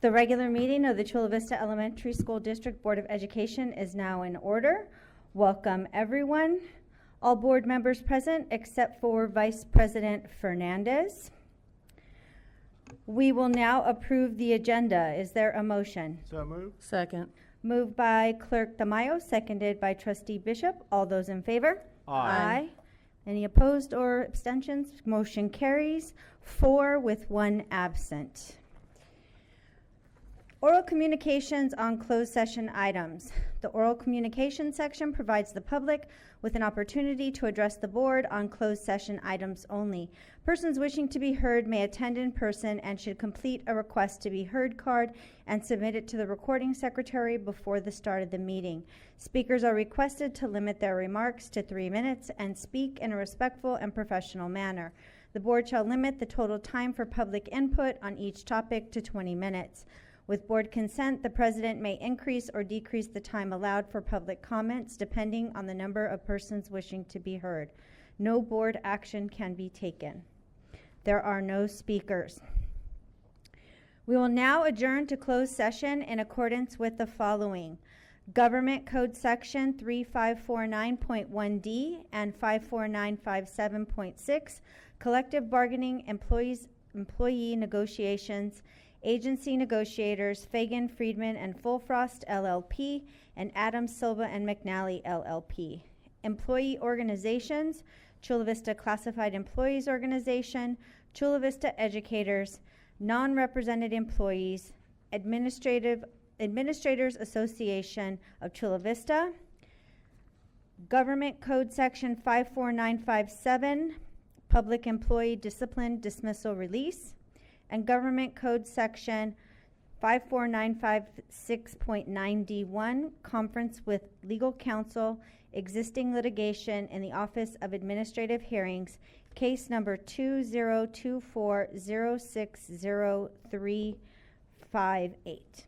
The regular meeting of the Chula Vista Elementary School District Board of Education is now in order. Welcome, everyone. All board members present except for Vice President Fernandez. We will now approve the agenda. Is there a motion? So moved. Second. Moved by Clerk Tamayo, seconded by Trustee Bishop. All those in favor? Aye. Any opposed or abstentions? Motion carries 4 with 1 absent. Oral communications on closed session items. The oral communication section provides the public with an opportunity to address the board on closed session items only. Persons wishing to be heard may attend in person and should complete a request to be heard card and submit it to the recording secretary before the start of the meeting. Speakers are requested to limit their remarks to 3 minutes and speak in a respectful and professional manner. The board shall limit the total time for public input on each topic to 20 minutes. With board consent, the president may increase or decrease the time allowed for public comments depending on the number of persons wishing to be heard. No board action can be taken. There are no speakers. We will now adjourn to closed session in accordance with the following. Government Code Section 3549.1D and 54957.6, collective bargaining, employee negotiations, agency negotiators, Fagan, Friedman, and Fulfrost, LLP, and Adams, Silva, and McNally, LLP. Employee organizations, Chula Vista Classified Employees Organization, Chula Vista Educators, non-represented employees, Administrators Association of Chula Vista, Government Code Section 54957, Public Employee Discipline, Dismissal, Release, and Government Code Section 54956.9D1, Conference with Legal Counsel, Existing Litigation in the Office of Administrative Hearings, Case Number 2024060358.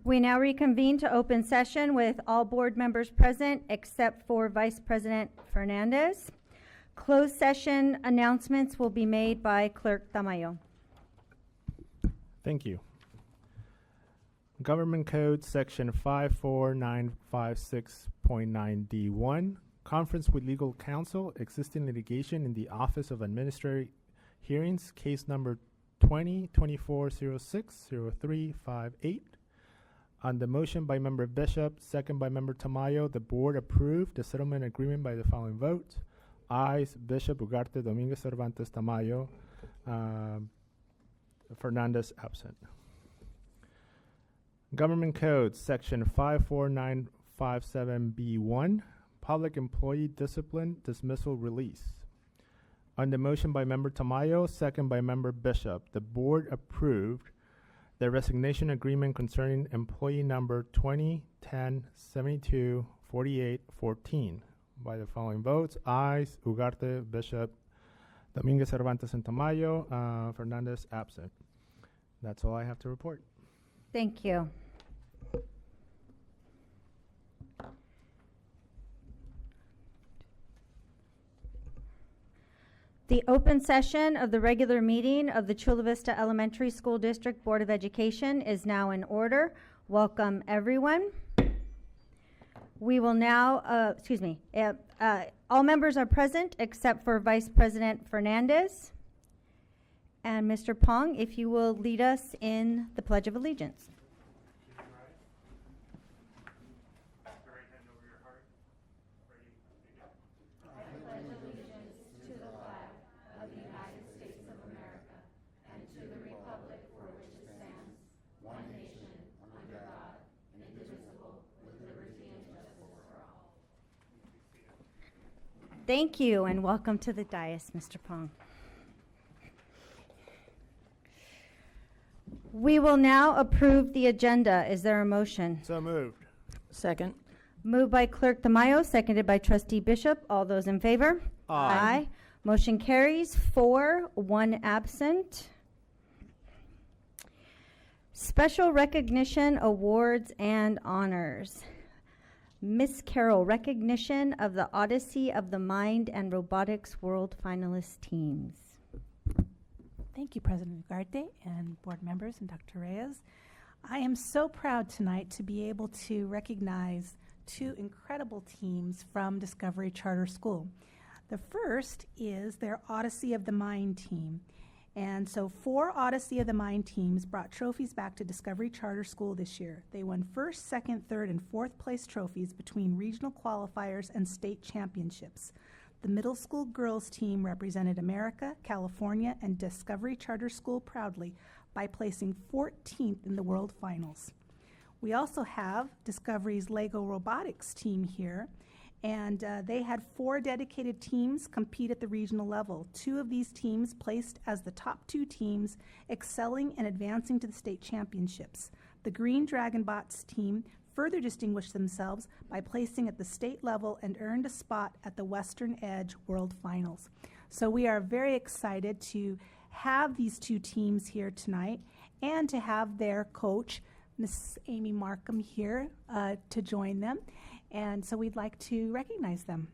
We now reconvene to open session with all board members present except for Vice President Fernandez. Closed session announcements will be made by Clerk Tamayo. Thank you. Government Code Section 54956.9D1, Conference with Legal Counsel, Existing Litigation in the Office of Administrative Hearings, Case Number 20-2406-0358. On the motion by Member Bishop, second by Member Tamayo, the Board approved the settlement agreement by the following votes. Ayes, Bishop, Ugarte, Dominguez, Cervantes, Tamayo, Fernandez absent. Government Code Section 54957B1, Public Employee Discipline Dismissal Release. On the motion by Member Tamayo, second by Member Bishop, the Board approved the resignation agreement concerning employee number 2010-72-48-14 by the following votes. Ayes, Ugarte, Bishop, Dominguez, Cervantes, and Tamayo, Fernandez absent. That's all I have to report. Thank you. The open session of the regular meeting of the Chula Vista Elementary School District Board of Education is now in order. Welcome, everyone. We will now, all members are present except for Vice President Fernandez. And Mr. Pong, if you will lead us in the Pledge of Allegiance. Thank you, and welcome to the dais, Mr. Pong. We will now approve the agenda. Is there a motion? So moved. Second. Moved by Clerk Tamayo, seconded by Trustee Bishop. All those in favor? Aye. Motion carries 4, 1 absent. Special recognition, awards, and honors. Miss Carroll, recognition of the Odyssey of the Mind and Robotics World Finalist teams. Thank you, President Ugarte and board members and Dr. Reyes. I am so proud tonight to be able to recognize 2 incredible teams from Discovery Charter School. The first is their Odyssey of the Mind team. And so 4 Odyssey of the Mind teams brought trophies back to Discovery Charter School this year. They won 1st, 2nd, 3rd, and 4th place trophies between regional qualifiers and state championships. The middle school girls team represented America, California, and Discovery Charter School proudly by placing 14th in the World Finals. We also have Discovery's Lego Robotics team here, and they had 4 dedicated teams compete at the regional level. 2 of these teams placed as the top 2 teams, excelling and advancing to the state championships. The Green Dragon Bots team further distinguished themselves by placing at the state level and earned a spot at the Western Edge World Finals. So we are very excited to have these 2 teams here tonight and to have their coach, Miss Amy Markham, here to join them. And so we'd like to recognize them.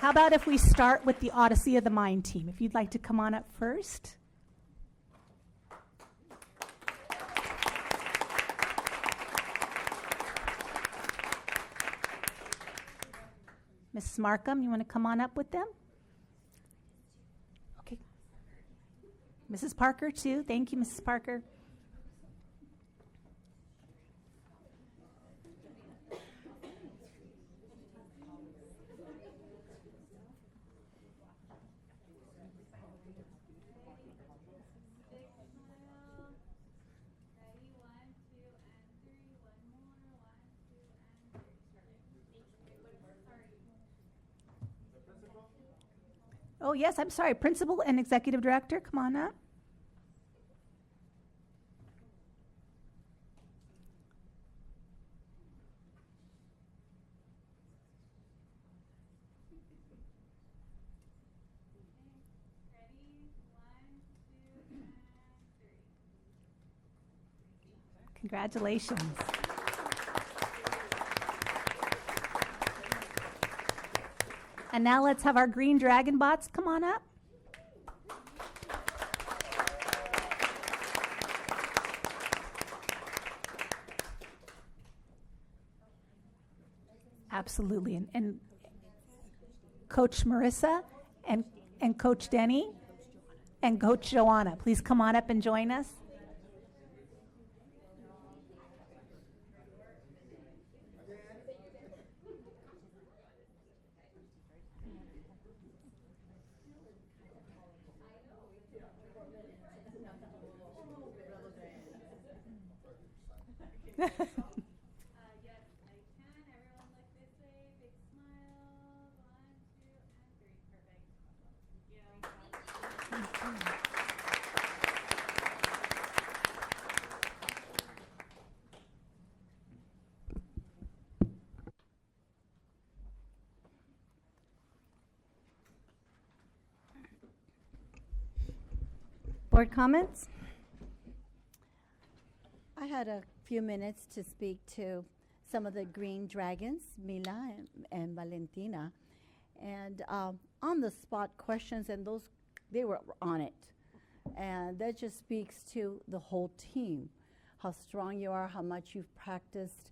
How about if we start with the Odyssey of the Mind team? If you'd like to come on up first. Mrs. Markham, you want to come on up with them? Okay. Mrs. Parker, too. Thank you, Mrs. Parker. Oh, yes, I'm sorry. Principal and Executive Director, come on up. Congratulations. And now let's have our green dragon bots come on up. Absolutely. And Coach Marissa and Coach Denny and Coach Joanna, please come on up and join us. Yes, I can. Everyone look this way. Big smile. 1, 2, and 3. Perfect. Thank you. Board comments? I had a few minutes to speak to some of the green dragons, Mila and Valentina, and on the spot questions, and those, they were on it. And that just speaks to the whole team, how strong you are, how much you've practiced,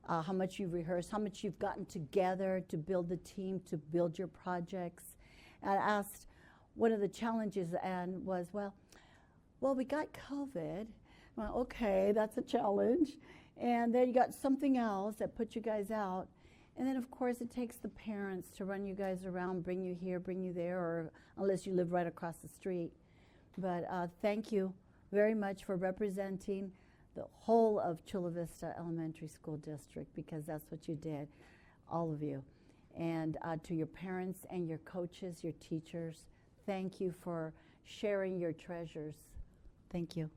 how much you've rehearsed, how much you've gotten together to build the team, to build your projects. And I asked, one of the challenges and was, well, we got COVID. Well, okay, that's a challenge. And then you got something else that put you guys out. And then, of course, it takes the parents to run you guys around, bring you here, bring you there, or unless you live right across the street. But thank you very much for representing the whole of Chula Vista Elementary School District, because that's what you did, all of you. And to your parents and your coaches, your teachers, thank you for sharing your treasures. Thank you.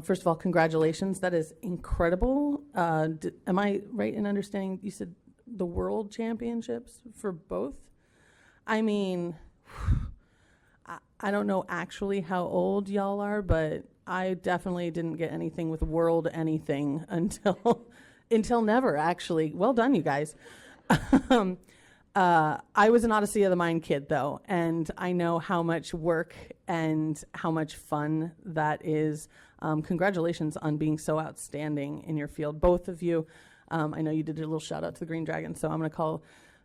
First of all, congratulations. That is incredible. Am I right in understanding you said the world championships for both? I mean, I don't know actually how old y'all are, but I definitely didn't get anything with world anything until never, actually. Well done, you guys. I was an Odyssey of the Mind kid, though, and I know how much work and how much fun that is. Congratulations on being so outstanding in your field, both of you. I know you did a little shout out to the Green Dragon, so I'm going to call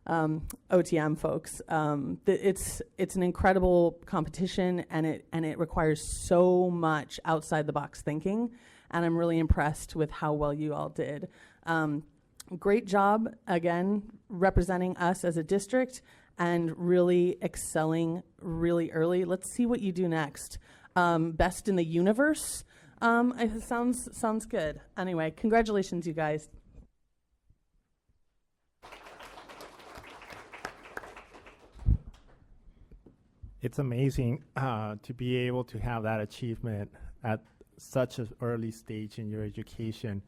OTM folks. It's an incredible competition, and it requires so much outside the box thinking, and I'm really impressed with how well you all did. Great job, again, representing us as a district and really excelling really early. Let's see what you do next. Best in the universe? It sounds good. Anyway, congratulations, you guys. It's amazing to be able to have that achievement at such an early stage in your education.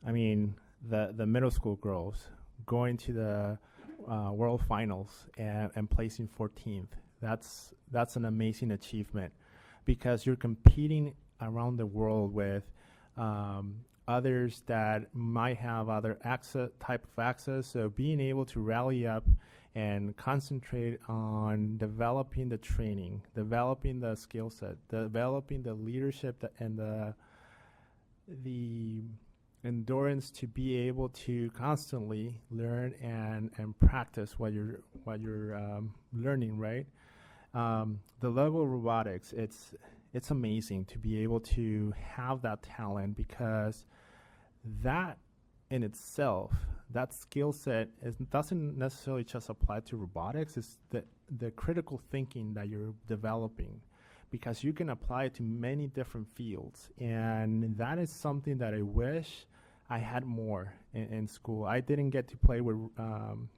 I mean, the middle school girls going to the World Finals and placing 14th. That's an amazing achievement, because you're competing around the world with others that might have other type of access. So being able to rally up and concentrate on developing the training, developing the skill set, developing the leadership and the endurance to be able to constantly learn and practice what you're learning, right? The level of robotics, it's amazing to be able to have that talent, because that in itself, that skill set doesn't necessarily just apply to robotics. It's the critical thinking that you're developing, because you can apply it to many different fields. And that is something that I wish I had more in school. I didn't get to play with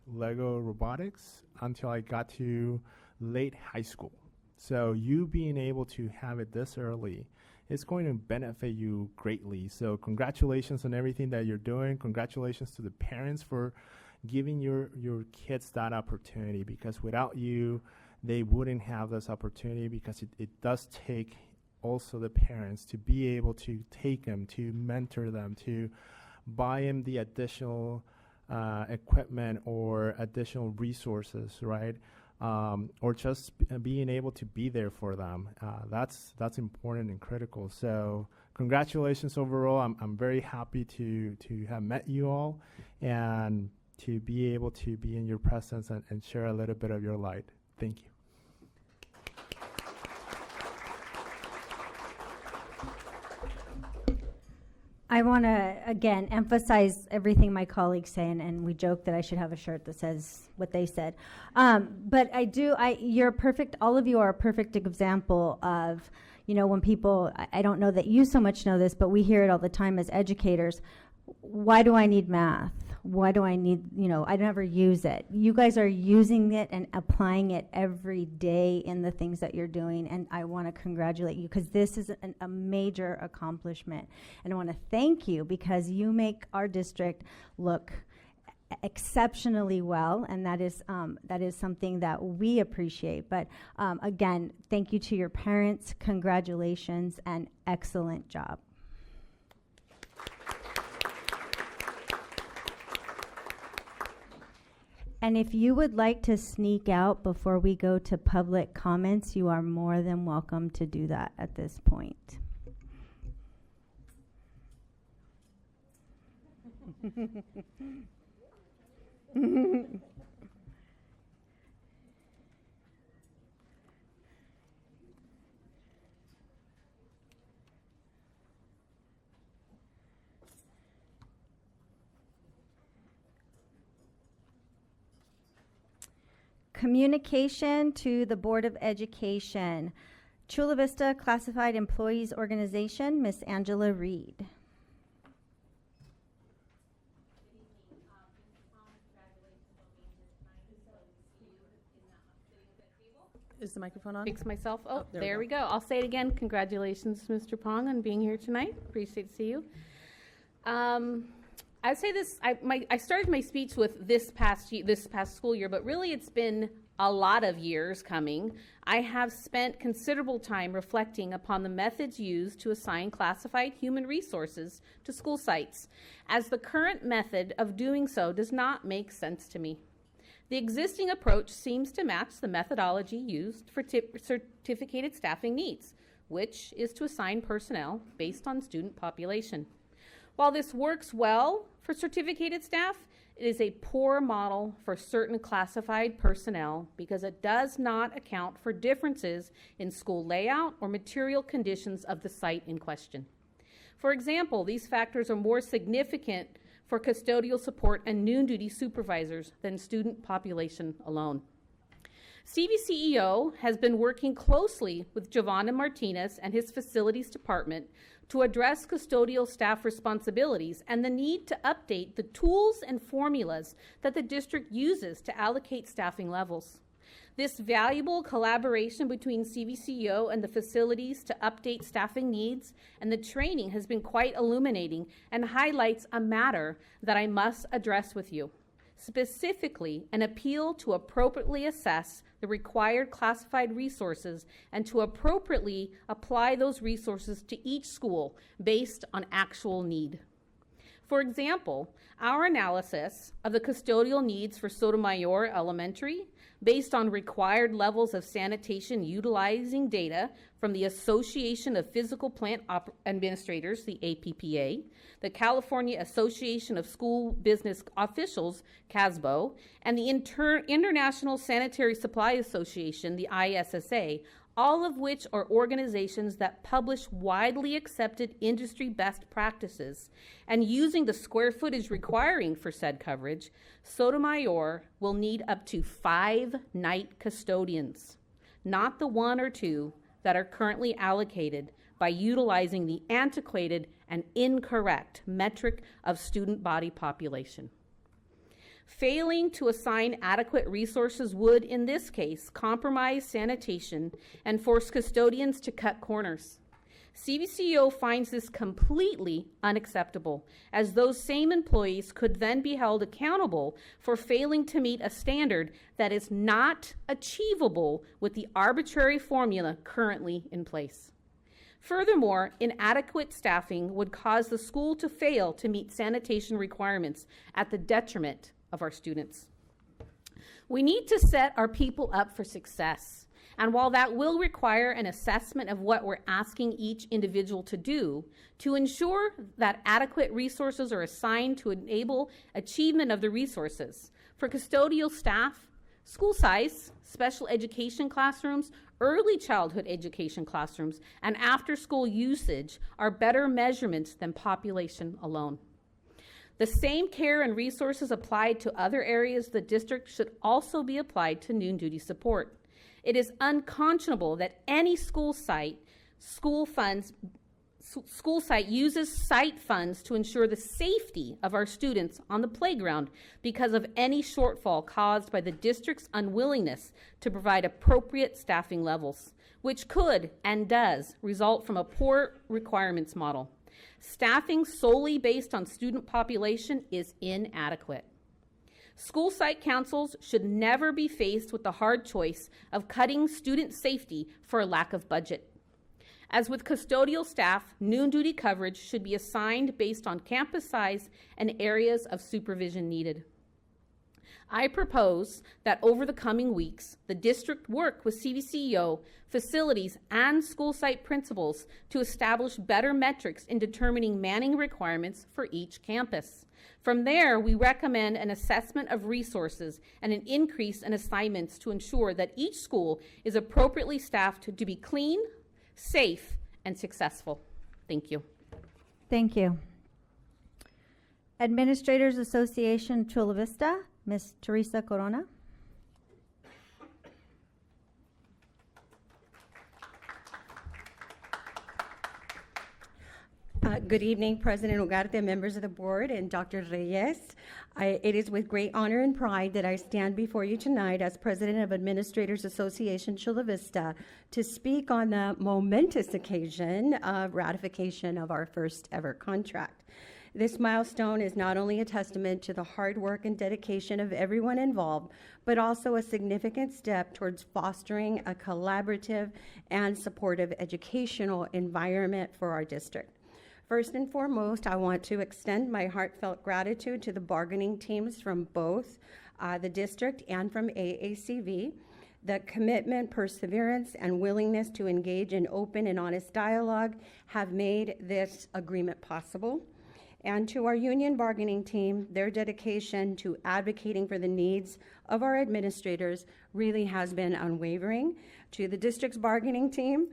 Lego robotics until I got to late high school. So you being able to have it this early, it's going to benefit you greatly. So congratulations on everything that you're doing. Congratulations to the parents for giving your kids that opportunity, because without you, they wouldn't have this opportunity, because it does take also the parents to be able to take them, to mentor them, to buy them the additional equipment or additional resources, right? Or just being able to be there for them. That's important and critical. So congratulations overall. I'm very happy to have met you all and to be able to be in your presence and share a little bit of your light. Thank you. I want to, again, emphasize everything my colleagues say, and we joke that I should have a shirt that says what they said. But you're perfect, all of you are a perfect example of, when people, I don't know that you so much know this, but we hear it all the time as educators. Why do I need math? Why do I need, I never use it. You guys are using it and applying it every day in the things that you're doing, and I want to congratulate you, because this is a major accomplishment. And I want to thank you, because you make our district look exceptionally well, and that is something that we appreciate. But again, thank you to your parents, congratulations, and excellent job. And if you would like to sneak out before we go to public comments, you are more than welcome to do that at this point. Communication to the Board of Education. Chula Vista Classified Employees Organization, Miss Angela Reed. Is the microphone on? Fix myself. Oh, there there we we go. I'll say it again. Congratulations, Mr. Pong, on being here tonight. Appreciate to see you. I'd say this. I started my speech with this past school year, but really it's been a lot of years coming. I have spent considerable time reflecting upon the methods used to assign classified human resources to school sites, as the current method of doing so does not make sense to me. The existing approach seems to match the methodology used for certificated staffing needs, which is to assign personnel based on student population. While this works well for certificated staff, it is a poor model for certain classified personnel, because it does not account for differences in school layout or material conditions of the site in question. For example, these factors are more significant for custodial support and noon duty supervisors than student population alone. CVCEO has been working closely with Giovanna Martinez and his facilities department to address custodial staff responsibilities and the need to update the tools and formulas that the district uses to allocate staffing levels. This valuable collaboration between CVCEO and the facilities to update staffing needs and the training has been quite illuminating and highlights a matter that I must address with you. Specifically, an appeal to appropriately assess the required classified resources and to appropriately apply those resources to each school based on actual need. For example, our analysis of the custodial needs for Sotomayor Elementary, based on required levels of sanitation utilizing data from the Association of Physical Plant Administrators, the APPA, the California Association of School Business Officials, CASBO, and the International Sanitary Supply Association, the ISSA, all of which are organizations that publish widely accepted industry best practices. And using the square footage requiring for said coverage, Sotomayor will need up to 5 night custodians, not the 1 or 2 that are currently allocated by utilizing the antiquated and incorrect metric of student body population. Failing to assign adequate resources would, in this case, compromise sanitation and force custodians to cut corners. CVCO finds this completely unacceptable, as those same employees could then be held accountable for failing to meet a standard that is not achievable with the arbitrary formula currently in place. Furthermore, inadequate staffing would cause the school to fail to meet sanitation requirements at the detriment of our students. We need to set our people up for success. And while that will require an assessment of what we're asking each individual to do, to ensure that adequate resources are assigned to enable achievement of the resources. For custodial staff, school size, special education classrooms, early childhood education classrooms, and after-school usage are better measurements than population alone. The same care and resources applied to other areas of the district should also be applied to noon duty support. It is unconscionable that any school site uses site funds to ensure the safety of our students on the playground because of any shortfall caused by the district's unwillingness to provide appropriate staffing levels, which could and does result from a poor requirements model. Staffing solely based on student population is inadequate. School site councils should never be faced with the hard choice of cutting student safety for a lack of budget. As with custodial staff, noon duty coverage should be assigned based on campus size and areas of supervision needed. I propose that over the coming weeks, the district work with CVCEO, facilities, and school site principals to establish better metrics in determining manning requirements for each campus. From there, we recommend an assessment of resources and an increase in assignments to ensure that each school is appropriately staffed to be clean, safe, and successful. Thank you. Thank you. Administrators Association Chula Vista, Ms. Teresa Corona. Good evening, President Ugarte, members of the board, and Dr. Reyes. It is with great honor and pride that I stand before you tonight as President of Administrators Association Chula Vista to speak on the momentous occasion of ratification of our first ever contract. This milestone is not only a testament to the hard work and dedication of everyone involved, but also a significant step towards fostering a collaborative and supportive educational environment for our district. First and foremost, I want to extend my heartfelt gratitude to the bargaining teams from both the district and from AACV. The commitment, perseverance, and willingness to engage in open and honest dialogue have made this agreement possible. And to our union bargaining team, their dedication to advocating for the needs of our administrators really has been unwavering. To the district's bargaining team,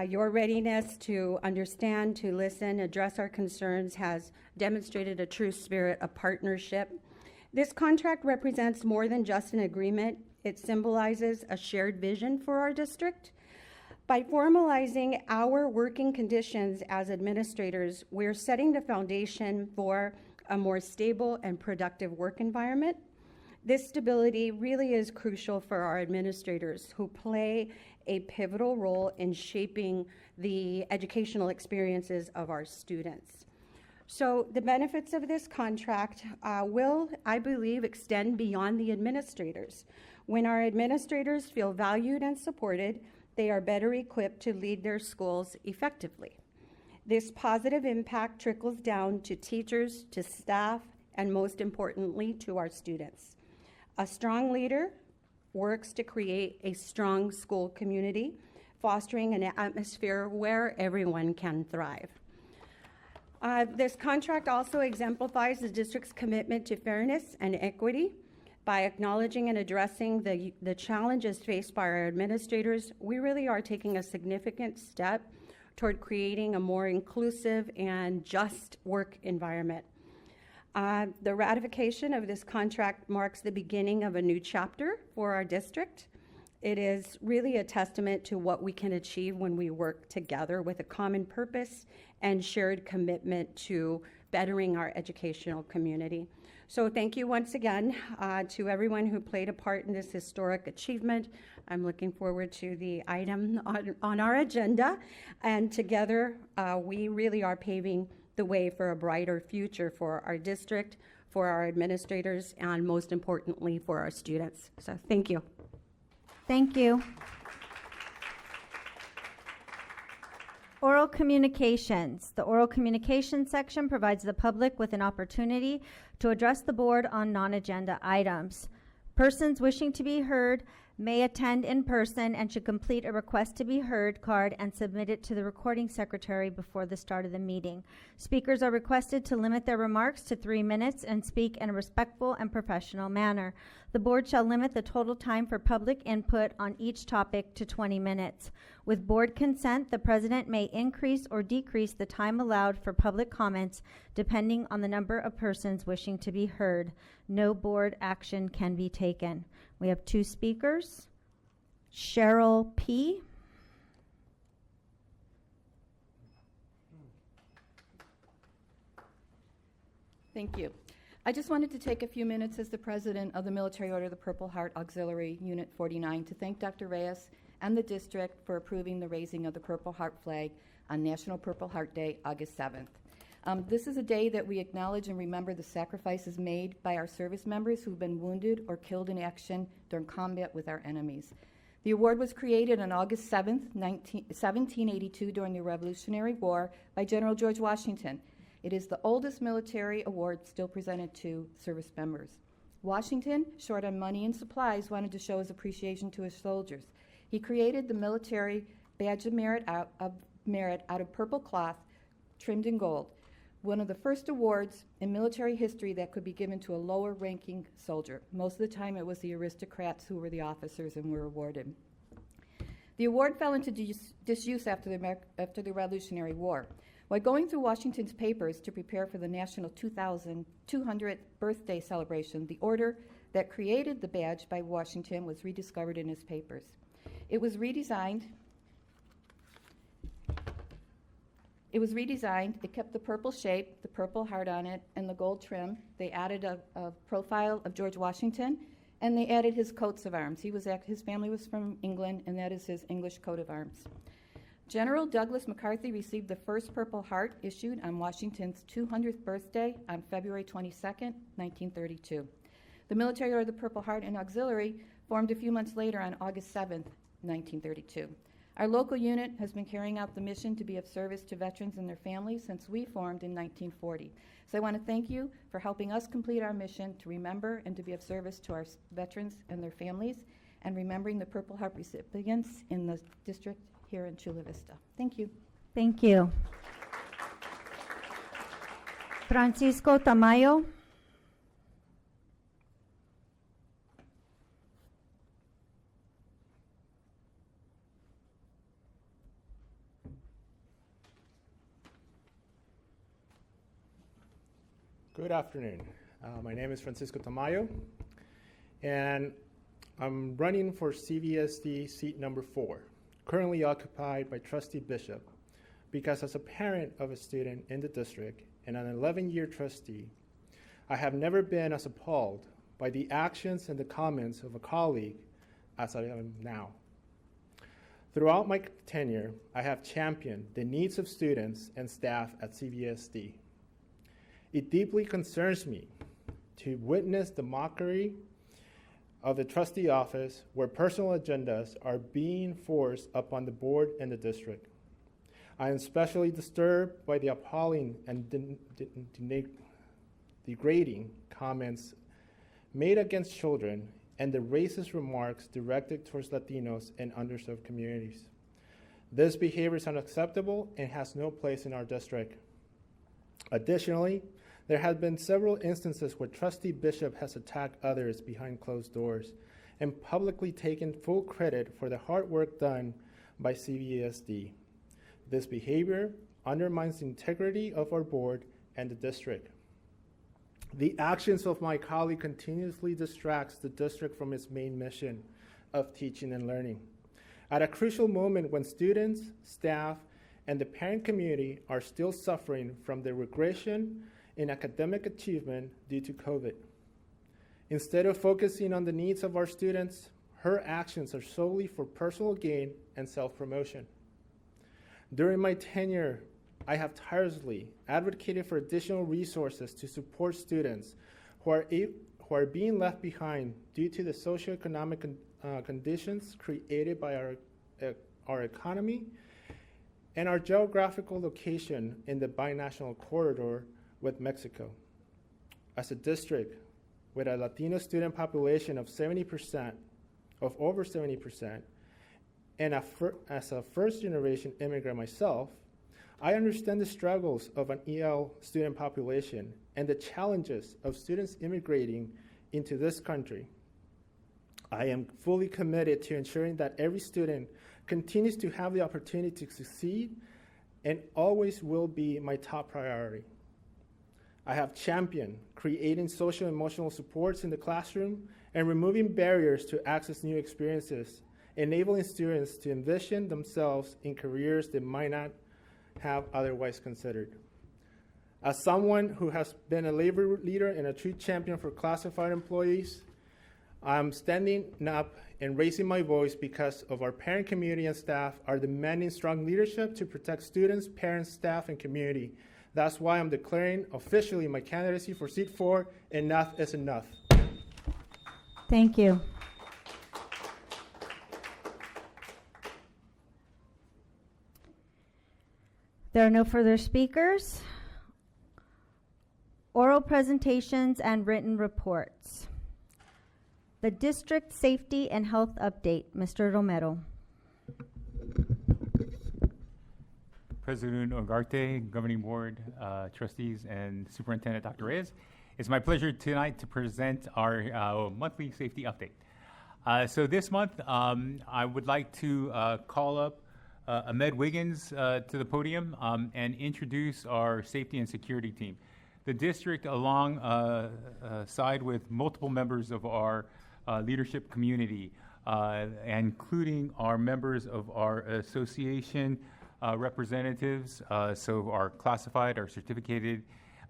your readiness to understand, to listen, address our concerns has demonstrated a true spirit of partnership. This contract represents more than just an agreement. It symbolizes a shared vision for our district. By formalizing our working conditions as administrators, we're setting the foundation for a more stable and productive work environment. This stability really is crucial for our administrators who play a pivotal role in shaping the educational experiences of our students. So the benefits of this contract will, I believe, extend beyond the administrators. When our administrators feel valued and supported, they are better equipped to lead their schools effectively. This positive impact trickles down to teachers, to staff, and most importantly, to our students. A strong leader works to create a strong school community, fostering an atmosphere where everyone can thrive. This contract also exemplifies the district's commitment to fairness and equity. By acknowledging and addressing the challenges faced by our administrators, we really are taking a significant step toward creating a more inclusive and just work environment. The ratification of this contract marks the beginning of a new chapter for our district. It is really a testament to what we can achieve when we work together with a common purpose and shared commitment to bettering our educational community. So thank you once again to everyone who played a part in this historic achievement. I'm looking forward to the item on our agenda, and together we really are paving the way for a brighter future for our district, for our administrators, and most importantly for our students. So thank you. Thank you. Oral communications. The oral communication section provides the public with an opportunity to address the board on non-agenda items. Persons wishing to be heard may attend in person and should complete a request to be heard card and submit it to the recording secretary before the start of the meeting. Speakers are requested to limit their remarks to 3 minutes and speak in a respectful and professional manner. The board shall limit the total time for public input on each topic to 20 minutes. With board consent, the president may increase or decrease the time allowed for public comments depending on the number of persons wishing to be heard. No board action can be taken. We have 2 speakers. Cheryl P. Thank you. I just wanted to take a few minutes as the president of the Military Order of the Purple Heart Auxiliary Unit 49 to thank Dr. Reyes and the district for approving the raising of the Purple Heart flag on National Purple Heart Day, August 7th. This is a day that we acknowledge and remember the sacrifices made by our service members who've been wounded or killed in action during combat with our enemies. The award was created on August 7th, 1782 during the Revolutionary War by General George Washington. It is the oldest military award still presented to service members. Washington, short on money and supplies, wanted to show his appreciation to his soldiers. He created the military badge of merit out of purple cloth trimmed in gold, one of the first awards in military history that could be given to a lower-ranking soldier. Most of the time it was the aristocrats who were the officers and were awarded. The award fell into disuse after the Revolutionary War. While going through Washington's papers to prepare for the National 200th birthday celebration, the order that created the badge by Washington was rediscovered in his papers. It was redesigned. It kept the purple shape, the purple heart on it, and the gold trim. They added a profile of George Washington, and they added his coats of arms. His family was from England, and that is his English coat of arms. General Douglas MacArthur received the first Purple Heart issued on Washington's 200th birthday on February 22nd, 1932. The Military Order of the Purple Heart and Auxiliary formed a few months later on August 7th, 1932. Our local unit has been carrying out the mission to be of service to veterans and their families since we formed in 1940. So I want to thank you for helping us complete our mission to remember and to be of service to our veterans and their families, and remembering the Purple Heart recipients in the district here in Chula Vista. Thank you. Thank you. Francisco Tamayo. Good afternoon. My name is Francisco Tamayo, and I'm running for CVSD seat number 4, currently occupied by Trustee Bishop, because as a parent of a student in the district and an 11-year trustee, I have never been as appalled by the actions and the comments of a colleague as I am now. Throughout my tenure, I have championed the needs of students and staff at CVSD. It deeply concerns me to witness the mockery of the trustee office where personal agendas are being forced upon the board and the district. I am especially disturbed by the appalling and degrading comments made against children and the racist remarks directed towards Latinos and underserved communities. This behavior is unacceptable and has no place in our district. Additionally, there have been several instances where Trustee Bishop has attacked others behind closed doors and publicly taken full credit for the hard work done by CVSD. This behavior undermines the integrity of our board and the district. The actions of my colleague continuously distracts the district from its main mission of teaching and learning. At a crucial moment when students, staff, and the parent community are still suffering from the regression in academic achievement due to COVID. Instead of focusing on the needs of our students, her actions are solely for personal gain and self-promotion. During my tenure, I have tirelessly advocated for additional resources to support students who are being left behind due to the socioeconomic conditions created by our economy and our geographical location in the binational corridor with Mexico. As a district with a Latino student population of over 70%, and as a first-generation immigrant myself, I understand the struggles of an EL student population and the challenges of students immigrating into this country. I am fully committed to ensuring that every student continues to have the opportunity to succeed and always will be my top priority. I have championed creating social and emotional supports in the classroom and removing barriers to access new experiences, enabling students to envision themselves in careers they might not have otherwise considered. As someone who has been a labor leader and a true champion for classified employees, I'm standing up and raising my voice because of our parent community and staff are demanding strong leadership to protect students, parents, staff, and community. That's why I'm declaring officially my candidacy for seat 4. Enough is enough. Thank you. There are no further speakers. Oral presentations and written reports. The District Safety and Health Update, Mr. Romero. President Ugarte, Governing Board, Trustees, and Superintendent Dr. Reyes. It's my pleasure tonight to present our monthly safety update. So this month, I would like to call up Ahmed Wiggins to the podium and introduce our safety and security team. The district, alongside with multiple members of our leadership community, including our members of our association representatives, so our classified, our certificated,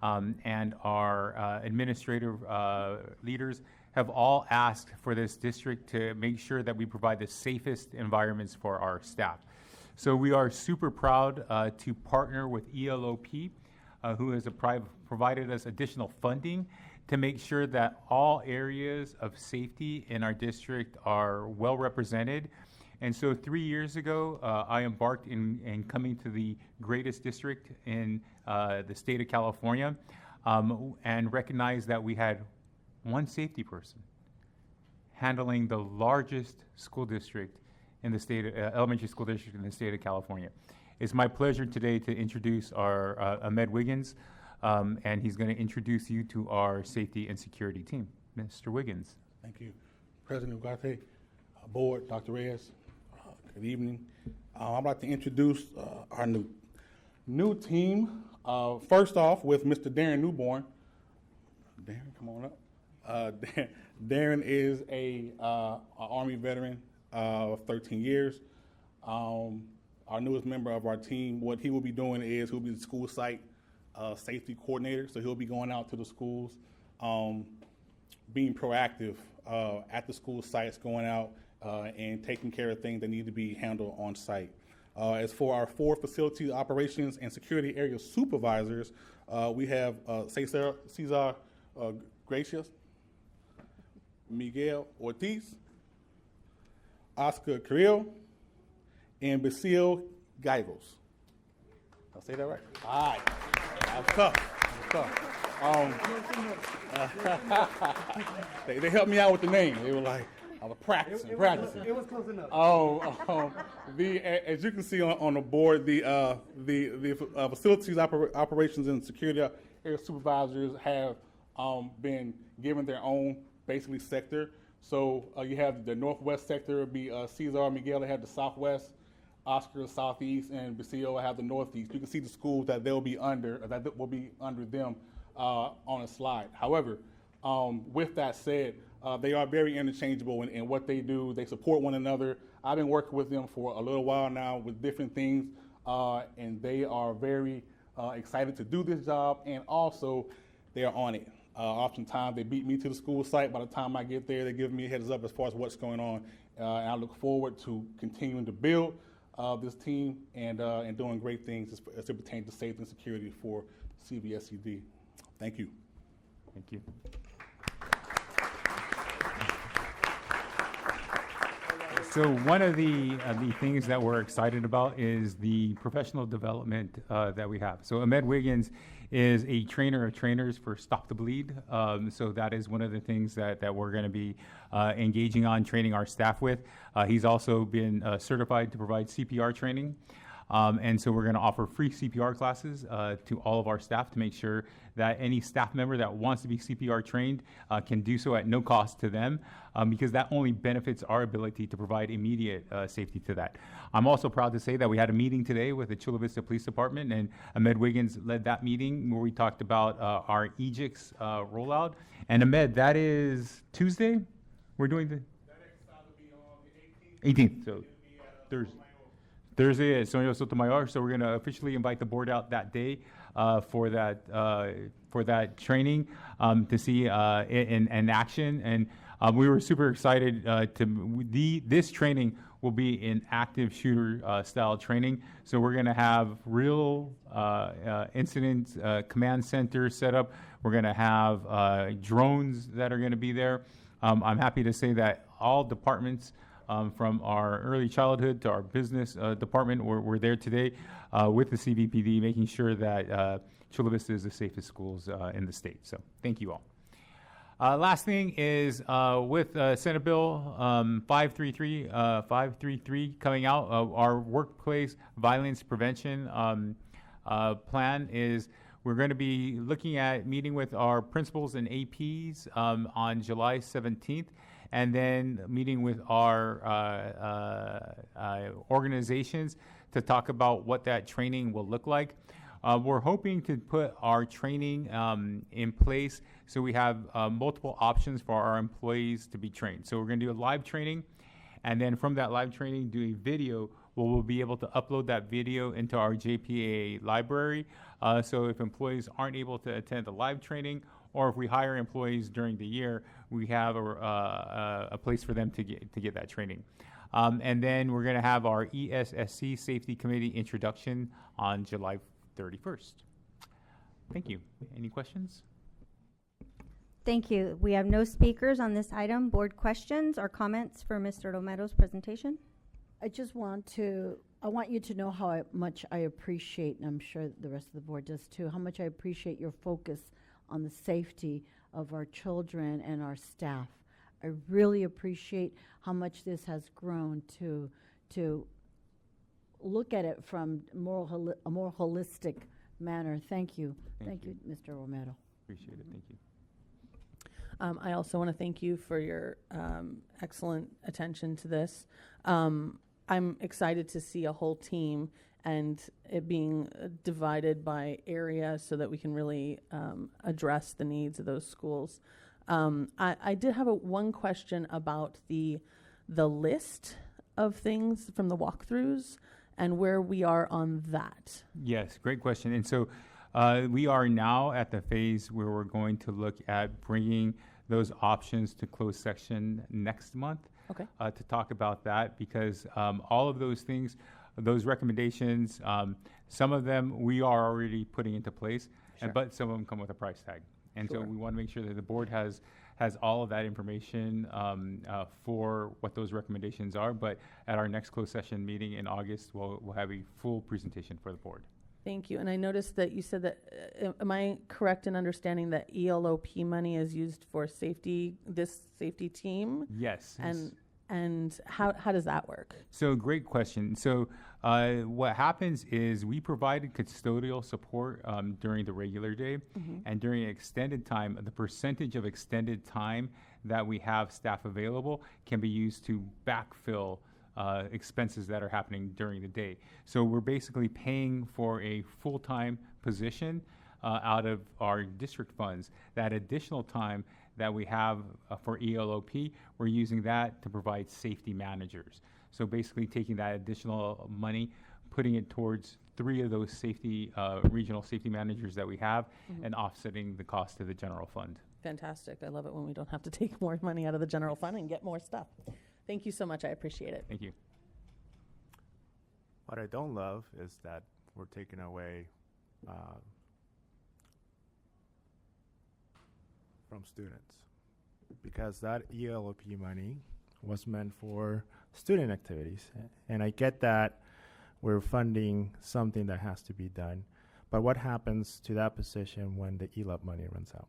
and our administrative leaders have all asked for this district to make sure that we provide the safest environments for our staff. So we are super proud to partner with ELOP, who has provided us additional funding to make sure that all areas of safety in our district are well represented. And so 3 years ago, I embarked in coming to the greatest district in the state of California and recognized that we had one safety person handling the largest school district in the state, elementary school district in the state of California. It's my pleasure today to introduce our Ahmed Wiggins, and he's going to introduce you to our safety and security team. Mr. Wiggins. Thank you, President Ugarte, Board, Dr. Reyes. Good evening. I'd like to introduce our new team. First off, with Mr. Darren Newborn. Darren, come on up. Darren is a Army veteran of 13 years. Our newest member of our team, what he will be doing is he'll be the school site safety coordinator. So he'll be going out to the schools, being proactive at the school sites, going out and taking care of things that need to be handled on site. As for our 4 facility operations and security area supervisors, we have Cesar Gracias, Miguel Ortiz, Oscar Carrillo, and Basil Gallegos. Did I say that right? All right. That was tough. They helped me out with the name. They were like, I was practicing. It was close enough. As you can see on the board, the facilities operations and security area supervisors have been given their own basically sector. So you have the northwest sector would be Cesar Miguel. They have the southwest, Oscar southeast, and Basilio have the northeast. You can see the schools that they'll be under, or that will be under them on a slide. However, with that said, they are very interchangeable in what they do. They support one another. I've been working with them for a little while now with different things, and they are very excited to do this job, and also they are on it. Oftentimes they beat me to the school site. By the time I get there, they give me a heads up as far as what's going on. And I look forward to continuing to build this team and doing great things as it pertains to safety and security for CVSCD. Thank you. Thank you. So one of the things that we're excited about is the professional development that we have. So Ahmed Wiggins is a trainer of trainers for Stop the Bleed. So that is one of the things that we're going to be engaging on, training our staff with. He's also been certified to provide CPR training. And so we're going to offer free CPR classes to all of our staff to make sure that any staff member that wants to be CPR trained can do so at no cost to them, because that only benefits our ability to provide immediate safety to that. I'm also proud to say that we had a meeting today with the Chula Vista Police Department, and Ahmed Wiggins led that meeting where we talked about our EJIX rollout. And Ahmed, that is Tuesday? We're doing the? That exercise will be on the 18th. So Thursday at Sonia Sotomayor. So we're going to officially invite the board out that day for that training to see it in action. And we were super excited this training will be in active shooter style training. So we're going to have real incident command center set up. We're going to have drones that are going to be there. I'm happy to say that all departments from our early childhood to our business department, we're there today with the CVPD, making sure that Chula Vista is the safest schools in the state. So thank you all. Last thing is with Senate Bill 533 coming out, our workplace violence prevention plan is we're going to be looking at meeting with our principals and APs on July 17th. And then meeting with our organizations to talk about what that training will look like. We're hoping to put our training in place so we have multiple options for our employees to be trained. So we're going to do a live training, and then from that live training, do a video where we'll be able to upload that video into our JPA library. So if employees aren't able to attend the live training, or if we hire employees during the year, we have a place for them to get that training. And then we're going to have our ESSC Safety Committee introduction on July 31st. Thank you. Any questions? Thank you. We have no speakers on this item. Board questions or comments for Mr. Romero's presentation? I want you to know how much I appreciate, and I'm sure the rest of the board does too, how much I appreciate your focus on the safety of our children and our staff. I really appreciate how much this has grown to look at it from a more holistic manner. Thank you. Thank you, Mr. Romero. Appreciate it. Thank you. I also want to thank you for your excellent attention to this. I'm excited to see a whole team and it being divided by area so that we can really address the needs of those schools. I did have one question about the list of things from the walkthroughs and where we are on that. Yes, great question. And so we are now at the phase where we're going to look at bringing those options to closed section next month. Okay. To talk about that, because all of those things, those recommendations, some of them we are already putting into place, Sure. but some of them come with a price tag. And Sure. so we want to make sure that the board has all of that information for what those recommendations are. But at our next closed session meeting in August, we'll have a full presentation for the board. Thank you. And I noticed that you said that, am I correct in understanding that ELOP money is used for this safety team? Yes. And how does that work? So great question. So what happens is we provided custodial support during the regular day, and during extended time, the percentage of extended time that we have staff available can be used to backfill expenses that are happening during the day. So we're basically paying for a full-time position out of our district funds. That additional time that we have for ELOP, we're using that to provide safety managers. So basically taking that additional money putting it towards 3 of those safety, regional safety managers that we have, and offsetting the cost to the general fund. Fantastic. I love it when we don't have to take more money out of the general fund and get more stuff. Thank you so much. I appreciate it. Thank you. What I don't love is that we're taking away from students, because that ELOP money was meant for student activities. And I get that we're funding something that has to be done, but what happens to that position when the ELOP money runs out?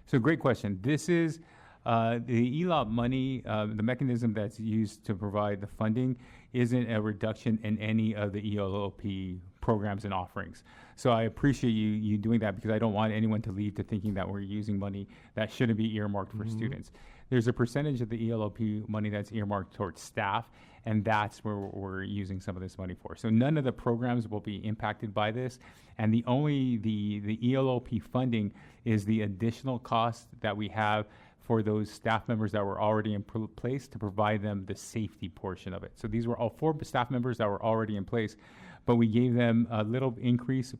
So great question. This is the ELOP money, the mechanism that's used to provide the funding isn't a reduction in any of the ELOP programs and offerings. So I appreciate you doing that, because I don't want anyone to leave to thinking that we're using money that shouldn't be earmarked for students. There's a percentage of the ELOP money that's earmarked towards staff, and that's where we're using some of this money for. So none of the programs will be impacted by this, and the ELOP funding is the additional cost that we have for those staff members that were already in place to provide them the safety portion of it. So these were all 4 staff members that were already in place, but we gave them a little increase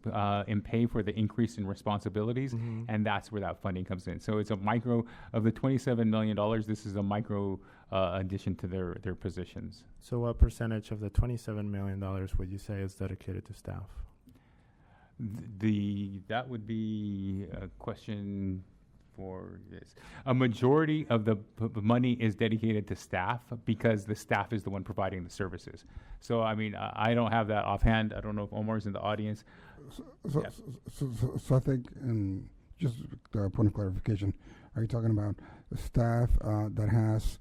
in pay for the increase in responsibilities, and that's where that funding comes in. So it's a micro of the $27 million. This is a micro addition to their positions. So what percentage of the $27 million would you say is dedicated to staff? That would be a question for this. A majority of the money is dedicated to staff, because the staff is the one providing the services. So, I mean, I don't have that offhand. I don't know if Omar's in the audience. So I think, and just a point of clarification, are you talking about staff that has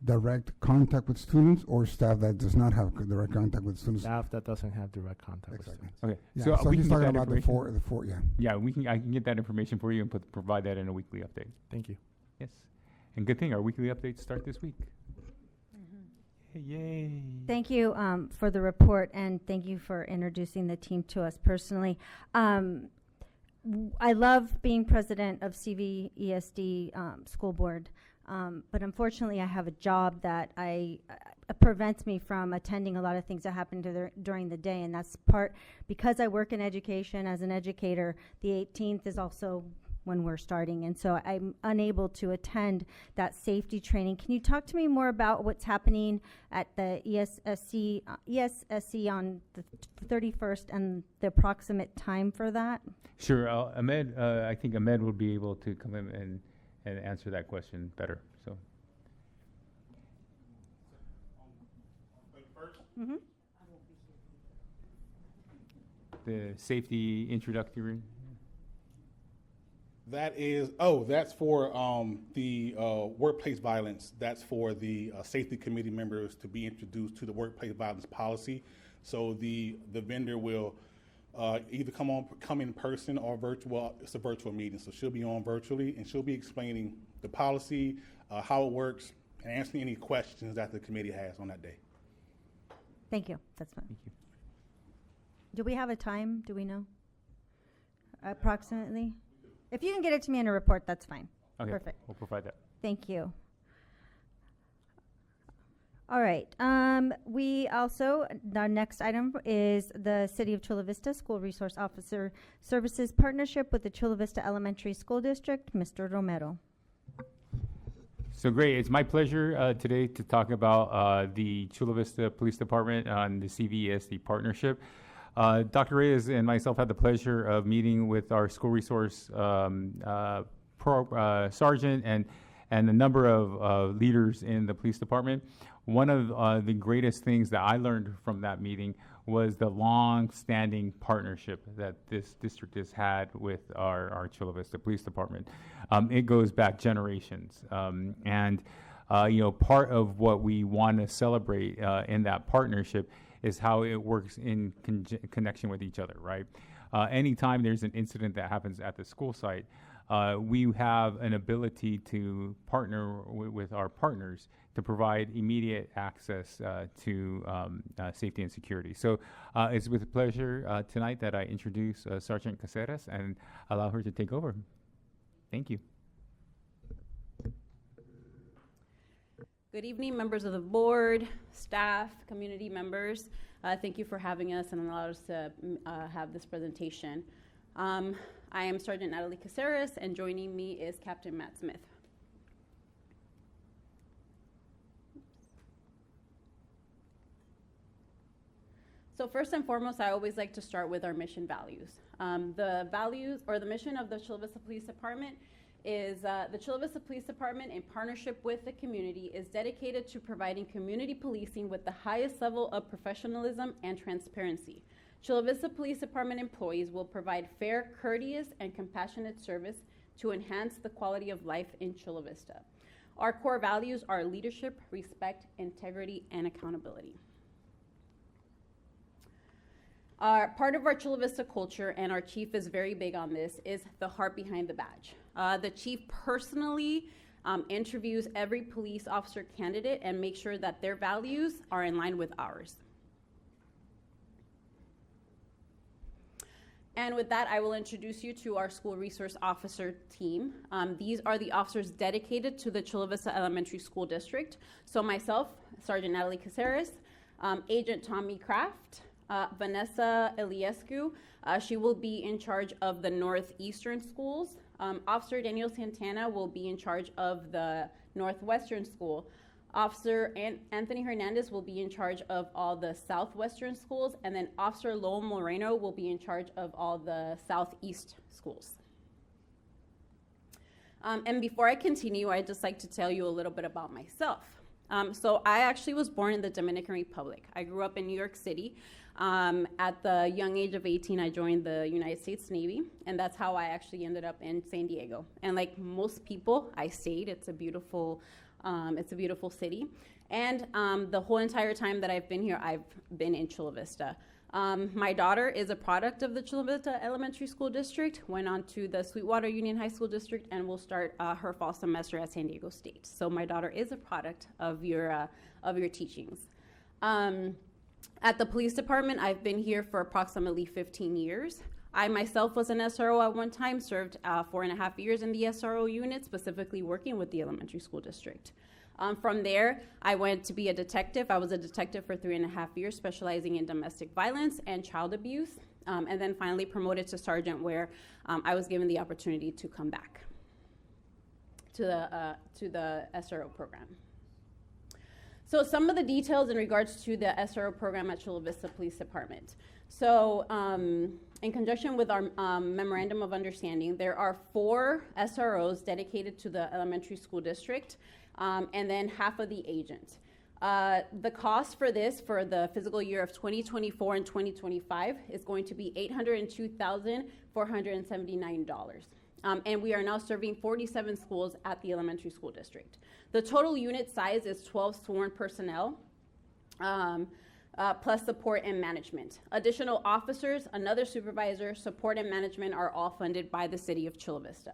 direct contact with students, or staff that does not have direct contact with students? Staff that doesn't have direct contact with Exactly. students. Okay, Yeah, so we he's can get talking that about the information. four, yeah. Yeah, I can get that information for you and provide that in a weekly update. Thank you. Yes, and good thing our weekly updates start this week. Yay! Thank you for the report, and thank you for introducing the team to us personally. I love being president of CVESD school board, but unfortunately I have a job that prevents me from attending a lot of things that happen during the day, and that's because I work in education as an educator. The 18th is also when we're starting, and so I'm unable to attend that safety training. Can you talk to me more about what's happening at the ESSC on the 31st and the approximate time for that? Sure, Ahmed. I think Ahmed will be able to come in and answer that question better. So. Mm-hmm. The safety introductory. That is, that's for the workplace violence. That's for the safety committee members to be introduced to the workplace violence policy. So the vendor will either come in person or virtual. It's a virtual meeting, so she'll be on virtually, and she'll be explaining the policy, how it works, and answering any questions that the committee has on that day. Thank you. That's fine. Thank you. Do we have a time? Do we know? Approximately? If you can get it to me in a report, that's fine. Okay, Perfect. we'll provide that. Thank you. All right. We also, our next item is the City of Chula Vista School Resource Officer Services Partnership with the Chula Vista Elementary School District. Mr. Romero. So great. It's my pleasure today to talk about the Chula Vista Police Department on the CVESD partnership. Dr. Reyes and myself had the pleasure of meeting with our school resource sergeant and a number of leaders in the police department. One of the greatest things that I learned from that meeting was the long-standing partnership that this district has had with our Chula Vista Police Department. It goes back generations, and part of what we want to celebrate in that partnership is how it works in connection with each other, right? Anytime there's an incident that happens at the school site, we have an ability to partner with our partners to provide immediate access to safety and security. So it's with pleasure tonight that I introduce Sergeant Caceres and allow her to take over. Thank you. Good evening, members of the board, staff, community members. Thank you for having us and allowing us to have this presentation. I am Sergeant Natalie Caceres, and joining me is Captain Matt Smith. So first and foremost, I always like to start with our mission values. The values or the mission of the Chula Vista Police Department is the Chula Vista Police Department, in partnership with the community, is dedicated to providing community policing with the highest level of professionalism and transparency. Chula Vista Police Department employees will provide fair, courteous, and compassionate service to enhance the quality of life in Chula Vista. Our core values are leadership, respect, integrity, and accountability. Part of our Chula Vista culture, and our chief is very big on this, is the heart behind the badge. The chief personally interviews every police officer candidate and makes sure that their values are in line with ours. And with that, I will introduce you to our school resource officer team. These are the officers dedicated to the Chula Vista Elementary School District. So myself, Sergeant Natalie Caceres, Agent Tommy Kraft, Vanessa Eliescu, she will be in charge of the northeastern schools. Officer Daniel Santana will be in charge of the northwestern school. Officer Anthony Hernandez will be in charge of all the southwestern schools, and then Officer Lowell Moreno will be in charge of all the southeast schools. And before I continue, I'd just like to tell you a little bit about myself. So I actually was born in the Dominican Republic. I grew up in New York City. At the young age of 18, I joined the United States Navy, and that's how I actually ended up in San Diego. And like most people, I stayed. It's a beautiful city. And the whole entire time that I've been here, I've been in Chula Vista. My daughter is a product of the Chula Vista Elementary School District, went on to the Sweetwater Union High School District, and will start her fall semester at San Diego State. So my daughter is a product of your teachings. At the police department, I've been here for approximately 15 years. I myself was an SRO at one time, served 4.5 years in the SRO unit, specifically working with the elementary school district. From there, I went to be a detective. I was a detective for 3.5 years, specializing in domestic violence and child abuse, and then finally promoted to sergeant, where I was given the opportunity to come back to the SRO program. So some of the details in regards to the SRO program at Chula Vista Police Department. So in conjunction with our Memorandum of Understanding, there are 4 SROs dedicated to the elementary school district, and then half of the agent. The cost for this for the fiscal year of 2024 and 2025 is going to be $802,479. And we are now serving 47 schools at the elementary school district. The total unit size is 12 sworn personnel, plus support and management. Additional officers, another supervisor, support and management are all funded by the city of Chula Vista.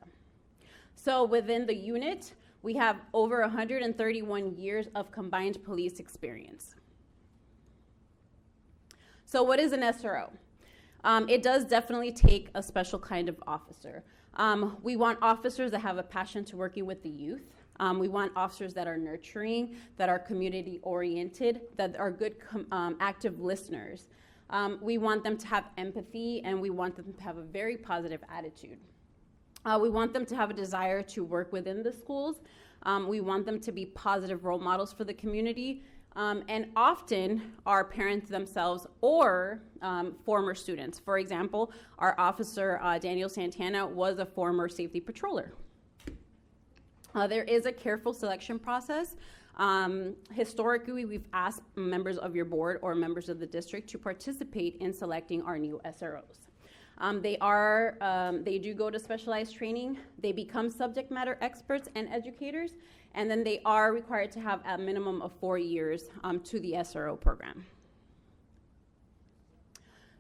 So within the unit, we have over 131 years of combined police experience. So what is an SRO? It does definitely take a special kind of officer. We want officers that have a passion to working with the youth. We want officers that are nurturing, that are community-oriented, that are good active listeners. We want them to have empathy, and we want them to have a very positive attitude. We want them to have a desire to work within the schools. We want them to be positive role models for the community, and often our parents themselves or former students. For example, our officer, Daniel Santana, was a former safety patroller. There is a careful selection process. Historically, we've asked members of your board or members of the district to participate in selecting our new SROs. They do go to specialized training. They become subject matter experts and educators, and then they are required to have a minimum of 4 years to the SRO program.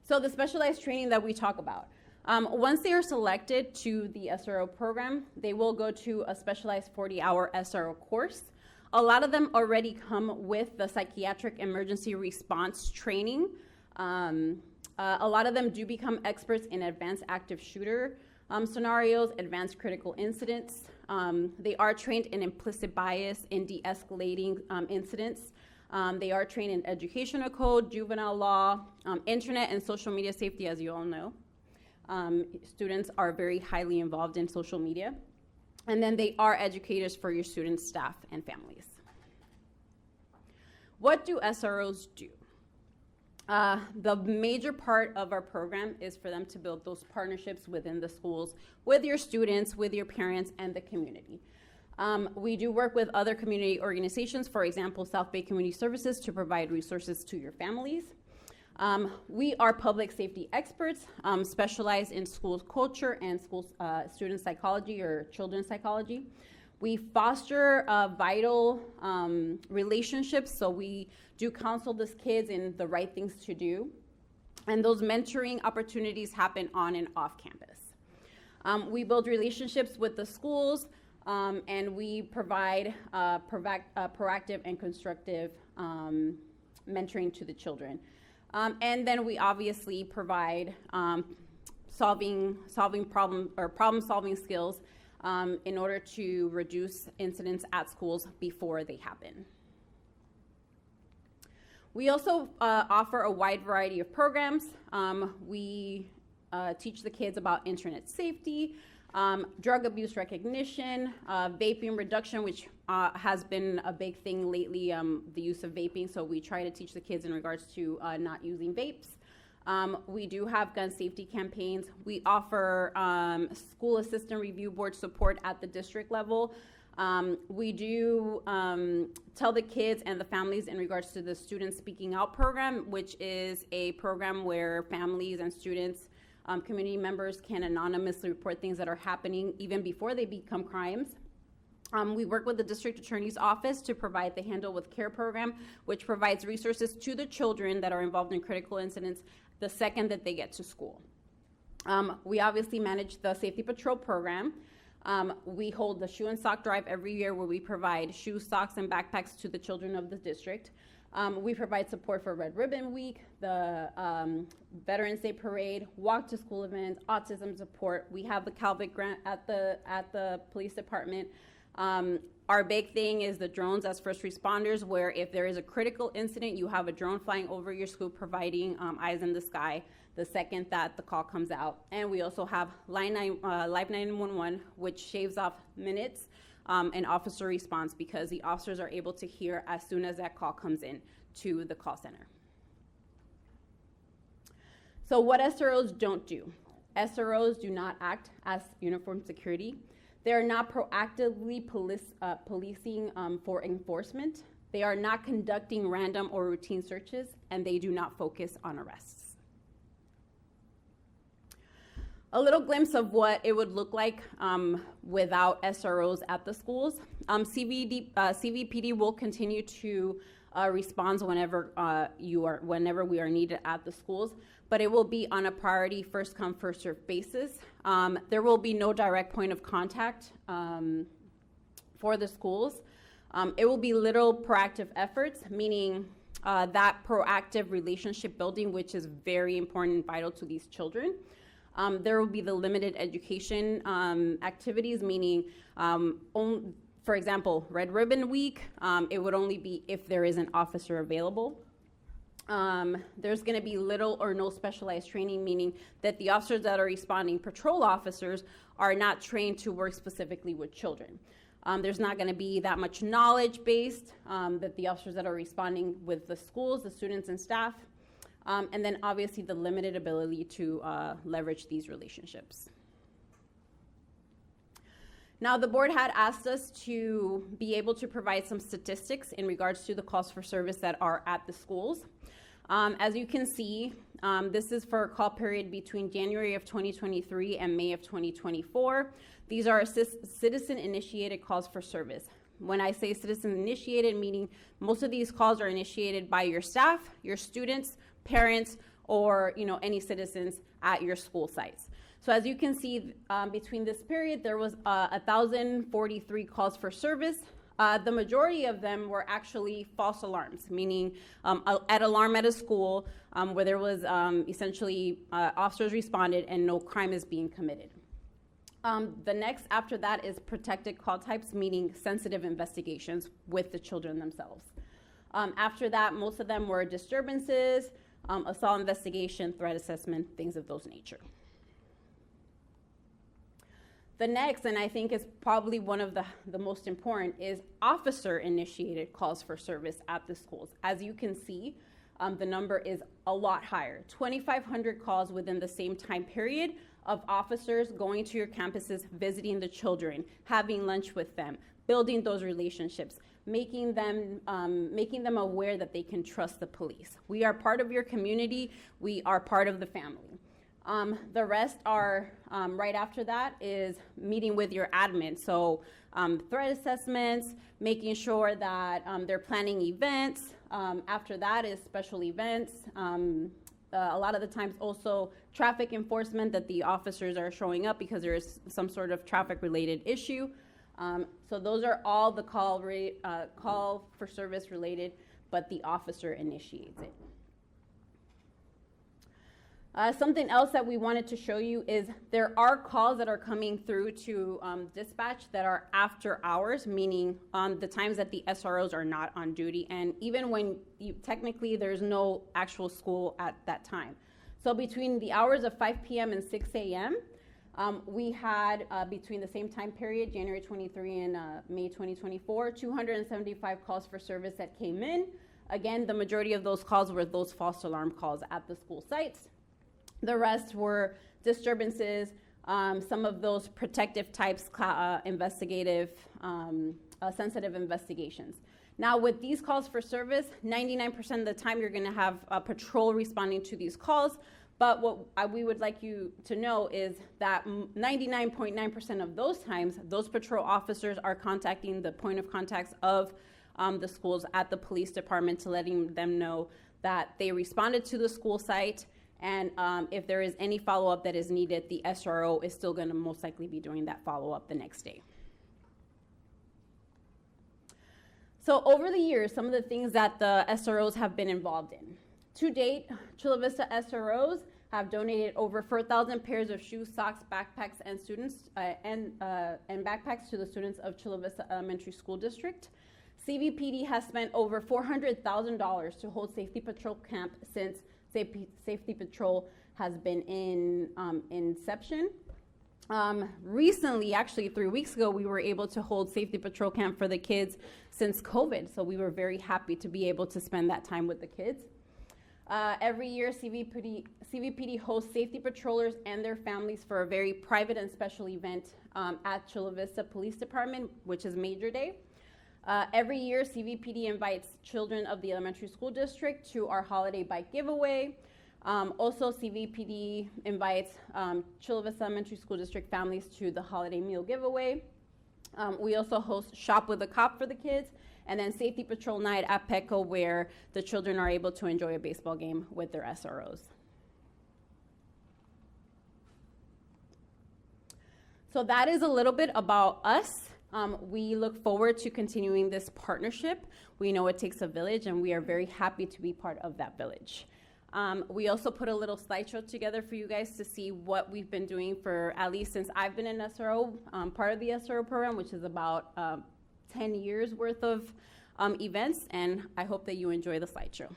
So the specialized training that we talk about. Once they are selected to the SRO program, they will go to a specialized 40-hour SRO course. A lot of them already come with the psychiatric emergency response training. A lot of them do become experts in advanced active shooter scenarios, advanced critical incidents. They are trained in implicit bias in de-escalating incidents. They are trained in educational code, juvenile law, internet and social media safety, as you all know. Students are very highly involved in social media. And then they are educators for your students, staff, and families. What do SROs do? The major part of our program is for them to build those partnerships within the schools, with your students, with your parents, and the community. We do work with other community organizations, for example, South Bay Community Services, to provide resources to your families. We are public safety experts, specialized in schools culture and schools, student psychology or children's psychology. We foster vital relationships, so we do counsel these kids in the right things to do. And those mentoring opportunities happen on and off campus. We build relationships with the schools, and we provide proactive and constructive mentoring to the children. And then we obviously provide problem-solving skills in order to reduce incidents at schools before they happen. We also offer a wide variety of programs. We teach the kids about internet safety, drug abuse recognition, vaping reduction, which has been a big thing lately, the use of vaping. So we try to teach the kids in regards to not using vapes. We do have gun safety campaigns. We offer school assistant review board support at the district level. We do tell the kids and the families in regards to the Student Speaking Out program, which is a program where families and students, community members can anonymously report things that are happening even before they become crimes. We work with the district attorney's office to provide the Handle with Care program, which provides resources to the children that are involved in critical incidents the second that they get to school. We obviously manage the Safety Patrol program. We hold the Shoe and Sock Drive every year, where we provide shoes, socks, and backpacks to the children of the district. We provide support for Red Ribbon Week, the Veterans Day Parade, Walk to School events, autism support. We have the Calvic grant at the police department. Our big thing is the drones as first responders, where if there is a critical incident, you have a drone flying over your school providing eyes in the sky the second that the call comes out. And we also have Live 911, which shaves off minutes in officer response, because the officers are able to hear as soon as that call comes in to the call center. So what SROs don't do. SROs do not act as uniformed security. They are not proactively policing for enforcement. They are not conducting random or routine searches, and they do not focus on arrests. A little glimpse of what it would look like without SROs at the schools. CVPD will continue to respond whenever we are needed at the schools, but it will be on a priority first come, first served basis. There will be no direct point of contact for the schools. It will be little proactive efforts, meaning that proactive relationship building, which is very important and vital to these children. There will be the limited education activities, meaning, for example, Red Ribbon Week, it would only be if there is an officer available. There's going to be little or no specialized training, meaning that the officers that are responding, patrol officers, are not trained to work specifically with children. There's not going to be that much knowledge based that the officers that are responding with the schools, the students and staff, and then obviously the limited ability to leverage these relationships. Now, the board had asked us to be able to provide some statistics in regards to the calls for service that are at the schools. As you can see, this is for a call period between January of 2023 and May of 2024. These are citizen-initiated calls for service. When I say citizen-initiated, meaning most of these calls are initiated by your staff, your students, parents, or any citizens at your school sites. So as you can see, between this period, there was 1,043 calls for service. The majority of them were actually false alarms, meaning an alarm at a school where there was essentially officers responded and no crime is being committed. The next after that is protected call types, meaning sensitive investigations with the children themselves. After that, most of them were disturbances, assault investigation, threat assessment, things of those nature. The next, and I think is probably one of the most important, is officer-initiated calls for service at the schools. As you can see, the number is a lot higher. 2,500 calls within the same time period of officers going to your campuses, visiting the children, having lunch with them, building those relationships, making them aware that they can trust the police. We are part of your community. We are part of the family. The rest are, right after that is meeting with your admin. So threat assessments, making sure that they're planning events. After that is special events. A lot of the times also traffic enforcement, that the officers are showing up because there is some sort of traffic related issue. So those are all the call for service related, but the officer initiates it. Something else that we wanted to show you is there are calls that are coming through to dispatch that are after hours, meaning on the times that the SROs are not on duty, and even when technically there's no actual school at that time. So between the hours of 5 p.m. and 6 a.m., we had, between the same time period, January 23 and May 2024, 275 calls for service that came in. Again, the majority of those calls were those false alarm calls at the school sites. The rest were disturbances, some of those protective types, investigative, sensitive investigations. Now, with these calls for service, 99% of the time you're going to have a patrol responding to these calls. But what we would like you to know is that 99.9% of those times, those patrol officers are contacting the point of contacts of the schools at the police department to letting them know that they responded to the school site. And if there is any follow-up that is needed, the SRO is still going to most likely be doing that follow-up the next day. So over the years, some of the things that the SROs have been involved in. To date, Chula Vista SROs have donated over 4,000 pairs of shoes, socks, backpacks, and backpacks to the students of Chula Vista Elementary School District. CVPD has spent over $400,000 to hold Safety Patrol Camp since Safety Patrol has been in inception. Recently, actually 3 weeks ago, we were able to hold Safety Patrol Camp for the kids since COVID, so we were very happy to be able to spend that time with the kids. Every year, CVPD hosts safety patrollers and their families for a very private and special event at Chula Vista Police Department, which is Major Day. Every year, CVPD invites children of the elementary school district to our holiday bike giveaway. Also, CVPD invites Chula Vista Elementary School District families to the holiday meal giveaway. We also host Shop with a Cop for the kids, and then Safety Patrol Night at Petco, where the children are able to enjoy a baseball game with their SROs. So that is a little bit about us. We look forward to continuing this partnership. We know it takes a village, and we are very happy to be part of that village. We also put a little slideshow together for you guys to see what we've been doing for at least since I've been in SRO, part of the SRO program, which is about 10 years worth of events, and I hope that you enjoy the slideshow.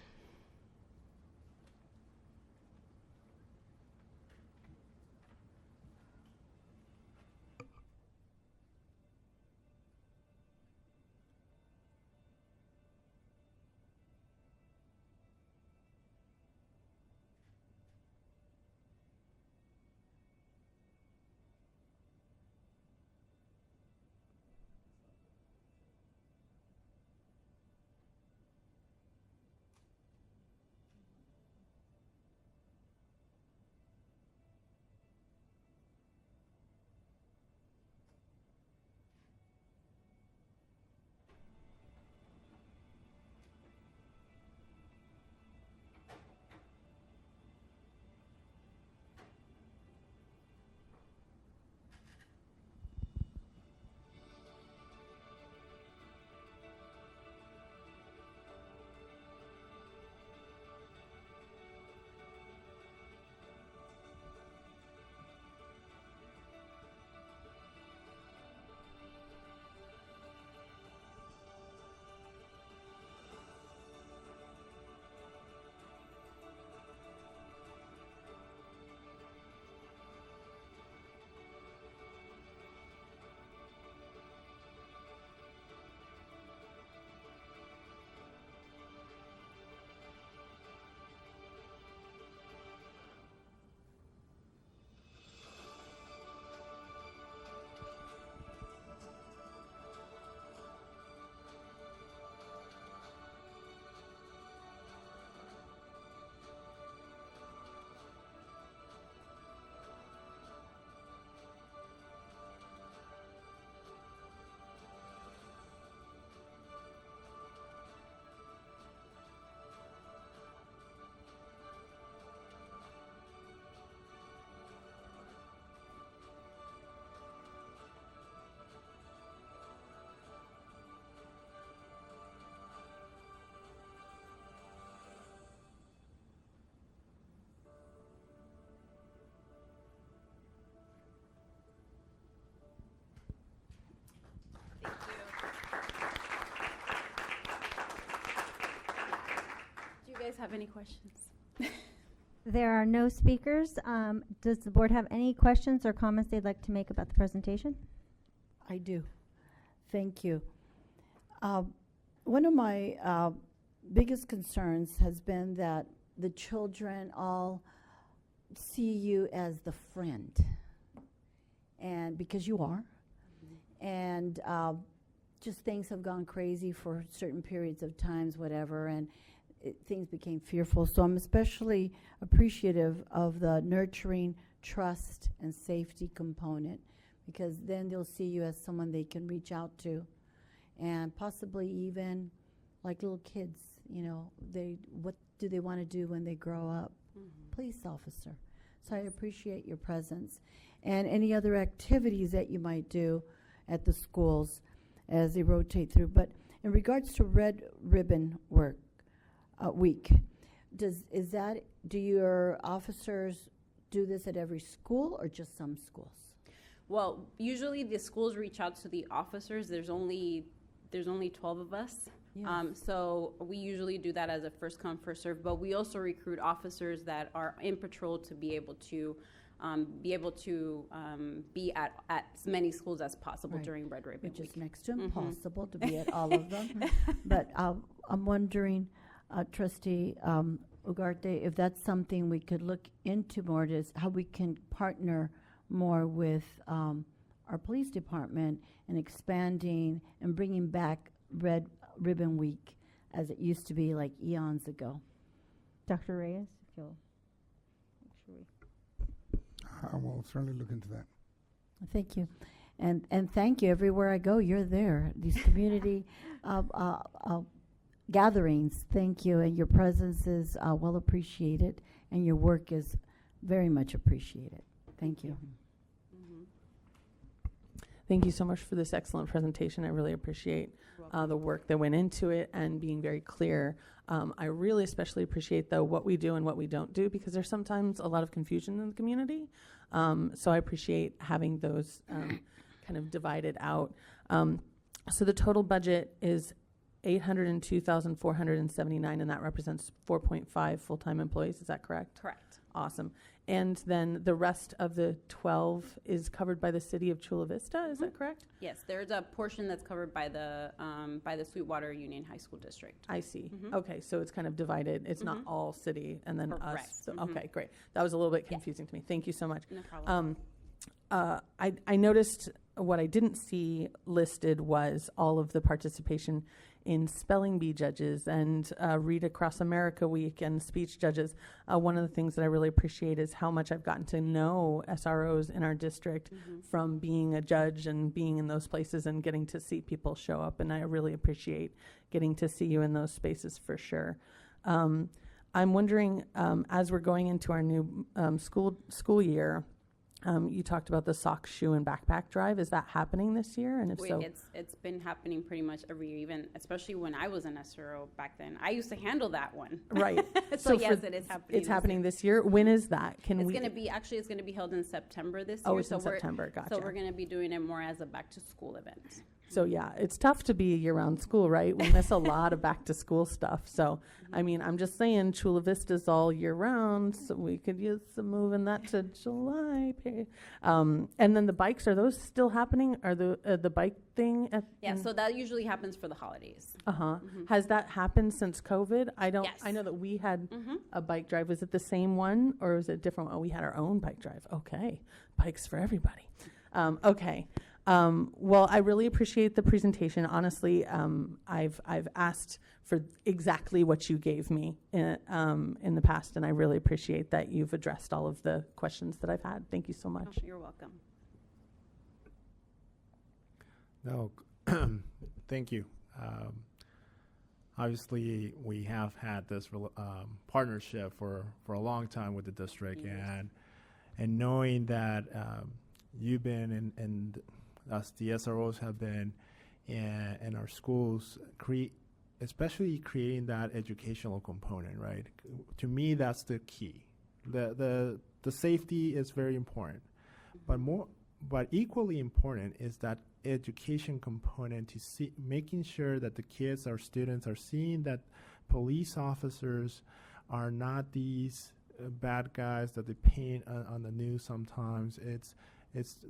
have any questions? There are no speakers. Does the board have any questions or comments they'd like to make about the presentation? I do. Thank you. One of my biggest concerns has been that the children all see you as the friend, and because you are, and just things have gone crazy for certain periods of times, whatever, and things became fearful. So I'm especially appreciative of the nurturing, trust, and safety component, because then they'll see you as someone they can reach out to, and possibly even like little kids, you know, what do they want to do when they grow up? Police officer. So I appreciate your presence, and any other activities that you might do at the schools as they rotate through. But in regards to Red Ribbon work week, do your officers do this at every school or just some schools? Well, usually the schools reach out to the officers. There's only 12 of us. Yes. So we usually do that as a first come, first serve, but we also recruit officers that are in patrol to be able to be at as many schools as possible Right. during Red Ribbon Which Week. is next to impossible to be at all of them. But I'm wondering, Trustee Ugarte, if that's something we could look into more, is how we can partner more with our police department and expanding and bringing back Red Ribbon Week as it used to be like eons ago. Dr. Reyes, if you'll make sure we I will certainly look into that. Thank you. And thank you. Everywhere I go, you're there. These community gatherings, thank you. And your presence is well appreciated, and your work is very much appreciated. Thank you. Thank you so much for this excellent presentation. I really appreciate the work that went into it and being very clear. I really especially appreciate, though, what we do and what we don't do, because there's sometimes a lot of confusion in the community. So I appreciate having those kind of divided out. So the total budget is $802,479, and that represents 4.5 full-time employees. Is that correct? Correct. Awesome. And then the rest of the 12 is covered by the city of Chula Vista. Is that correct? Yes, there's a portion that's covered by the Sweetwater Union High School District. I see. Okay, so it's kind of divided. It's not all city and then us. Correct. So, okay, great. That was a little bit confusing to me. Thank you so much. No problem. I noticed what I didn't see listed was all of the participation in spelling bee judges and Read Across America Week and speech judges. One of the things that I really appreciate is how much I've gotten to know SROs in our district from being a judge and being in those places and getting to see people show up. And I really appreciate getting to see you in those spaces for sure. I'm wondering, as we're going into our new school year, you talked about the sock, shoe, and backpack drive. Is that happening this year? And if so, It's been happening pretty much every year, even especially when I was an SRO back then. I used to handle that one. right. So yes, it is happening. It's happening this year. When is that? It's going to be it's going to be held in September this year. Oh, it's in September. Gotcha. So we're going to be doing it more as a back to school event. So yeah, it's tough to be year-round school, right? We miss a lot of back-to-school stuff. So, I mean, I'm just saying Chula Vista's all year-round, so we could use some moving that to July. And then the bikes, are those still happening? Are the bike thing? So that usually happens for the holidays. Has that happened since COVID? I know that we had a bike drive. Was it the same one or was it a different one? Oh, we had our own bike drive. Okay, bikes for everybody. Okay. Well, I really appreciate the presentation. Honestly, I've asked for exactly what you gave me in the past, and I really appreciate that you've addressed all of the questions that I've had. Thank you so much. You're welcome. No, thank you. Obviously, we have had this partnership for a long time with the district, and knowing that you've been and us, the SROs, have been in our schools, especially creating that educational component, right? To me, that's the key. The safety is very important, but equally important is that education component to making sure that the kids, our students, are seeing that police officers are not these bad guys that they paint on the news sometimes. It's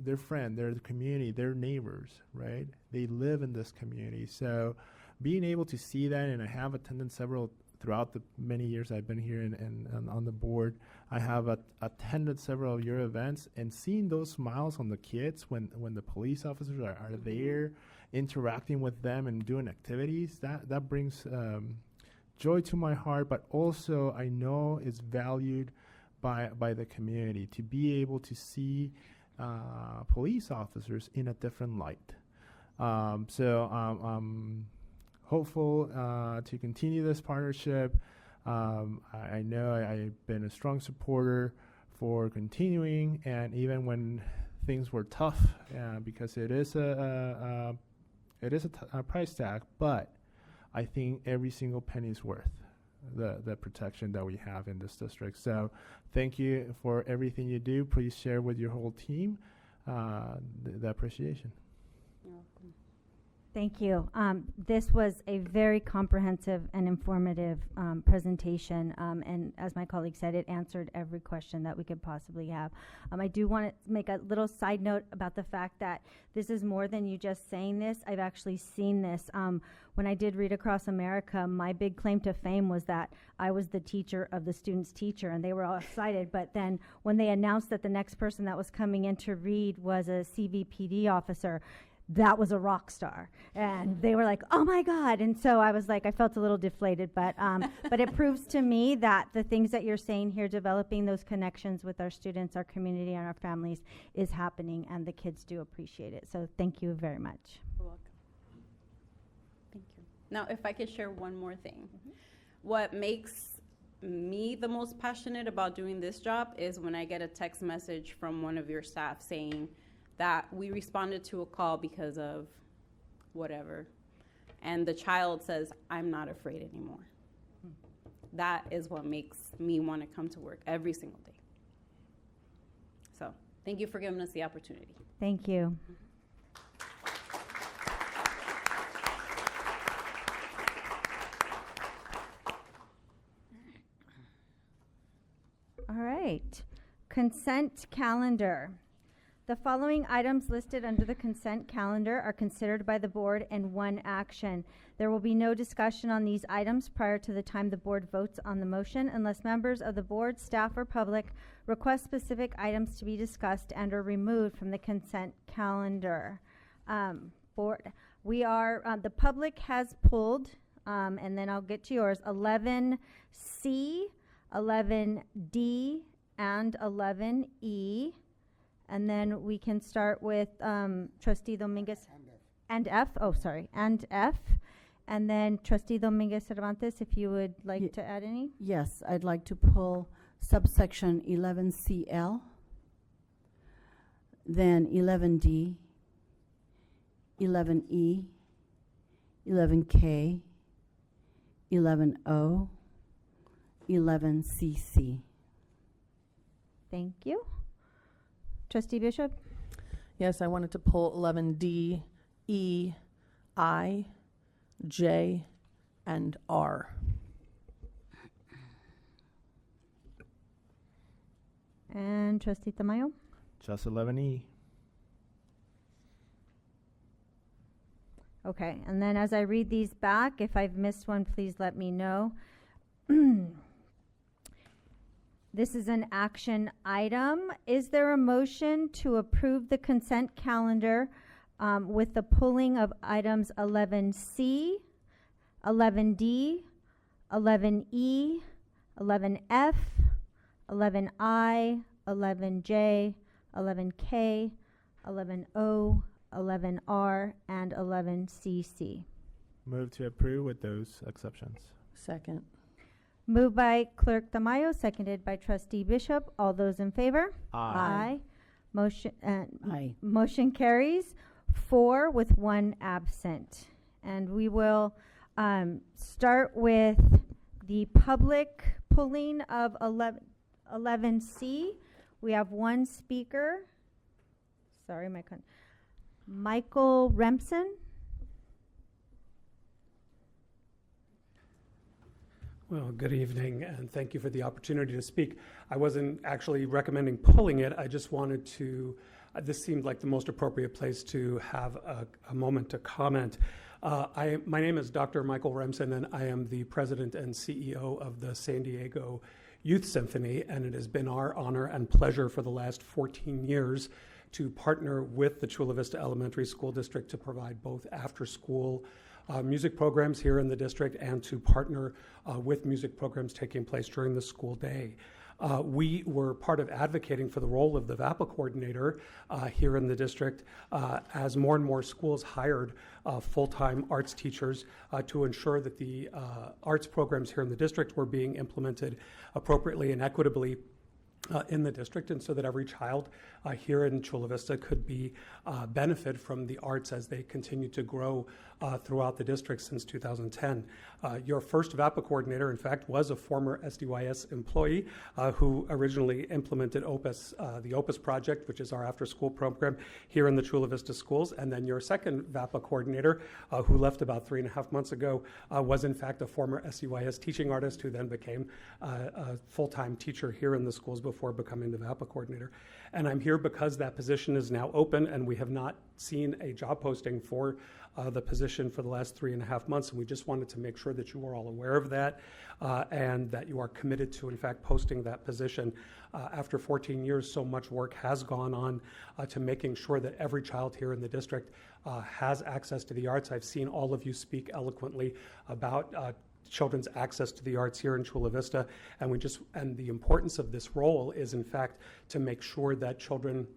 their friend, they're the community, they're neighbors, right? They live in this community. So being able to see that, and I have attended several throughout the many years I've been here and on the board, I have attended several of your events, and seeing those smiles on the kids when the police officers are there interacting with them and doing activities, that brings joy to my heart, but also I know is valued by the community to be able to see police officers in a different light. So I'm hopeful to continue this partnership. I know I've been a strong supporter for continuing, and even when things were tough, because it is a price tag, but I think every single penny is worth the protection that we have in this district. So thank you for everything you do. Please share with your whole team the appreciation. You're welcome. Thank you. This was a very comprehensive and informative presentation, and as my colleague said, it answered every question that we could possibly have. I do want to make a little side note about the fact that this is more than you just saying this. I've actually seen this. When I did Read Across America, my big claim to fame was that I was the teacher of the student's teacher, and they were all excited. But then when they announced that the next person that was coming in to read was a CVPD officer, that was a rock star, and they were like, "Oh my God!" And so I was like, I felt a little deflated, but it proves to me that the things that you're saying here, developing those connections with our students, our community, and our families, is happening, and the kids do appreciate it. So thank you very much. You're welcome. Thank you. Now, if I could share one more thing. What makes me the most passionate about doing this job is when I get a text message from one of your staff saying that we responded to a call because of whatever, and the child says, "I'm not afraid anymore." That is what makes me want to come to work every single day. So thank you for giving us the opportunity. Thank you. All right. Consent calendar. The following items listed under the consent calendar are considered by the board in one action. There will be no discussion on these items prior to the time the board votes on the motion unless members of the board, staff, or public request specific items to be discussed and or removed from the consent calendar. The public has pulled, and then I'll get to yours, 11C, 11D, and 11E. And then we can start with Trustee Dominguez. And F. And F. And then Trustee Dominguez Cervantes, if you would like to add any. Yes, I'd like to pull subsection 11CL, then 11D, 11E, 11K, 11O, 11CC. Thank you. Trustee Bishop? Yes, I wanted to pull 11D, E, I, J, and R. And Trustee Tamayo? Just 11E. Okay, and then as I read these back, if I've missed one, please let me know. This is an action item. Is there a motion to approve the consent calendar with the pulling of items 11C, 11D, 11E, 11F, 11I, 11J, 11K, 11O, 11R, and 11CC? Move to approve with those exceptions. Second. Moved by Clerk Tamayo, seconded by Trustee Bishop. All those in favor? Aye. Motion, Aye. motion carries 4 with 1 absent. And we will start with the public pulling of 11C. We have one speaker. Sorry, Michael Remsen. Well, good evening, and thank you for the opportunity to speak. I wasn't actually recommending pulling it. I just wanted to, this seemed like the most appropriate place to have a moment to comment. My name is Dr. Michael Remsen, and I am the president and CEO of the San Diego Youth Symphony, and it has been our honor and pleasure for the last 14 years to partner with the Chula Vista Elementary School District to provide both after-school music programs here in the district and to partner with music programs taking place during the school day. We were part of advocating for the role of the VAPA coordinator here in the district as more and more schools hired full-time arts teachers to ensure that the arts programs here in the district were being implemented appropriately and equitably in the district, and so that every child here in Chula Vista could be benefit from the arts as they continue to grow throughout the district since 2010. Your first VAPA coordinator, in fact, was a former SDYS employee who originally implemented Opus, the Opus project, which is our after-school program here in the Chula Vista schools. And then your second VAPA coordinator, who left about 3.5 months ago, was in fact a former SDYS teaching artist who then became a full-time teacher here in the schools before becoming the VAPA coordinator. And I'm here because that position is now open, and we have not seen a job posting for the position for the last 3.5 months, and we just wanted to make sure that you are all aware of that and that you are committed to, in fact, posting that position. After 14 years, so much work has gone on to making sure that every child here in the district has access to the arts. I've seen all of you speak eloquently about children's access to the arts here in Chula Vista, and the importance of this role is, in fact, to make sure that children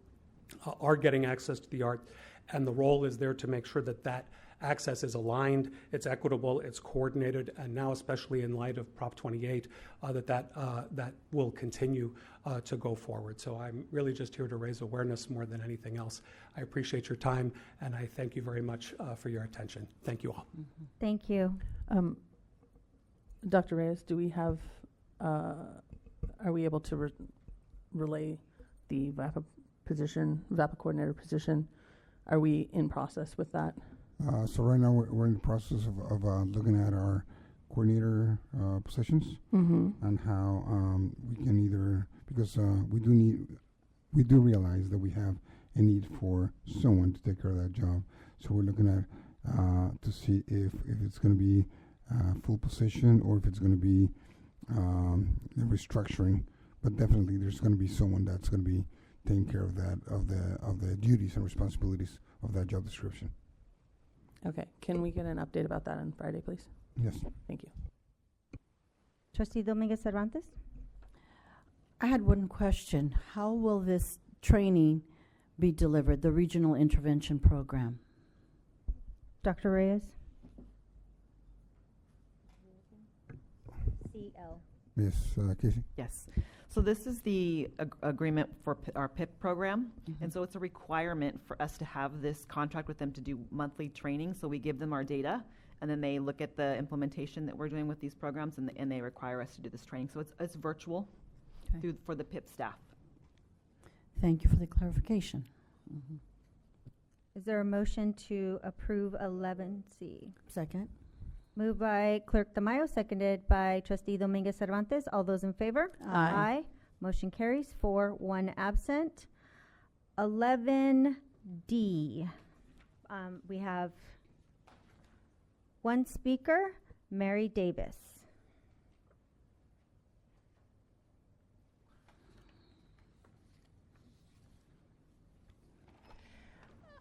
are getting access to the art, and the role is there to make sure that that access is aligned, it's equitable, it's coordinated, and now, especially in light of Prop 28, that will continue to go forward. So I'm really just here to raise awareness more than anything else. I appreciate your time, and I thank you very much for your attention. Thank you all. Thank you. Dr. Reyes, do we have, are we able to relay the VAPA coordinator position? Are we in process with that? So right now we're in the process of looking at our coordinator positions and how we can either, because we do realize that we have a need for someone to take care of that job. So we're looking at to see if it's going to be full position or if it's going to be restructuring. But definitely there's going to be someone that's going to be taking care of that, of the duties and responsibilities of that job description. Okay. Can we get an update about that on Friday, please? Yes. Thank you. Trustee Dominguez Cervantes? I had one question. How will this training be delivered, the Regional Intervention Program? Dr. Reyes? CL. Yes, Casey? Yes. So this is the agreement for our PIP program. And so it's a requirement for us to have this contract with them to do monthly training. So we give them our data, and then they look at the implementation that we're doing with these programs, and they require us to do this training. So it's virtual for the PIP staff. Thank you for the clarification. Is there a motion to approve 11C? Second. Moved by Clerk Tamayo, seconded by Trustee Dominguez Cervantes. All those in favor? Aye. Motion carries 4-1 absent. 11D. We have one speaker, Mary Davis.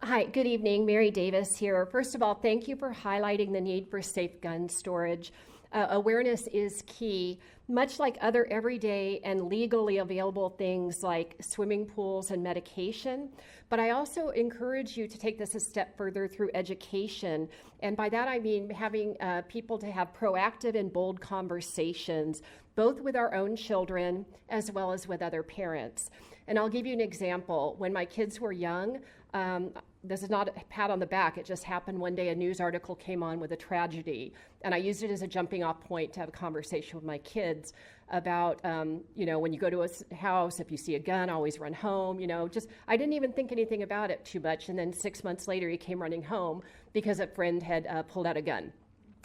Hi, good evening. Mary Davis here. First of all, thank you for highlighting the need for safe gun storage. Awareness is key, much like other everyday and legally available things like swimming pools and medication. But I also encourage you to take this a step further through education. And by that I mean having people to have proactive and bold conversations, both with our own children as well as with other parents. And I'll give you an example. When my kids were young, this is not a pat on the back, it just happened one day. A news article came on with a tragedy, and I used it as a jumping off point to have a conversation with my kids about, when you go to a house, if you see a gun, always run home, I didn't even think anything about it too much. And then 6 months later, he came running home because a friend had pulled out a gun.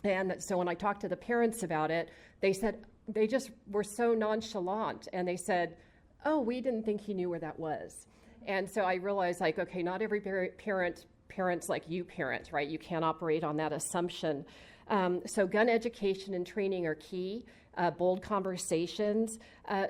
And so when I talked to the parents about it, they said they just were so nonchalant, and they said, oh, we didn't think he knew where that was. And so I realized, like, okay, not every parents like you parent, right? You can't operate on that assumption. So gun education and training are key. Bold conversations.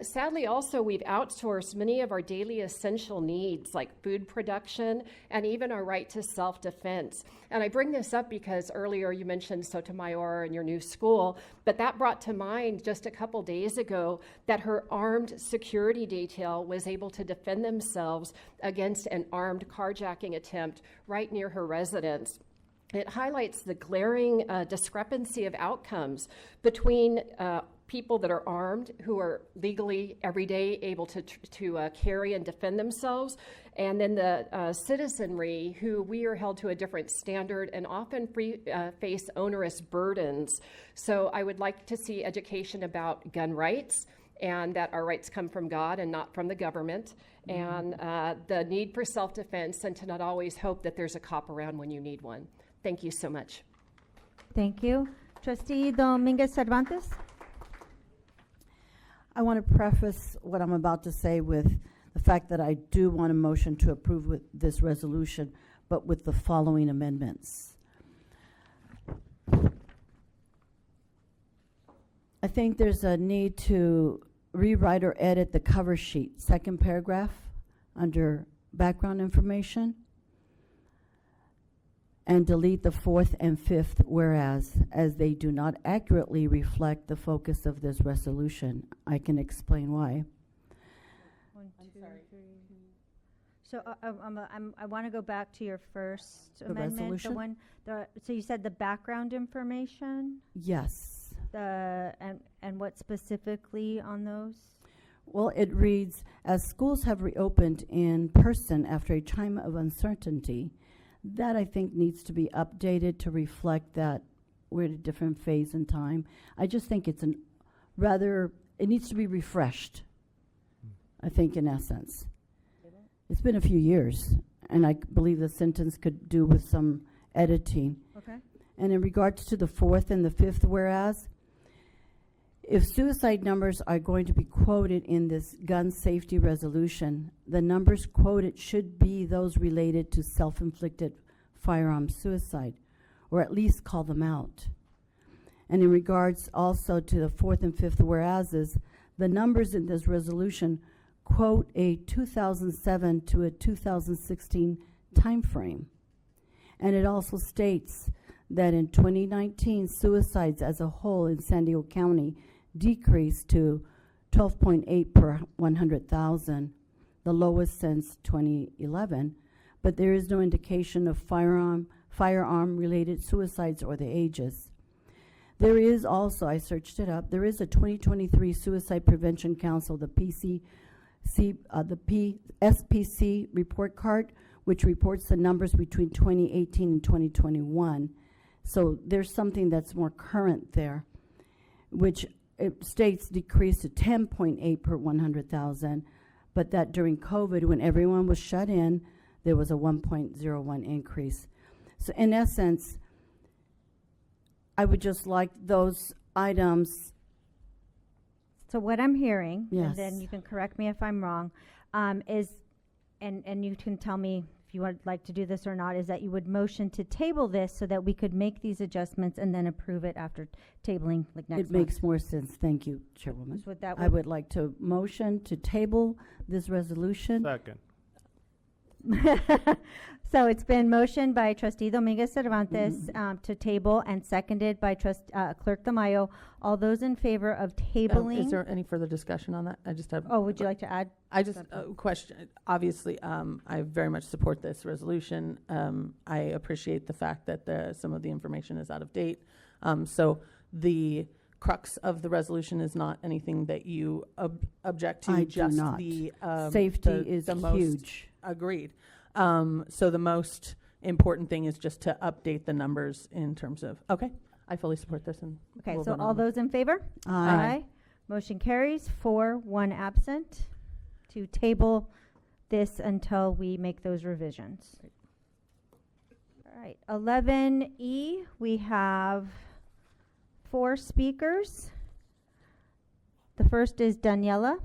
Sadly, also, we've outsourced many of our daily essential needs like food production and even our right to self-defense. And I bring this up because earlier you mentioned Sotomayor and your new school, but that brought to mind just a couple days ago that her armed security detail was able to defend themselves against an armed carjacking attempt right near her residence. It highlights the glaring discrepancy of outcomes between people that are armed, who are legally every day able to carry and defend themselves, and then the citizenry who we are held to a different standard and often face onerous burdens. So I would like to see education about gun rights, and that our rights come from God and not from the government, and the need for self-defense, and to not always hope that there's a cop around when you need one. Thank you so much. Thank you. Trustee Dominguez Cervantes? I want to preface what I'm about to say with the fact that I do want a motion to approve with this resolution, but with the following amendments. I think there's a need to rewrite or edit the cover sheet, second paragraph under background information, and delete the fourth and fifth whereas, as they do not accurately reflect the focus of this resolution. I can explain why. So I want to go back to your first The amendment. resolution? So you said the background information? Yes. And what specifically on those? Well, it reads, as schools have reopened in person after a time of uncertainty, that I think needs to be updated to reflect that we're at a different phase in time. I just think it's it needs to be refreshed, I think, in essence. It's been a few years, and I believe the sentence could do with some editing. Okay. And in regards to the fourth and the fifth whereas, if suicide numbers are going to be quoted in this gun safety resolution, the numbers quoted should be those related to self-inflicted firearm suicide, or at least call them out. And in regards also to the fourth and fifth whereases, the numbers in this resolution quote a 2007 to a 2016 time frame. And it also states that in 2019, suicides as a whole in San Diego County decreased to 12.8 per 100,000, the lowest since 2011, but there is no indication of firearm-related suicides or the ages. There is also, I searched it up, there is a 2023 Suicide Prevention Council, the SPC report card, which reports the numbers between 2018 and 2021. So there's something that's more current there, which it states decreased to 10.8 per 100,000, but that during COVID, when everyone was shut in, there was a 1.01 increase. So in essence, I would just like those items. So what I'm hearing, and Yes. then you can correct me if I'm wrong, is, and you can tell me if you would like to do this or not, is that you would motion to table this so that we could make these adjustments and then approve it after tabling, like next It makes more sense. Thank you, Chairwoman. So that I would like to motion to table this resolution. Second. So it's been motioned by Trustee Dominguez Cervantes to table, and seconded by Clerk Tamayo. All those in favor of tabling? Is there any further discussion on that? I just have. Oh, would you like to add? I just question. Obviously, I very much support this resolution. I appreciate the fact that some of the information is out of date. So the crux of the resolution is not anything that you object to. I do just not. the Safety the- is the most- huge. Agreed. So the most important thing is just to update the numbers in terms of. Okay, I fully support this. And Okay, we'll so vote all on this. those in favor? Aye. Motion carries 4-1 absent to table this until we make those revisions. All right, 11E, we have 4 speakers. The first is Daniela.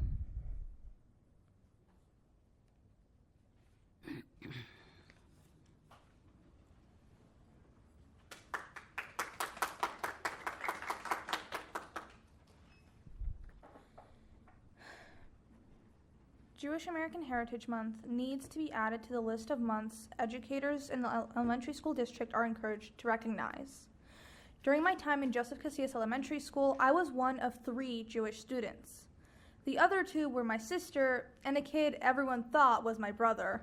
Jewish American Heritage Month needs to be added to the list of months educators in the elementary school district are encouraged to recognize. During my time in Joseph Casillas Elementary School, I was one of 3 Jewish students. The other 2 were my sister and a kid everyone thought was my brother.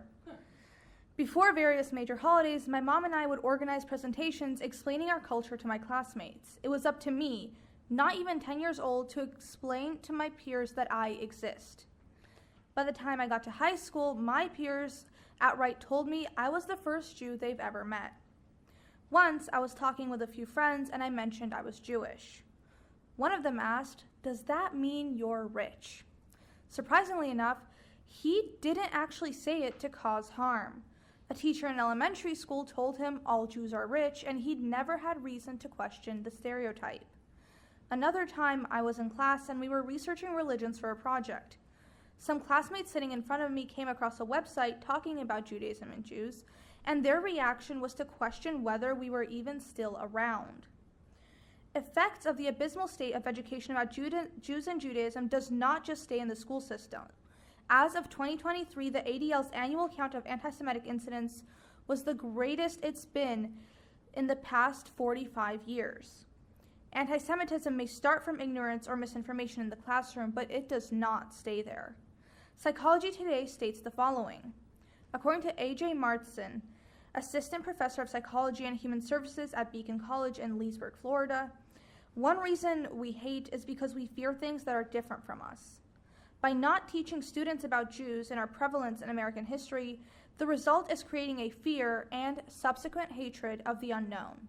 Before various major holidays, my mom and I would organize presentations explaining our culture to my classmates. It was up to me, not even 10 years old, to explain to my peers that I exist. By the time I got to high school, my peers outright told me I was the first Jew they've ever met. Once, I was talking with a few friends and I mentioned I was Jewish. One of them asked, "Does that mean you're rich?" Surprisingly enough, he didn't actually say it to cause harm. A teacher in elementary school told him all Jews are rich and he'd never had reason to question the stereotype. Another time, I was in class and we were researching religions for a project. Some classmates sitting in front of me came across a website talking about Judaism and Jews, and their reaction was to question whether we were even still around. Effects of the abysmal state of education about Jews and Judaism does not just stay in the school system. As of 2023, the ADL's annual count of anti-Semitic incidents was the greatest it's been in the past 45 years. Anti-Semitism may start from ignorance or misinformation in the classroom, but it does not stay there. Psychology Today states the following. According to A.J. Martson, assistant professor of psychology and human services at Beacon College in Leesburg, Florida, one reason we hate is because we fear things that are different from us. By not teaching students about Jews and our prevalence in American history, the result is creating a fear and subsequent hatred of the unknown.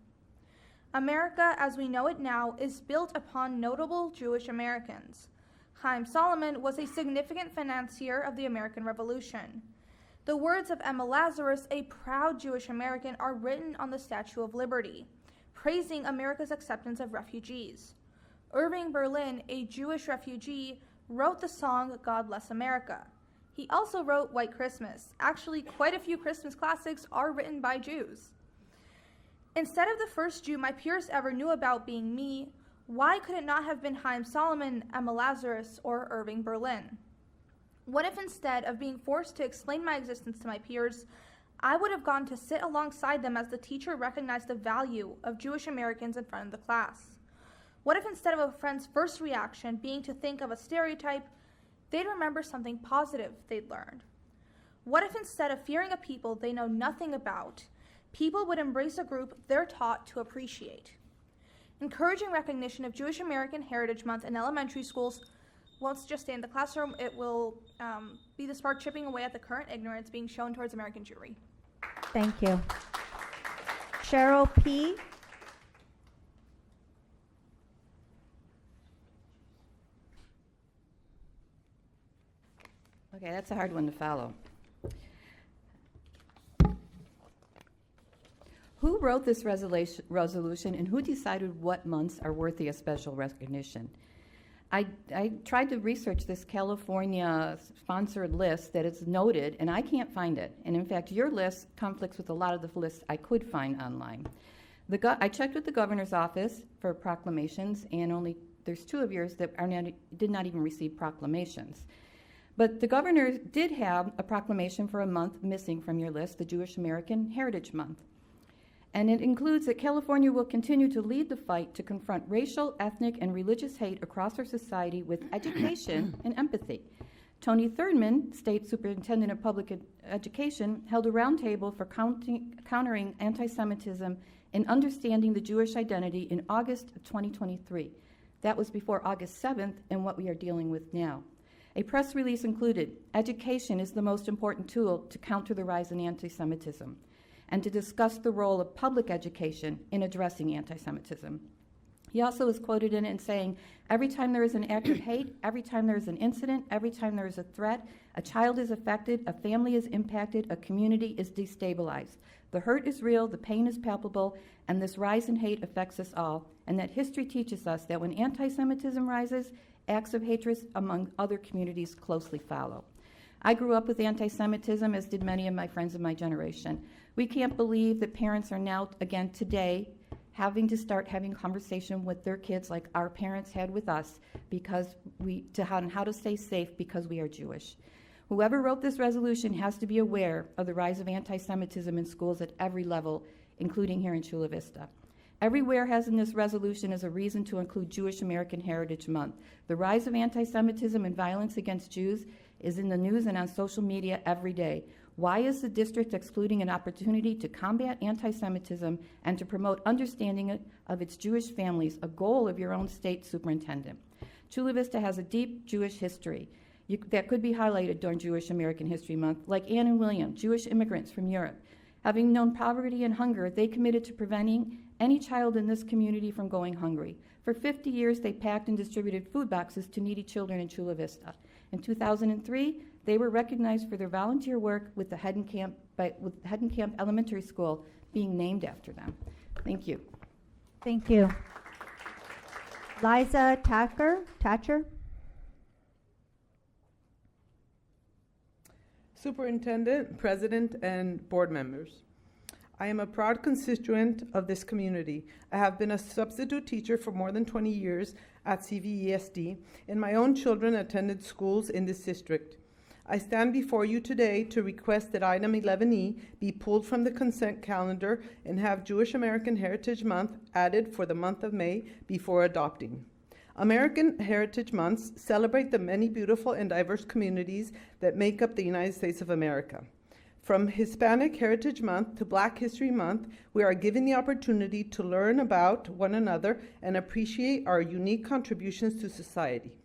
America, as we know it now, is built upon notable Jewish Americans. Chaim Solomon was a significant financier of the American Revolution. The words of Emma Lazarus, a proud Jewish American, are written on the Statue of Liberty, praising America's acceptance of refugees. Irving Berlin, a Jewish refugee, wrote the song God Bless America. He also wrote White Christmas. Actually, quite a few Christmas classics are written by Jews. Instead of the first Jew my peers ever knew about being me, why could it not have been Chaim Solomon, Emma Lazarus, or Irving Berlin? What if instead of being forced to explain my existence to my peers, I would have gone to sit alongside them as the teacher recognized the value of Jewish Americans in front of the class? What if instead of a friend's first reaction being to think of a stereotype, they'd remember something positive they'd learned? What if instead of fearing a people they know nothing about, people would embrace a group they're taught to appreciate? Encouraging recognition of Jewish American Heritage Month in elementary schools won't just stay in the classroom, it will be the spark chipping away at the current ignorance being shown towards American Jewry. Thank you. Cheryl P. Okay, that's a hard one to follow. Who wrote this resolution and who decided what months are worthy of special recognition? I tried to research this California sponsored list that is noted, and I can't find it. And in fact, your list conflicts with a lot of the lists I could find online. I checked with the governor's office for proclamations, and there's 2 of yours that did not even receive proclamations. But the governor did have a proclamation for a month missing from your list, the Jewish American Heritage Month. And it includes that California will continue to lead the fight to confront racial, ethnic, and religious hate across our society with education and empathy. Tony Thurman, State Superintendent of Public Education, held a roundtable for countering anti-Semitism and understanding the Jewish identity in August of 2023. That was before August 7th and what we are dealing with now. A press release included, "Education is the most important tool to counter the rise in anti-Semitism, and to discuss the role of public education in addressing anti-Semitism. He also was quoted in it saying, every time there is an act of hate, every time there is an incident, every time there is a threat, a child is affected, a family is impacted, a community is destabilized. The hurt is real, the pain is palpable, and this rise in hate affects us all, and that history teaches us that when anti-Semitism rises, acts of hatred among other communities closely follow. I grew up with anti-Semitism, as did many of my friends of my generation. We can't believe that parents are now, again today, having to start having conversation with their kids like our parents had with us because on how to stay safe because we are Jewish. Whoever wrote this resolution has to be aware of the rise of anti-Semitism in schools at every level, including here in Chula Vista. Every whereas in this resolution is a reason to include Jewish American Heritage Month. The rise of anti-Semitism and violence against Jews is in the news and on social media every day. Why is the district excluding an opportunity to combat anti-Semitism and to promote understanding of its Jewish families, a goal of your own state superintendent? Chula Vista has a deep Jewish history that could be highlighted during Jewish American History Month, like Anne and William, Jewish immigrants from Europe. Having known poverty and hunger, they committed to preventing any child in this community from going hungry. For 50 years, they packed and distributed food boxes to needy children in Chula Vista. In 2003, they were recognized for their volunteer work with the Hedenkamp Elementary School being named after them. Thank you. Thank you. Liza Thatcher. Superintendent, President, and board members. I am a proud constituent of this community. I have been a substitute teacher for more than 20 years at CVESD, and my own children attended schools in this district. I stand before you today to request that item 11E be pulled from the consent calendar and have Jewish American Heritage Month added for the month of May before adopting. American Heritage Months celebrate the many beautiful and diverse communities that make up the United States of America. From Hispanic Heritage Month to Black History Month, we are given the opportunity to learn about one another and appreciate our unique contributions to society.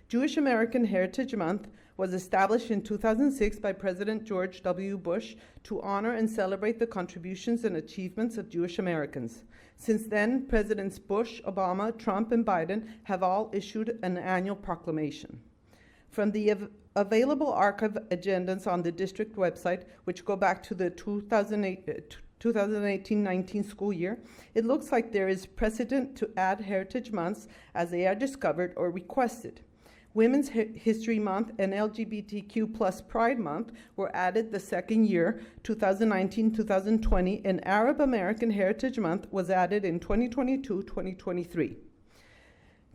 Jewish American Heritage Month was established in 2006 by President George W. Bush to honor and celebrate the contributions and achievements of Jewish Americans. Since then, Presidents Bush, Obama, Trump, and Biden have all issued an annual proclamation. From the available archive agendas on the district website, which go back to the 2018-19 school year, it looks like there is precedent to add Heritage Months as they are discovered or requested. Women's History Month and LGBTQ+ Pride Month were added the second year, 2019-2020, and Arab American Heritage Month was added in 2022-2023.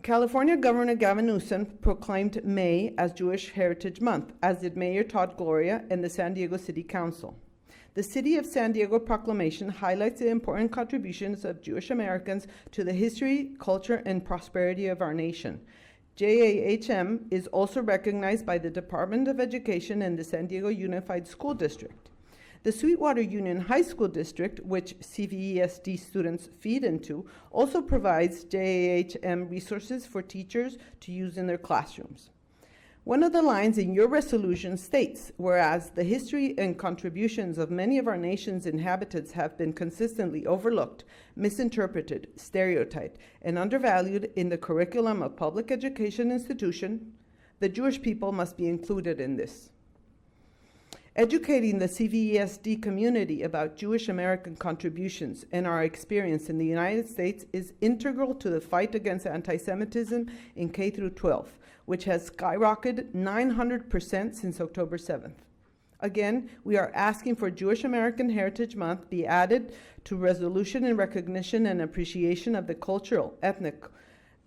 California Governor Gavin Newsom proclaimed May as Jewish Heritage Month, as did Mayor Todd Gloria and the San Diego City Council. The City of San Diego proclamation highlights the important contributions of Jewish Americans to the history, culture, and prosperity of our nation. JAHM is also recognized by the Department of Education and the San Diego Unified School District. The Sweetwater Union High School District, which CVESD students feed into, also provides JAHM resources for teachers to use in their classrooms. One of the lines in your resolution states, whereas the history and contributions of many of our nation's inhabitants have been consistently overlooked, misinterpreted, stereotyped, and undervalued in the curriculum of public education institution, the Jewish people must be included in this. Educating the CVESD community about Jewish American contributions and our experience in the United States is integral to the fight against anti-Semitism in K through 12, which has skyrocketed 900% since October 7th. Again, we are asking for Jewish American Heritage Month be added to resolution in recognition and appreciation of the cultural, ethnic,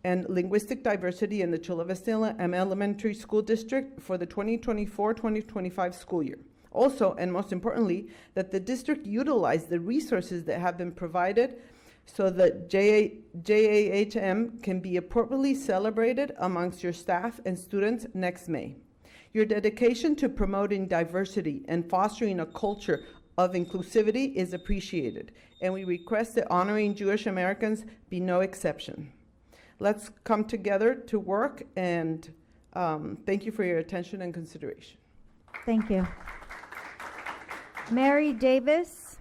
and linguistic diversity in the Chula Vista Elementary School District for the 2024-2025 school year. Also, and most importantly, that the district utilize the resources that have been provided so that JAHM can be appropriately celebrated amongst your staff and students next May. Your dedication to promoting diversity and fostering a culture of inclusivity is appreciated, and we request that honoring Jewish Americans be no exception. Let's come together to work, and thank you for your attention and consideration. Thank you. Mary Davis.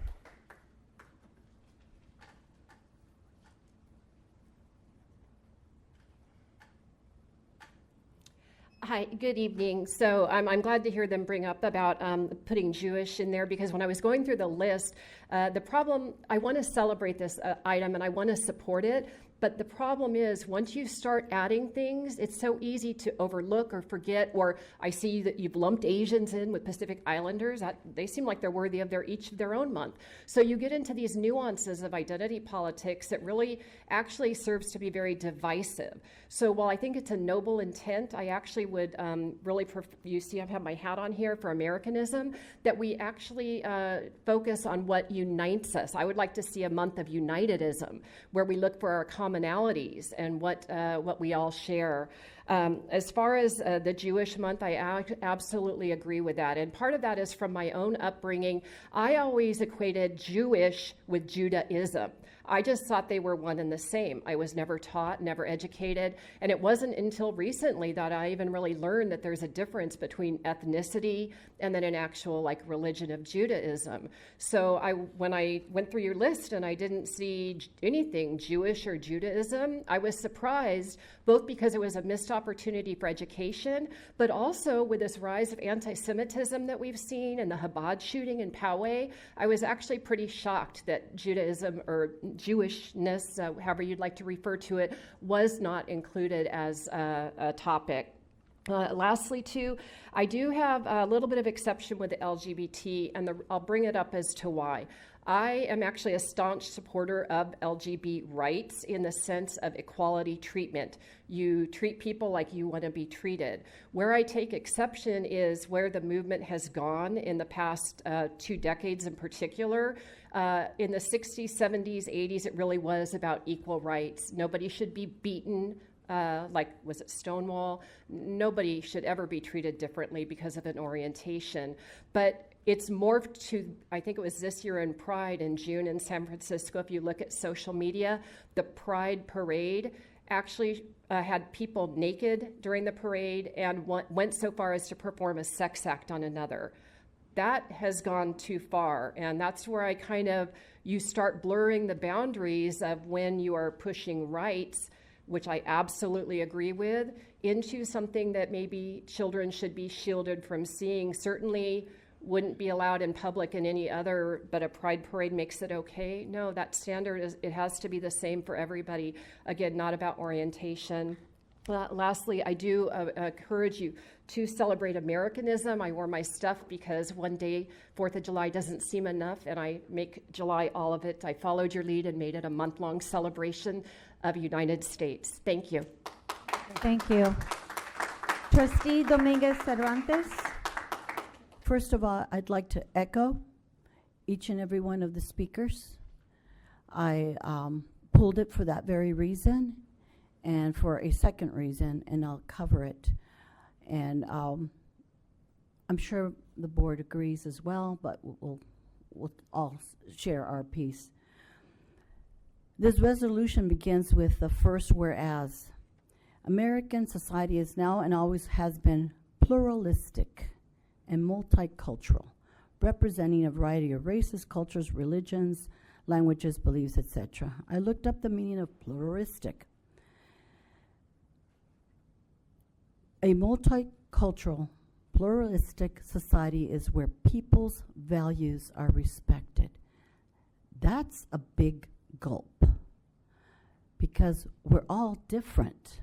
Hi, good evening. So I'm glad to hear them bring up about putting Jewish in there, because when I was going through the list, the problem, I want to celebrate this item and I want to support it. But the problem is, once you start adding things, it's so easy to overlook or forget. Or I see that you've lumped Asians in with Pacific Islanders. They seem like they're worthy of each of their own month. So you get into these nuances of identity politics that really actually serves to be very divisive. So while I think it's a noble intent, I actually would really you see I have my hat on here for Americanism, that we actually focus on what unites us. I would like to see a month of Unitedism, where we look for our commonalities and what we all share. As far as the Jewish month, I absolutely agree with that. And part of that is from my own upbringing. I always equated Jewish with Judaism. I just thought they were one and the same. I was never taught, never educated, and it wasn't until recently that I even really learned that there's a difference between ethnicity and then an actual religion of Judaism. So when I went through your list and I didn't see anything Jewish or Judaism, I was surprised, both because it was a missed opportunity for education, but also with this rise of anti-Semitism that we've seen and the Chabad shooting in Poway, I was actually pretty shocked that Judaism or Jewishness, however you'd like to refer to it, was not included as a topic. Lastly, too, I do have a little bit of exception with the LGBT, and I'll bring it up as to why. I am actually a staunch supporter of LGBT rights in the sense of equality treatment. You treat people like you want to be treated. Where I take exception is where the movement has gone in the past 2 decades in particular. In the 60s, 70s, 80s, it really was about equal rights. Nobody should be beaten. Was it Stonewall? Nobody should ever be treated differently because of an orientation. But it's morphed to, I think it was this year in Pride in June in San Francisco. If you look at social media, the Pride parade actually had people naked during the parade and went so far as to perform a sex act on another. That has gone too far, and that's where you start blurring the boundaries of when you are pushing rights, which I absolutely agree with, into something that maybe children should be shielded from seeing. Certainly wouldn't be allowed in public in any other, but a pride parade makes it okay. No, that standard it has to be the same for everybody. Again, not about orientation. Lastly, I do encourage you to celebrate Americanism. I wore my stuff because one day, 4th of July doesn't seem enough, and I make July all of it. I followed your lead and made it a month-long celebration of United States. Thank you. Thank you. Trustee Dominguez Cervantes. First of all, I'd like to echo each and every one of the speakers. I pulled it for that very reason and for a second reason, and I'll cover it. And I'm sure the board agrees as well, but we'll all share our piece. This resolution begins with the first whereas. American society is now and always has been pluralistic and multicultural, representing a variety of races, cultures, religions, languages, beliefs, etc. I looked up the meaning of pluralistic. A multicultural, pluralistic society is where people's values are respected. That's a big gulp, because we're all different.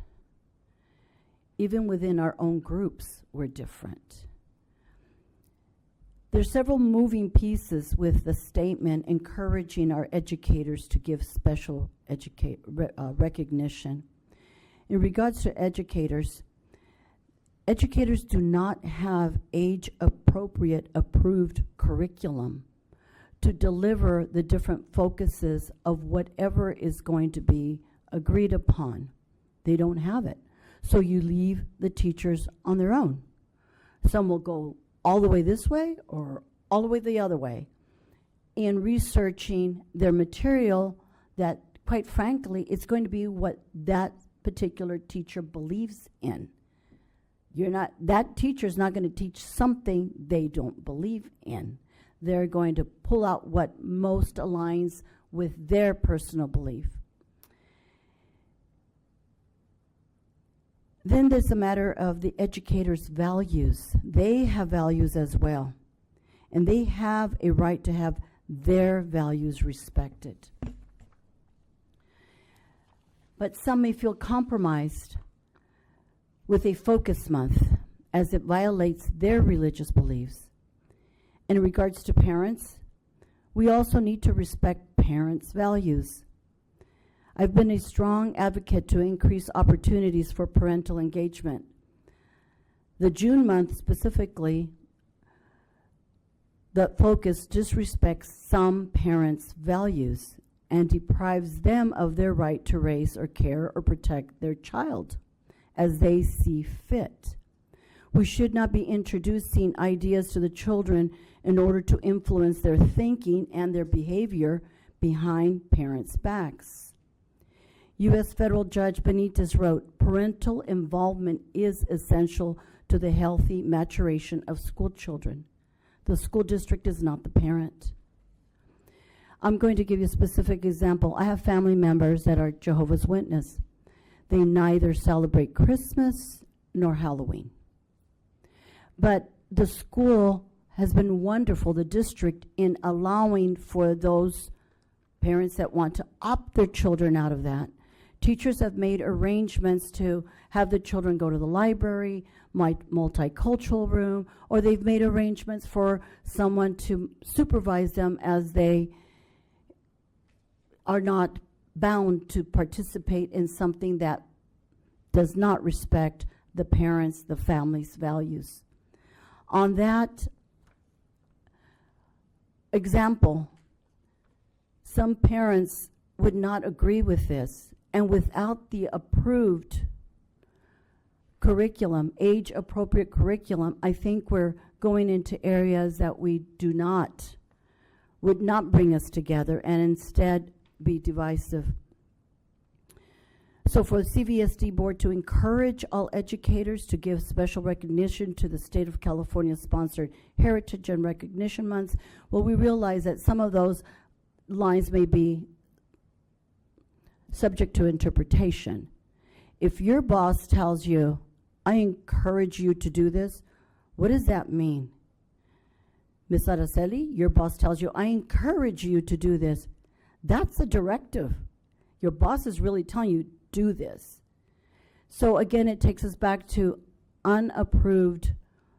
Even within our own groups, we're different. There's several moving pieces with the statement encouraging our educators to give special recognition. In regards to educators do not have age-appropriate approved curriculum to deliver the different focuses of whatever is going to be agreed upon. They don't have it. So you leave the teachers on their own. Some will go all the way this way or all the way the other way in researching their material that, quite frankly, it's going to be what that particular teacher believes in. That teacher's not going to teach something they don't believe in. They're going to pull out what most aligns with their personal belief. Then there's the matter of the educators' values. They have values as well, and they have a right to have their values respected. But some may feel compromised with a focus month as it violates their religious beliefs. In regards to parents, we also need to respect parents' values. I've been a strong advocate to increase opportunities for parental engagement. The June month specifically, the focus disrespects some parents' values and deprives them of their right to raise or care or protect their child as they see fit. We should not be introducing ideas to the children in order to influence their thinking and their behavior behind parents' backs. U.S. Federal Judge Benitez wrote, "Parental involvement is essential to the healthy maturation of school children. The school district is not the parent." I'm going to give you a specific example. I have family members that are Jehovah's Witness. They neither celebrate Christmas nor Halloween. But the school has been wonderful, the district, in allowing for those parents that want to opt their children out of that. Teachers have made arrangements to have the children go to the library, multicultural room, or they've made arrangements for someone to supervise them as they are not bound to participate in something that does not respect the parents, the family's values. On that example, some parents would not agree with this, and without the approved curriculum, age-appropriate curriculum, I think we're going into areas that would not bring us together and instead be divisive. So for the CVSD board to encourage all educators to give special recognition to the state of California sponsored Heritage and Recognition Months, well, we realize that some of those lines may be subject to interpretation. If your boss tells you, "I encourage you to do this," what does that mean? Ms. Araceli, your boss tells you, "I encourage you to do this." That's a directive. Your boss is really telling you, do this. So again, it takes us back to unapproved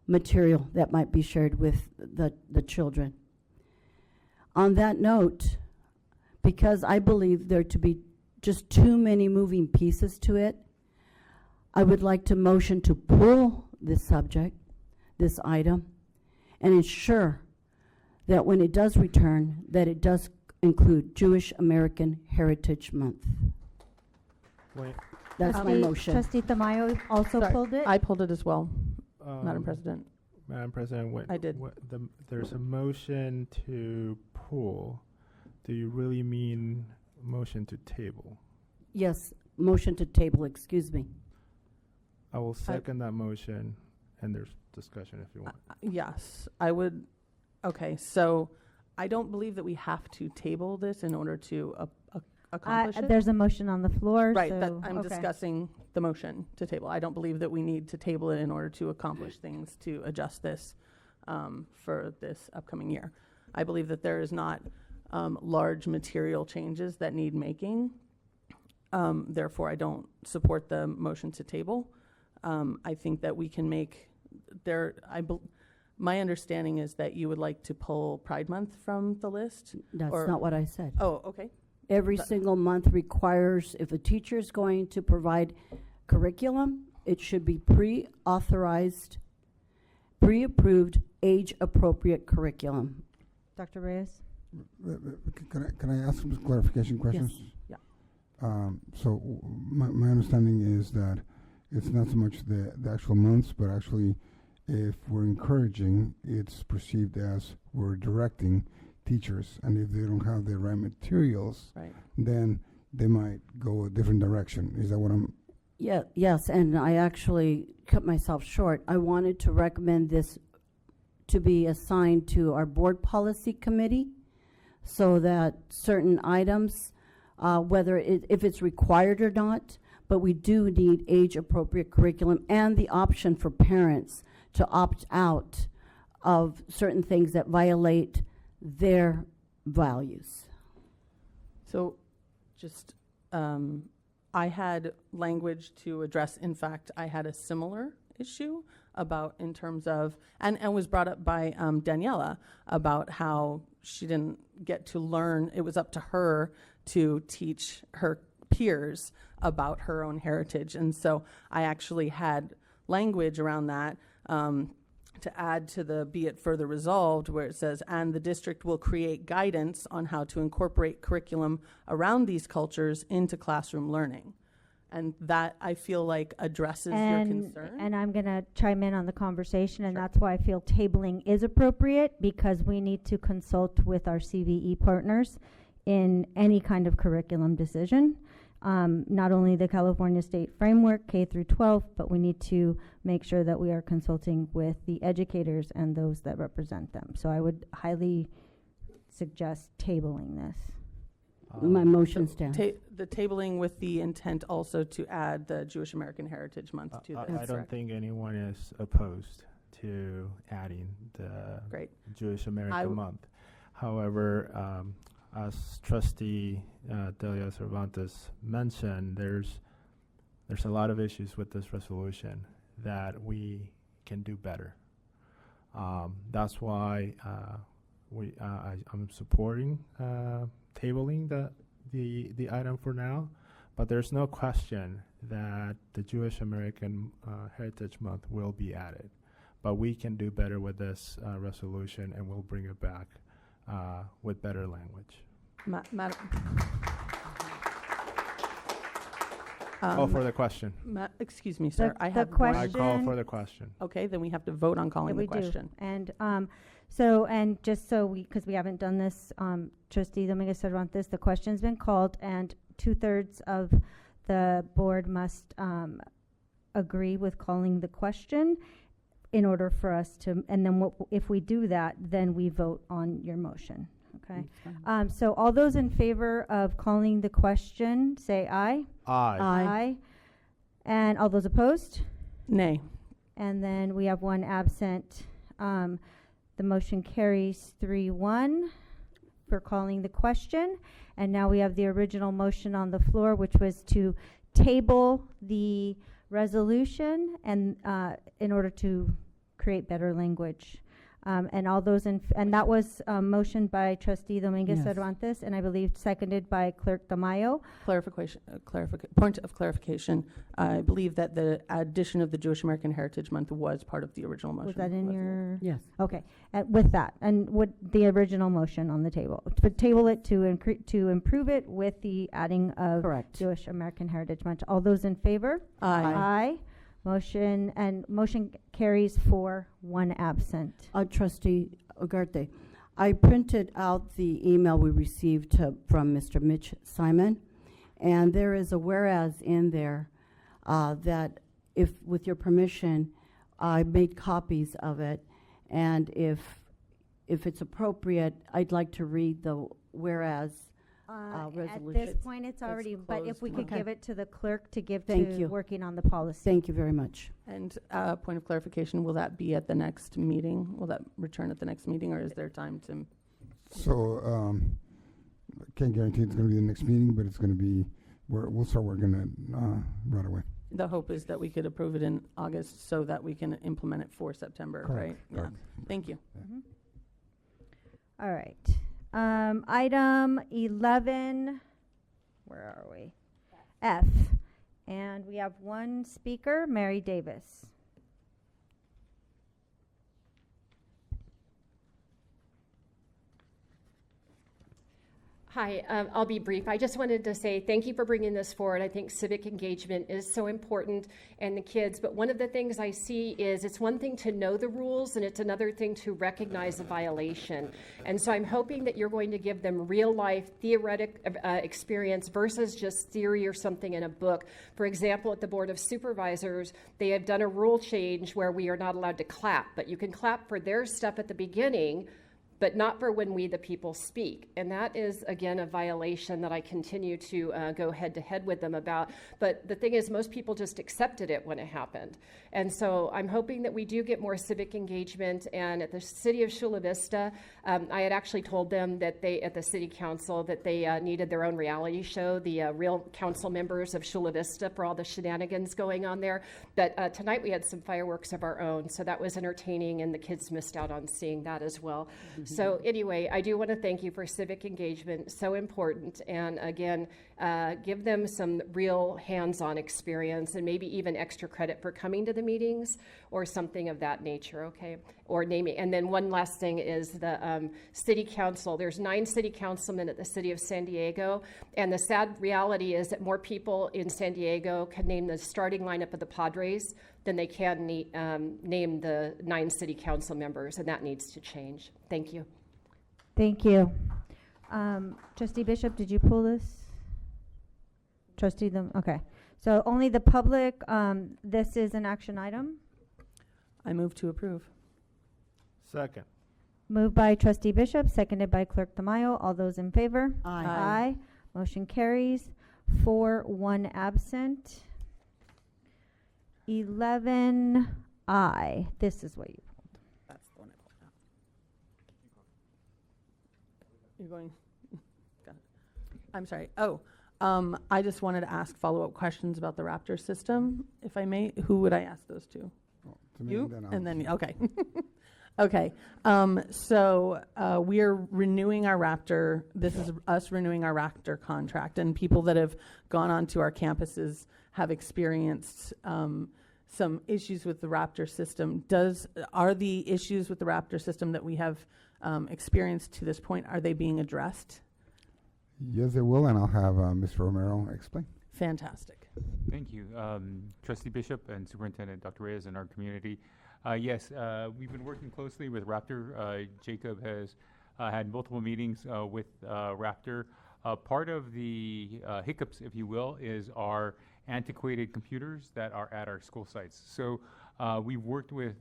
material that might be shared with the children. On that note, because I believe there to be just too many moving pieces to it, I would like to motion to pull this subject, this item, and ensure that when it does return, that it does include Jewish American Heritage Month. Wait, That's my motion. Trustee Tamayo also Sorry, pulled it? I pulled it as well, Madam President. Madam President, I did. There's a motion to pull. Do you really mean motion to table? Yes, motion to table, excuse me. I will second that motion, and there's discussion if you want. Yes, I would. Okay, so I don't believe that we have to table this in order to accomplish it. There's a motion on the floor. Right, so, that I'm okay. discussing the motion to table. I don't believe that we need to table it in order to accomplish things to adjust this for this upcoming year. I believe that there is not large material changes that need making. Therefore, I don't support the motion to table. I think that we can make my understanding is that you would like to pull Pride Month from the list. That's not what I said. Oh, okay. Every single month requires, if a teacher is going to provide curriculum, it should be pre-authorized, pre-approved, age-appropriate curriculum. Dr. Reyes? Can I ask some clarification questions? Yeah. So my understanding is that it's not so much the actual months, but actually if we're encouraging, it's perceived as we're directing teachers, and if they don't have the right materials, right, then they might go a different direction. Is that what I'm? Yeah, yes, and I actually cut myself short. I wanted to recommend this to be assigned to our board policy committee so that certain items, if it's required or not, but we do need age-appropriate curriculum and the option for parents to opt out of certain things that violate their values. So just, I had language to address, in fact, I had a similar issue about in terms of, and was brought up by Daniela about how she didn't get to learn, it was up to her to teach her peers about her own heritage. And so I actually had language around that to add to the be it further resolved, where it says, and the district will create guidance on how to incorporate curriculum around these cultures into classroom learning. And that, I feel like, addresses your concern. And I'm going to chime in on the conversation, and that's why I feel tabling is appropriate, because we need to consult with our CVE partners in any kind of curriculum decision. Not only the California State Framework, K through 12, but we need to make sure that we are consulting with the educators and those that represent them. So I would highly suggest tabling this. My motion stands. The tabling with the intent also to add the Jewish American Heritage Month to this. I don't think anyone is opposed to adding the Jewish American Month. However, as Trustee Delia Cervantes mentioned, there's a lot of issues with this resolution that we can do better. That's why I'm supporting tabling the item for now, but there's no question that the Jewish American Heritage Month will be added. But we can do better with this resolution, and we'll bring it back with better language. Madam. Call for the question. Excuse me, sir. I have I call for the question. Okay, then we have to vote on calling the we question. do. And just so because we haven't done this, Trustee Dominguez Cervantes, the question's been called, and 2/3 of the board must agree with calling the question in order for us to, and then if we do that, then we vote on your motion. Okay. So all those in favor of calling the question, say aye. Aye. Aye. And all those opposed? Nay. And then we have one absent. The motion carries 3-1 for calling the question. And now we have the original motion on the floor, which was to table the resolution and in order to create better language. And all those and that was motioned by Trustee Dominguez Yes. Cervantes, and I believe seconded by Clerk Tamayo. Point of clarification. I believe that the addition of the Jewish American Heritage Month was part of the original motion. Was that in your? Yes. Okay. With that, and with the original motion on the table, but table it to improve it with the adding of Jewish American Heritage Month. All those in favor? Aye. Aye. Motion carries 4-1 absent. Trustee Ugarte, I printed out the email we received from Mr. Mitch Simon, and there is a whereas in there that, if with your permission, I made copies of it, and if it's appropriate, I'd like to read the whereas resolution. At this point, it's already, but if we could give it to the clerk to give Thank to you. working on the policy. Thank you very much. And point of clarification, will that be at the next meeting? Will that return at the next meeting, or is there time to? So, I can't guarantee it's going to be the next meeting, but it's going to be, we'll start working it right away. The hope is that we could approve it in August so that we can implement it for September, Correct. right? Yeah. Thank you. All right. Item 11, where are we? F. And we have one speaker, Mary Davis. Hi, I'll be brief. I just wanted to say thank you for bringing this forward. I think civic engagement is so important and the kids, but one of the things I see is it's one thing to know the rules and it's another thing to recognize a violation. And so I'm hoping that you're going to give them real life theoretic experience versus just theory or something in a book. For example, at the Board of Supervisors, they have done a rule change where we are not allowed to clap, but you can clap for their stuff at the beginning, but not for when we, the people, speak. And that is, again, a violation that I continue to go head to head with them about. But the thing is, most people just accepted it when it happened. And so I'm hoping that we do get more civic engagement. And at the city of Chula Vista, I had actually told them that at the city council, that they needed their own reality show, the real council members of Chula Vista, for all the shenanigans going on there. But tonight we had some fireworks of our own, so that was entertaining, and the kids missed out on seeing that as well. So anyway, I do want to thank you for civic engagement, so important, and again, give them some real hands-on experience and maybe even extra credit for coming to the meetings or something of that nature, okay? Or naming. And then one last thing is the city council. There's 9 city councilmen at the city of San Diego, and the sad reality is that more people in San Diego can name the starting lineup of the Padres than they can name the 9 city council members, and that needs to change. Thank you. Thank you. Trustee Bishop, did you pull this? Okay. So only the public, this is an action item. I move to approve. Second. Moved by Trustee Bishop, seconded by Clerk Tamayo. All those in favor? Aye. Aye. Motion carries. 4, 1 absent. 11 I. This is what you pulled. That's the one I pulled out. You're going. Got it. I'm sorry. I just wanted to ask follow-up questions about the Raptor system, if I may. Who would I ask those to? Oh, to me, You? then And I'll- then, okay. Okay. So we are renewing our Raptor. This is us renewing our Raptor contract. And people that have gone onto our campuses have experienced some issues with the Raptor system. Are the issues with the Raptor system that we have experienced to this point, are they being addressed? Yes, they will, and I'll have Mr. Romero explain. Fantastic. Thank you. Trustee Bishop and Superintendent Dr. Reyes and our community. Yes, we've been working closely with Raptor. Jacob has had multiple meetings with Raptor. Part of the hiccups, if you will, is our antiquated computers that are at our school sites. So we've worked with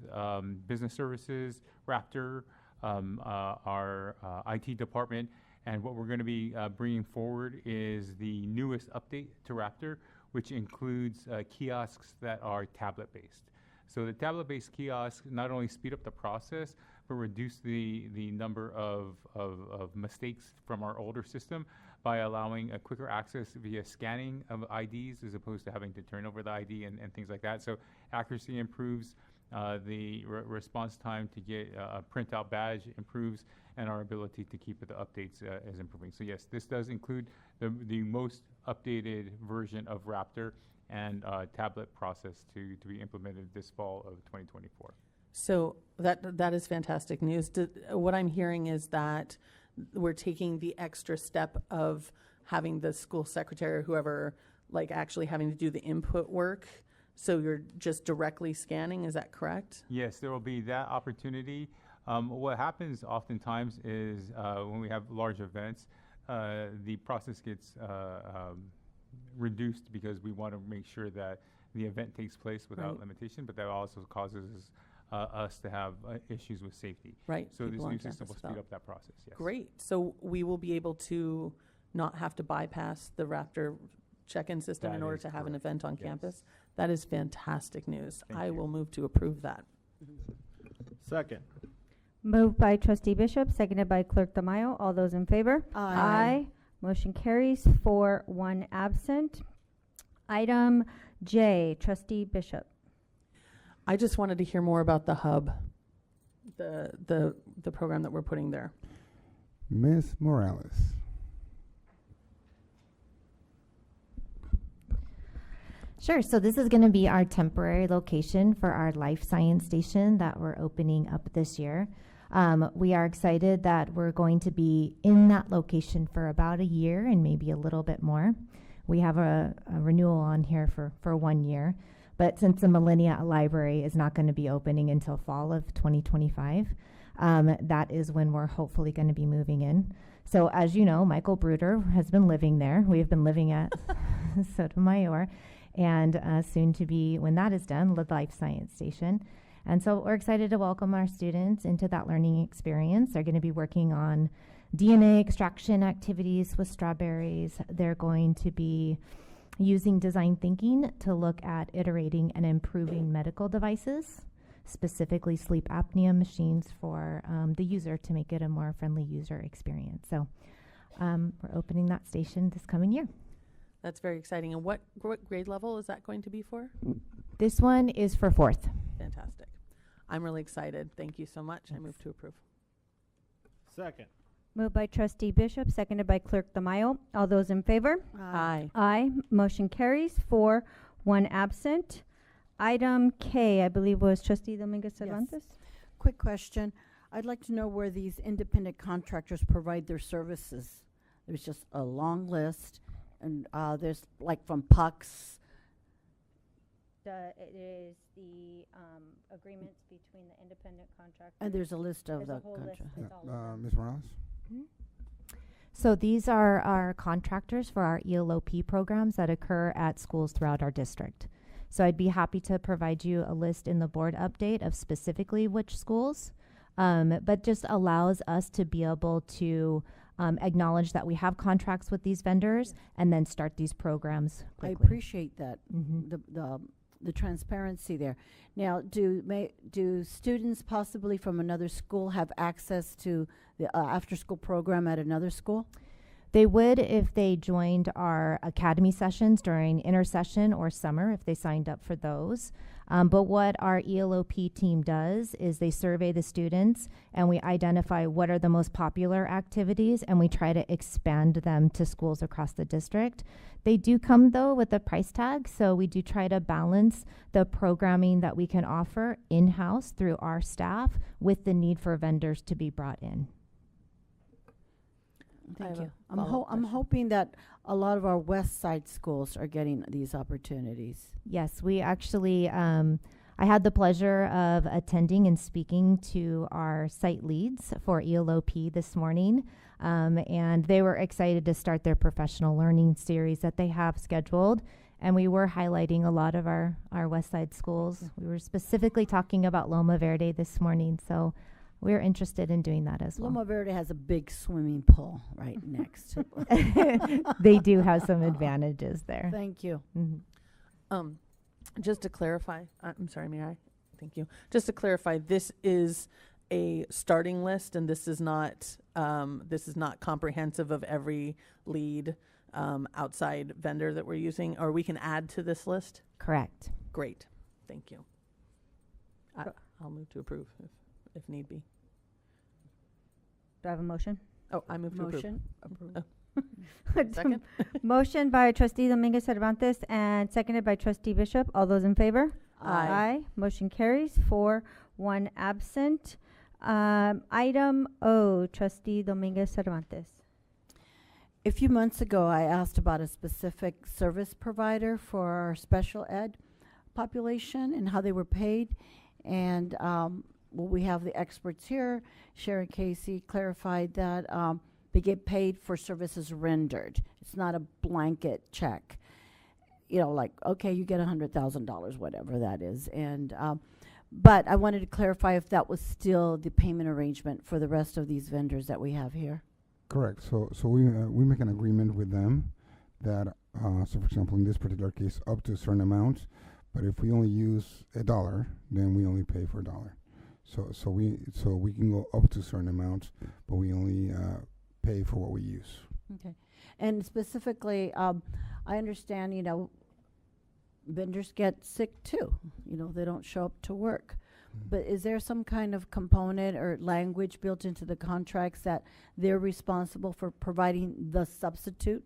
business services, Raptor, our IT department, and what we're going to be bringing forward is the newest update to Raptor, which includes kiosks that are tablet-based. So the tablet-based kiosks not only speed up the process, but reduce the number of mistakes from our older system by allowing a quicker access via scanning of IDs as opposed to having to turn over the ID and things like that. So accuracy improves, the response time to get a printout badge improves, and our ability to keep the updates is improving. So yes, this does include the most updated version of Raptor and tablet process to be implemented this fall of 2024. So that is fantastic news. What I'm hearing is that we're taking the extra step of having the school secretary or whoever actually having to do the input work. So you're just directly scanning, is that correct? Yes, there will be that opportunity. What happens oftentimes is when we have large events, the process gets reduced because we want to make sure that the event takes place without limitation, but that also causes us to have issues with safety. Right. So this people on new system will campus speed about. up that process, yes. Great. So we will be able to not have to bypass the Raptor check-in system in That order is to have an correct. event on Yes. campus. That is fantastic news. Thank I you. will move to approve that. Second. Moved by Trustee Bishop, seconded by Clerk Tamayo. All those in favor? Aye. Motion carries. 4, 1 absent. Item J, Trustee Bishop. I just wanted to hear more about the hub, the program that we're putting there. Ms. Morales. Sure. So this is going to be our temporary location for our life science station that we're opening up this year. We are excited that we're going to be in that location for about a year and maybe a little bit more. We have a renewal on here for 1 year. But since the Millennia Library is not going to be opening until fall of 2025, that is when we're hopefully going to be moving in. So as you know, Michael Bruder has been living there. We've been living at Sotomayor, and soon to be, when that is done, the Life Science Station. And so we're excited to welcome our students into that learning experience. They're going to be working on DNA extraction activities with strawberries. They're going to be using design thinking to look at iterating and improving medical devices, specifically sleep apnea machines for the user to make it a more friendly user experience. So we're opening that station this coming year. That's very exciting. And what grade level is that going to be for? This one is for 4th. Fantastic. I'm really excited. Thank you so much. I move to approve. Second. Moved by Trustee Bishop, seconded by Clerk Tamayo. All those in favor? Aye. Aye. Motion carries 4, 1 absent. Item K, I believe was Trustee Dominguez Cervantes. Quick question. I'd like to know where these independent contractors provide their services. There's just a long list, and there's like from Pucks. It is the agreements between the independent contractors. And there's a list of There's the a whole list. contractors. It's all over. Ms. Morales? So these are our contractors for our ELOP programs that occur at schools throughout our district. So I'd be happy to provide you a list in the board update of specifically which schools, but just allows us to be able to acknowledge that we have contracts with these vendors and then start these programs quickly. I appreciate that, Mhm. the transparency there. Now, do students possibly from another school have access to the after-school program at another school? They would if they joined our academy sessions during intersession or summer, if they signed up for those. But what our ELOP team does is they survey the students and we identify what are the most popular activities and we try to expand them to schools across the district. They do come though with a price tag, so we do try to balance the programming that we can offer in-house through our staff with the need for vendors to be brought in. Thank have you. a follow-up I'm question. hoping that a lot of our west side schools are getting these opportunities. Yes, we actually, I had the pleasure of attending and speaking to our site leads for ELOP this morning, and they were excited to start their professional learning series that they have scheduled. And we were highlighting a lot of our West Side schools. We were specifically talking about Loma Verde this morning, so we're interested in doing that as well. Loma Verde has a big swimming pool right next to it. They do have some advantages there. Thank you. Mhm. Just to clarify, I'm sorry, may I? Thank you. Just to clarify, this is a starting list, and this is not comprehensive of every lead outside vendor that we're using, or we can add to this list? Correct. Great, thank you. I'll move to approve if need be. Do I have a motion? Oh, I move to approve. Motion. Second? Motion by Trustee Dominguez Cervantes and seconded by Trustee Bishop. All those in favor? Aye. Motion carries 4, 1 absent. Item O, Trustee Dominguez Cervantes. A few months ago, I asked about a specific service provider for our special ed population and how they were paid. And we have the experts here. Sharon Casey clarified that they get paid for services rendered. It's not a blanket check. You know, like, okay, you get $100,000, whatever that is. And but I wanted to clarify if that was still the payment arrangement for the rest of these vendors that we have here. Correct. So we make an agreement with them that, so for example, in this particular case, up to a certain amount, but if we only use $1, then we only pay for $1. So we can go up to a certain amount, but we only pay for what we use. Okay. And specifically, I understand, you know, vendors get sick too. You know, they don't show up to work. But is there some kind of component or language built into the contracts that they're responsible for providing the substitute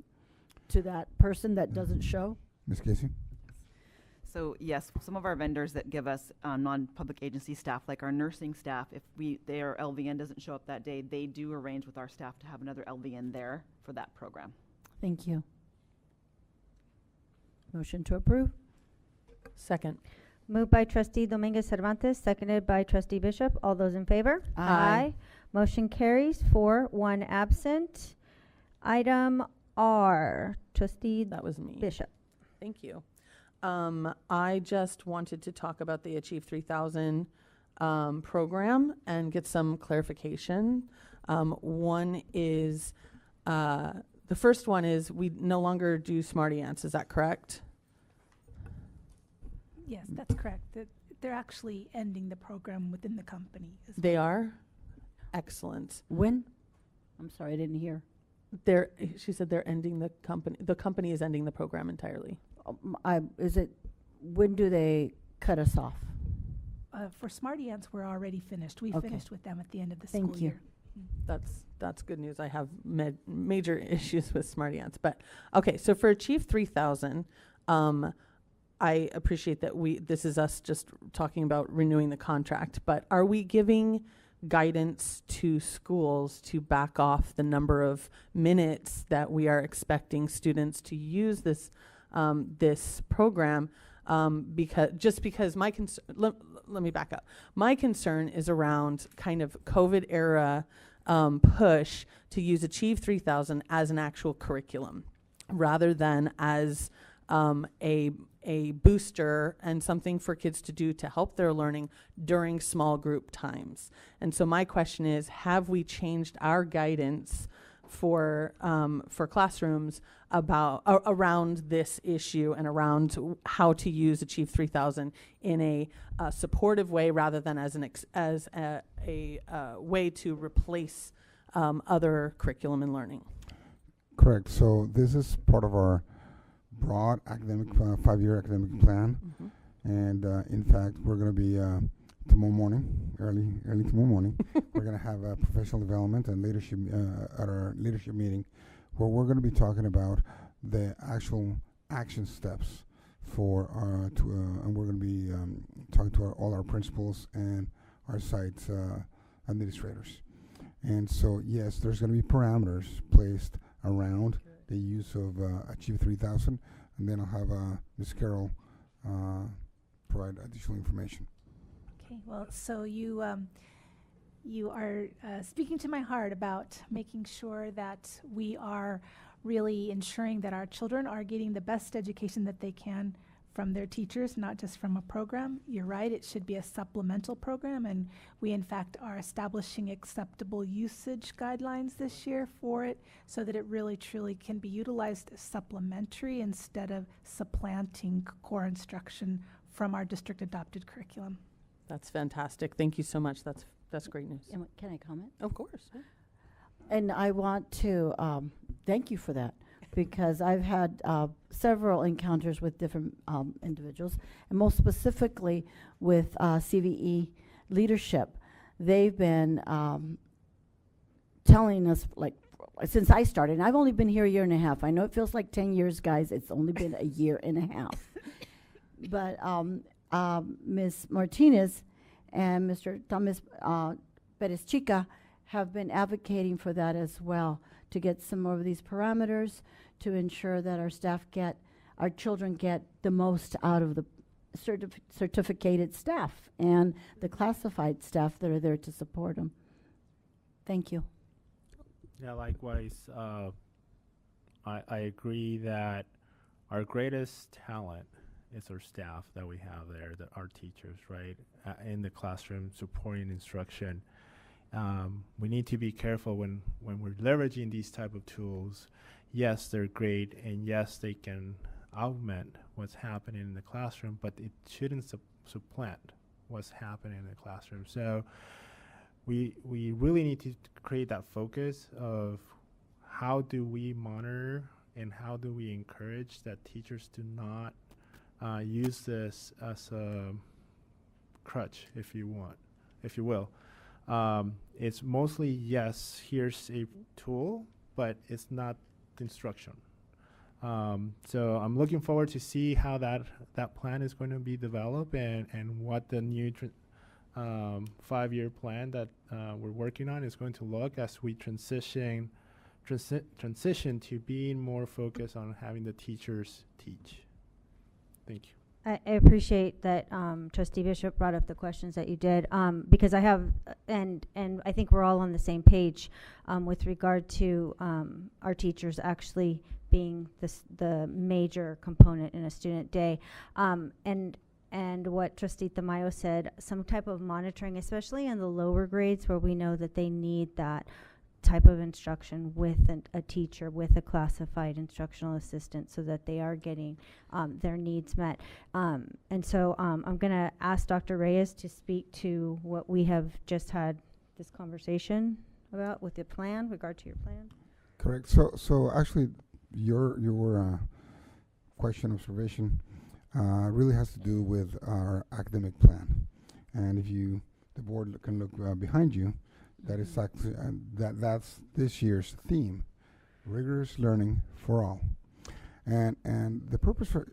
to that person that doesn't show? Ms. Casey? So yes, some of our vendors that give us non-public agency staff, like our nursing staff, if their LVN doesn't show up that day, they do arrange with our staff to have another LVN there for that program. Thank you. Motion to approve. Second. Moved by Trustee Dominguez Cervantes, seconded by Trustee Bishop. All those in favor? Aye. Motion carries 4, 1 absent. Item R, Trustee That was me. Bishop. Thank you. I just wanted to talk about the Achieve 3000 program and get some clarification. One is, the first one is we no longer do Smarty Ants. Is that correct? Yes, that's correct. They're actually ending the program within the company. They are? Excellent. When? I'm sorry, I didn't hear. She said they're ending the company. The company is ending the program entirely. When do they cut us off? For Smarty Ants, we're already finished. We Okay. finished with them at the end of the Thank school you. year. That's good news. I have major issues with Smarty Ants, but okay. So for Achieve 3000, I appreciate that this is us just talking about renewing the contract, but are we giving guidance to schools to back off the number of minutes that we are expecting students to use this program? Because my let me back up. My concern is around kind of COVID era push to use Achieve 3000 as an actual curriculum rather than as a booster and something for kids to do to help their learning during small group times. And so my question is, have we changed our guidance for classrooms around this issue and around how to use Achieve 3000 in a supportive way rather than as a way to replace other curriculum and learning? Correct. So this is part of our broad academic 5-year academic plan, and in fact, we're going to be tomorrow morning, early tomorrow morning, we're going to have a professional development and leadership at our leadership meeting, where we're going to be talking about the actual action steps for and we're going to be talking to all our principals and our site administrators. And so, yes, there's going to be parameters placed around the use of Achieve 3000, and then I'll have Ms. Carroll provide additional information. Okay, well, so you are speaking to my heart about making sure that we are really ensuring that our children are getting the best education that they can from their teachers, not just from a program. You're right, it should be a supplemental program, and we in fact are establishing acceptable usage guidelines this year for it so that it really truly can be utilized as supplementary instead of supplanting core instruction from our district adopted curriculum. That's fantastic. Thank you so much. That's great news. Can I comment? Of course. Yeah. And I want to thank you for that, because I've had several encounters with different individuals, and most specifically with CVE leadership. They've been telling us, like, since I started, and I've only been here a year and a half. I know it feels like 10 years, guys. It's only been a year and a half. But Ms. Martinez and Mr. Thomas Perez Chica have been advocating for that as well, to get some more of these parameters to ensure that our children get the most out of the certificated staff and the classified staff that are there to support them. Thank you. Yeah, likewise, I agree that our greatest talent is our staff that we have there, our teachers, right, in the classroom supporting instruction. We need to be careful when we're leveraging these type of tools. Yes, they're great, and yes, they can augment what's happening in the classroom, but it shouldn't supplant what's happening in the classroom. So we really need to create that focus of how do we monitor and how do we encourage that teachers do not use this as a crutch, if you will. It's mostly, yes, here's a tool, but it's not the instruction. So I'm looking forward to see how that plan is going to be developed and what the new 5-year plan that we're working on is going to look as we transition to being more focused on having the teachers teach. Thank you. I appreciate that Trustee Bishop brought up the questions that you did, because I have, and I think we're all on the same page with regard to our teachers actually being the major component in a student day. And and what Trustee Tamayo said, some type of monitoring, especially in the lower grades where we know that they need that type of instruction with a teacher, with a classified instructional assistant, so that they are getting their needs met. And so I'm going to ask Dr. Reyes to speak to what we have just had this conversation about with the plan, regard to your plan. Correct. So actually, your question observation really has to do with our academic plan, and if the board can look behind you, that is actually that's this year's theme: rigorous learning for all, and the purpose for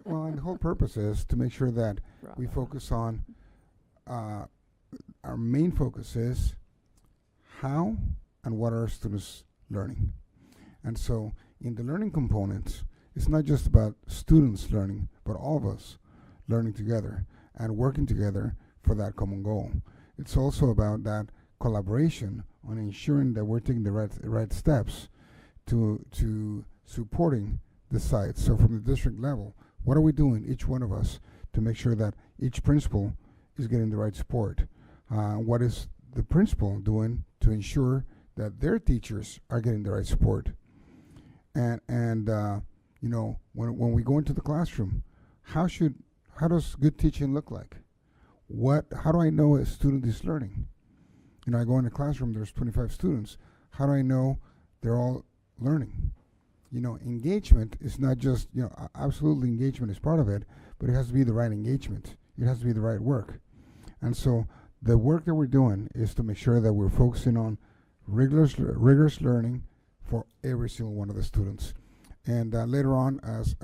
well, and the whole purpose is to make sure that we focus on our main focus is how and what are our students learning. And so in the learning components, it's not just about students learning, but all of us learning together and working together for that common goal. It's also about that collaboration on ensuring that we're taking the right steps to supporting the sites. So from the district level, what are we doing, each one of us, to make sure that each principal is getting the right support? What is the principal doing to ensure that their teachers are getting the right support? And you know, when we go into the classroom, how does good teaching look like? How do I know a student is learning? You know, I go in the classroom, there's 25 students. How do I know they're all learning? You know, engagement is not just, you know, absolutely engagement is part of it, but it has to be the right engagement. It has to be the right work. And so the work that we're doing is to make sure that we're focusing on rigorous learning for every single one of the students. And later on, as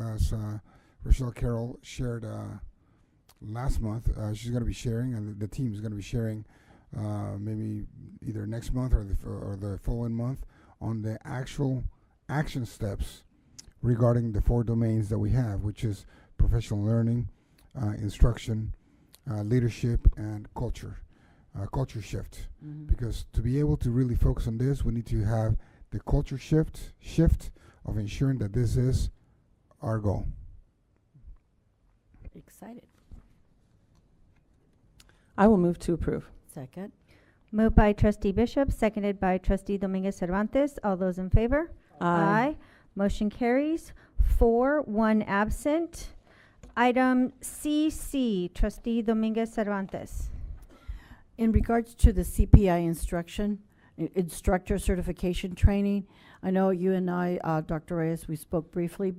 Rochelle Carroll shared last month, she's going to be sharing, and the team is going to be sharing maybe either next month or the following month on the actual action steps regarding the 4 domains that we have, which is professional learning, instruction, leadership, and culture shift. Mm-hmm. Because to be able to really focus on this, we need to have the culture shift of ensuring that this is our goal. Excited. I will move to approve. Second. Moved by Trustee Bishop, seconded by Trustee Dominguez Cervantes. All those in favor? Aye. Motion carries. 4, 1 absent. Item CC, Trustee Dominguez Cervantes. In regards to the CPI instructor certification training, I know you and I, Dr. Reyes, we spoke briefly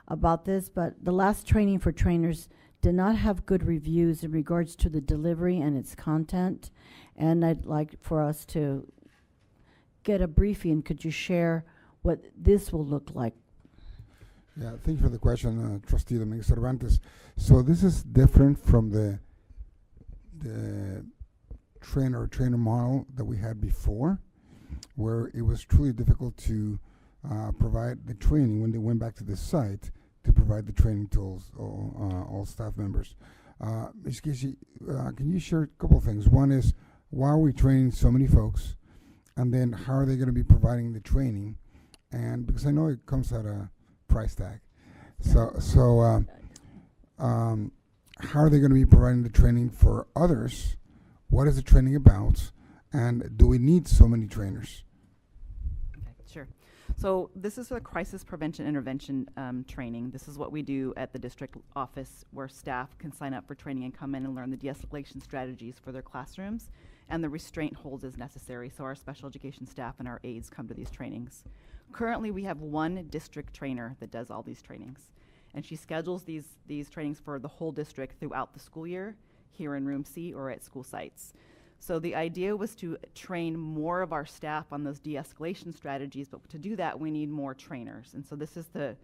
about this, but the last training for trainers did not have good reviews in regards to the delivery and its content. And I'd like for us to get a briefing. Could you share what this will look like? Yeah, thank you for the question, Trustee Dominguez Cervantes. So this is different from the trainer model that we had before, where it was truly difficult to provide the training when they went back to the site to provide the training to all staff members. Ms. Casey, can you share a couple of things? One is, why are we training so many folks? And then how are they going to be providing the training? And because I know it comes at a price tag. So how are they going to be providing the training for others? What is the training about? And do we need so many trainers? Okay, sure. So this is a crisis prevention intervention training. This is what we do at the district office, where staff can sign up for training and come in and learn the de-escalation strategies for their classrooms and the restraint holds as necessary. So our special education staff and our aides come to these trainings. Currently, we have 1 district trainer that does all these trainings, and she schedules these trainings for the whole district throughout the school year, here in Room C or at school sites. So the idea was to train more of our staff on those de-escalation strategies, but to do that, we need more trainers. And so this is to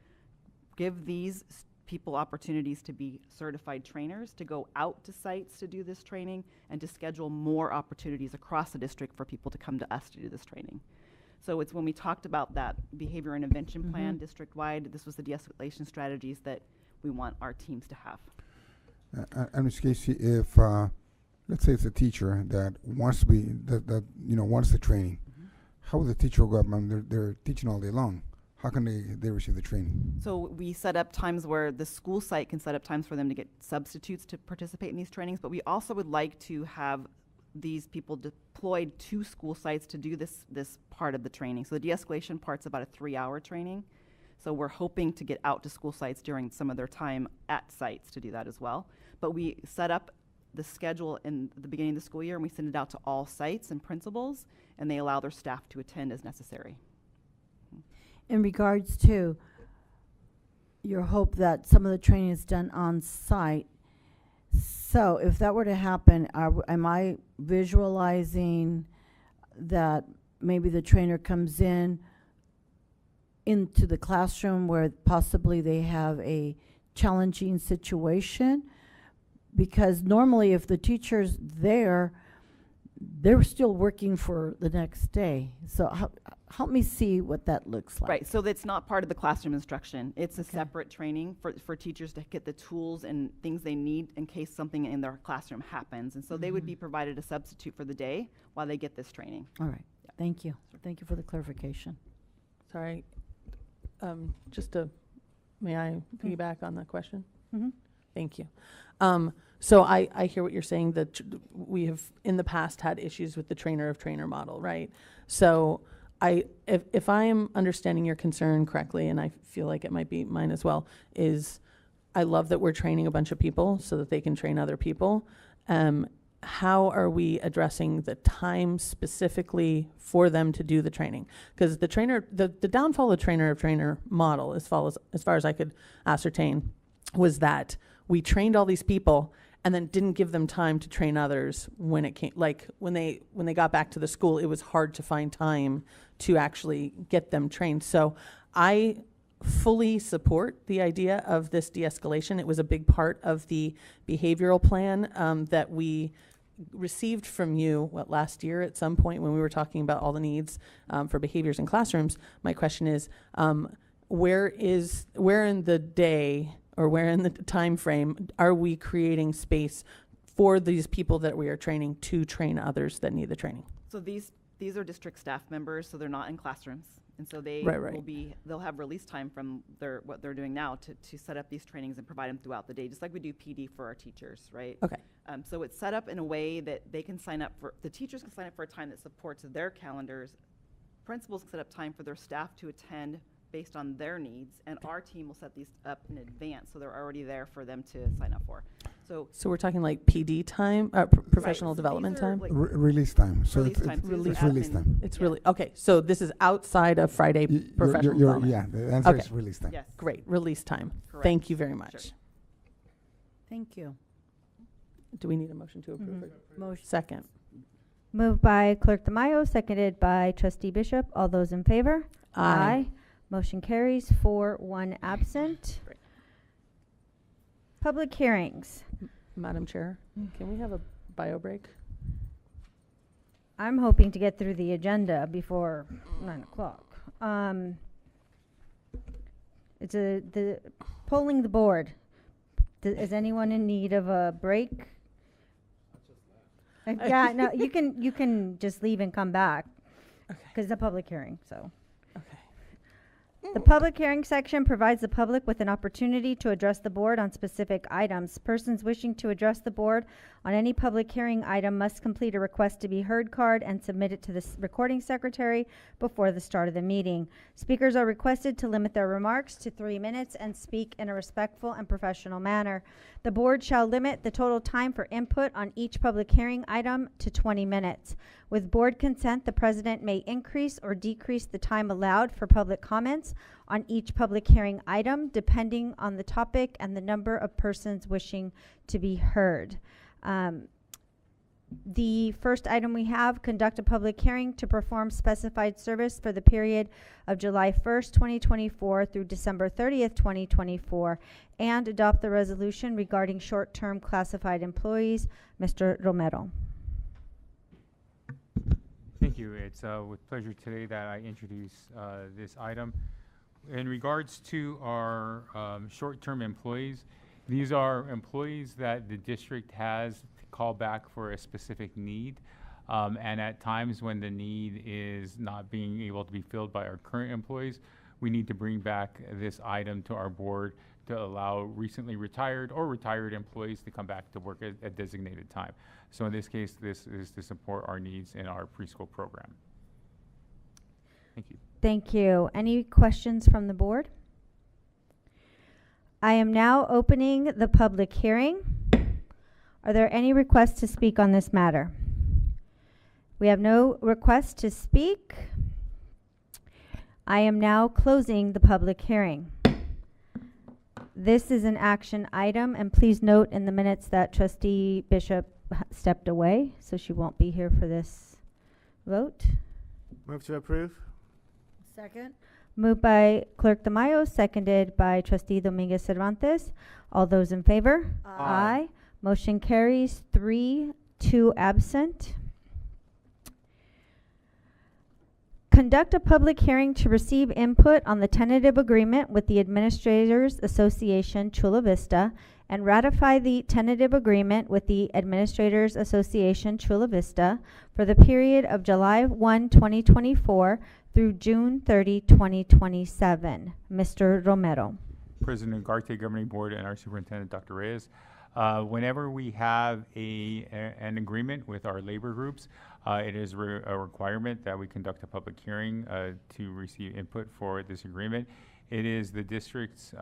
give these people opportunities to be certified trainers, to go out to sites to do this training, and to schedule more opportunities across the district for people to come to us to do this training. So it's when we talked about that behavior intervention plan district-wide, this was the de-escalation strategies that we want our teams to have. And Ms. Casey, if let's say it's a teacher that wants to be wants the training, how would the teacher go up? I mean, they're teaching all day long. how can they receive the training? So we set up times where the school site can set up times for them to get substitutes to participate in these trainings, but we also would like to have these people deployed to school sites to do this part of the training. So the de-escalation part's about a 3-hour training. So we're hoping to get out to school sites during some of their time at sites to do that as well. But we set up the schedule in the beginning of the school year, and we send it out to all sites and principals, and they allow their staff to attend as necessary. In regards to your hope that some of the training is done on site, so if that were to happen, am I visualizing that maybe the trainer comes into the classroom where possibly they have a challenging situation? Because normally if the teacher's there, they're still working for the next day. So help me see what that looks like. Right, so that's not part of the classroom instruction. It's a separate training for teachers to get the tools and things they need in case something in their classroom happens. And so they would be provided a substitute for the day while they get this training. All right, thank you. Thank you for the clarification. Sorry, may I piggyback on the question? Mm-hmm. Thank you. So I hear what you're saying, that we have in the past had issues with the trainer of trainer model, right? So if I am understanding your concern correctly, and I feel like it might be mine as well, is I love that we're training a bunch of people so that they can train other people. How are we addressing the time specifically for them to do the training? Because the downfall of trainer of trainer model, as far as I could ascertain, was that we trained all these people and then didn't give them time to train others when it came, like when they got back to the school, it was hard to find time to actually get them trained. So I fully support the idea of this de-escalation. It was a big part of the behavioral plan that we received from you, last year at some point when we were talking about all the needs for behaviors in classrooms. My question is, where in the day or where in the time frame are we creating space for these people that we are training to train others that need the training? So these are district staff members, so they're not in classrooms. And so they they'll have release time from what they're doing now to set up these trainings and provide them throughout the day, just like we do PD for our teachers, right? Okay. So it's set up in a way that they can sign up the teachers can sign up for a time that supports their calendars. Principals can set up time for their staff to attend based on their needs, and our team will set these up in advance, so they're already there for them to sign up for. So we're talking like PD time, professional development time? like Release time. So Release time. it's Release release time. It's really, okay, so this is outside of Friday professional development? Yeah, the answer Okay. is release time. Yes. Great, release time. Correct. Thank you very much. Sure. Thank you. Do we need a motion to approve it? Motion. Second. Moved by Clerk Tamayo, seconded by Trustee Bishop. All those in favor? Aye. Motion carries 4-1 absent. Great. Public hearings. Madam Chair, can we have a bio break? I'm hoping to get through the agenda before 9 o'clock. It's the polling the board. Is anyone in need of a break? Yeah, no, you can just leave and come back. Okay. Because it's a public hearing, so. Okay. The public hearing section provides the public with an opportunity to address the board on specific items. Persons wishing to address the board on any public hearing item must complete a request to be heard card and submit it to the recording secretary before the start of the meeting. Speakers are requested to limit their remarks to 3 minutes and speak in a respectful and professional manner. The board shall limit the total time for input on each public hearing item to 20 minutes. With board consent, the president may increase or decrease the time allowed for public comments on each public hearing item, depending on the topic and the number of persons wishing to be heard. The first item we have, conduct a public hearing to perform specified service for the period of July 1st, 2024 through December 30th, 2024, and adopt the resolution regarding short-term classified employees. Mr. Romero. Thank you. It's with pleasure today that I introduce this item. In regards to our short-term employees, these are employees that the district has to call back for a specific need. And at times when the need is not being able to be filled by our current employees, we need to bring back this item to our board to allow recently retired or retired employees to come back to work at designated time. So in this case, this is to support our needs in our preschool program. Thank you. Thank you. Any questions from the board? I am now opening the public hearing. Are there any requests to speak on this matter? We have no requests to speak. I am now closing the public hearing. This is an action item, and please note in the minutes that Trustee Bishop stepped away, so she won't be here for this vote. Move to approve. Second? Moved by Clerk Tamayo, seconded by Trustee Dominguez Cervantes. All those in favor? Aye. Motion carries 3-2 absent. Conduct a public hearing to receive input on the tentative agreement with the Administrators Association Chula Vista and ratify the tentative agreement with the Administrators Association Chula Vista for the period of July 1, 2024 through June 30, 2027. Mr. Romero. President Ugarte, Governing Board, and our Superintendent, Dr. Reyes. Whenever we have an agreement with our labor groups, it is a requirement that we conduct a public hearing to receive input for this agreement. It is the district's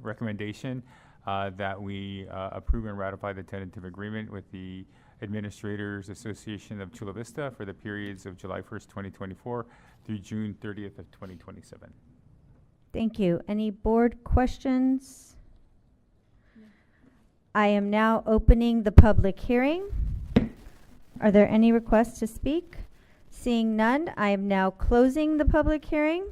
recommendation that we approve and ratify the tentative agreement with the Administrators Association of Chula Vista for the periods of July 1st, 2024 through June 30th of 2027. Thank you. Any board questions? I am now opening the public hearing. Are there any requests to speak? Seeing none, I am now closing the public hearing.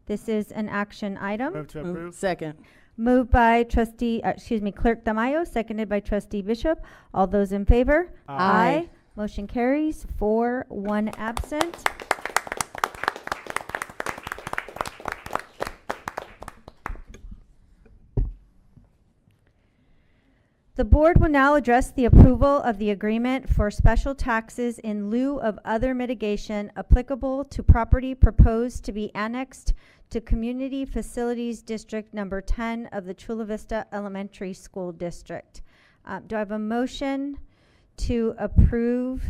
This is an action item. Move to approve. Second. Moved by Clerk Tamayo, seconded by Trustee Bishop. All those in favor? Aye. Motion carries 4-1 absent. The board will now address the approval of the agreement for special taxes in lieu of other mitigation applicable to property proposed to be annexed to Community Facilities District Number 10 of the Chula Vista Elementary School District. Do I have a motion to approve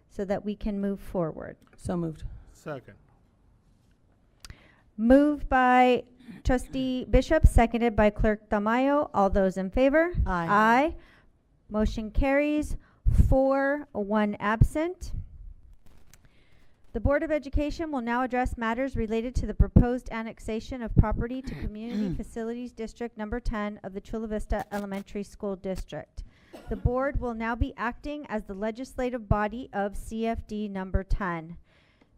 so that we can move forward? So moved. Second. Moved by Trustee Bishop, seconded by Clerk Tamayo. All those in favor? Aye. Motion carries 4-1 absent. The Board of Education will now address matters related to the proposed annexation of property to Community Facilities District Number 10 of the Chula Vista Elementary School District. The board will now be acting as the legislative body of CFD Number 10.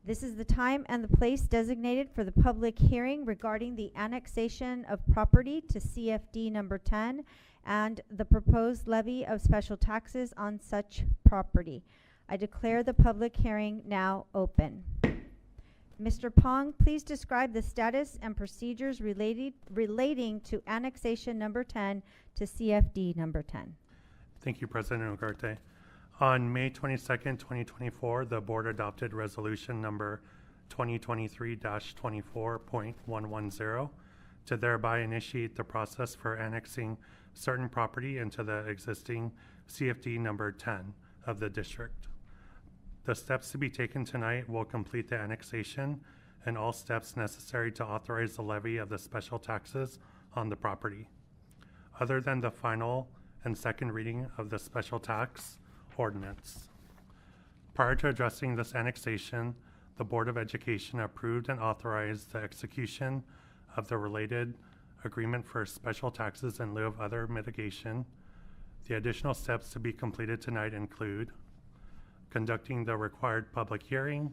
This is the time and the place designated for the public hearing regarding the annexation of property to CFD Number 10 and the proposed levy of special taxes on such property. I declare the public hearing now open. Mr. Pong, please describe the status and procedures relating to annexation Number 10 to CFD Number 10. Thank you, President Ugarte. On May 22nd, 2024, the board adopted resolution number 2023-24.110 to thereby initiate the process for annexing certain property into the existing CFD number 10 of the district. The steps to be taken tonight will complete the annexation and all steps necessary to authorize the levy of the special taxes on the property. Other than the final and second reading of the special tax ordinance. Prior to addressing this annexation, the Board of Education approved and authorized the execution of the related agreement for special taxes in lieu of other mitigation. The additional steps to be completed tonight include conducting the required public hearing,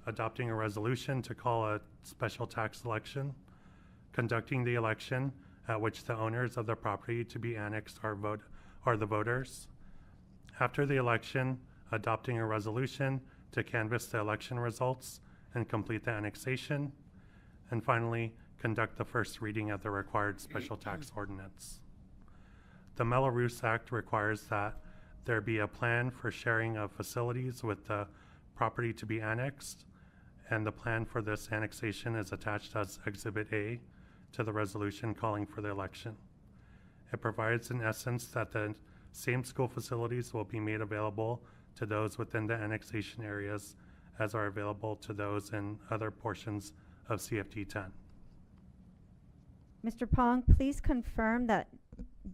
adopting a resolution to call a special tax election, conducting the election at which the owners of the property to be annexed are the voters. After the election, adopting a resolution to canvass the election results and complete the annexation. And finally, conduct the first reading of the required special tax ordinance. The Mello-Roos Act requires that there be a plan for sharing of facilities with the property to be annexed, and the plan for this annexation is attached as Exhibit A to the resolution calling for the election. It provides in essence that the same school facilities will be made available to those within the annexation areas as are available to those in other portions of CFD 10. Mr. Pong, please confirm that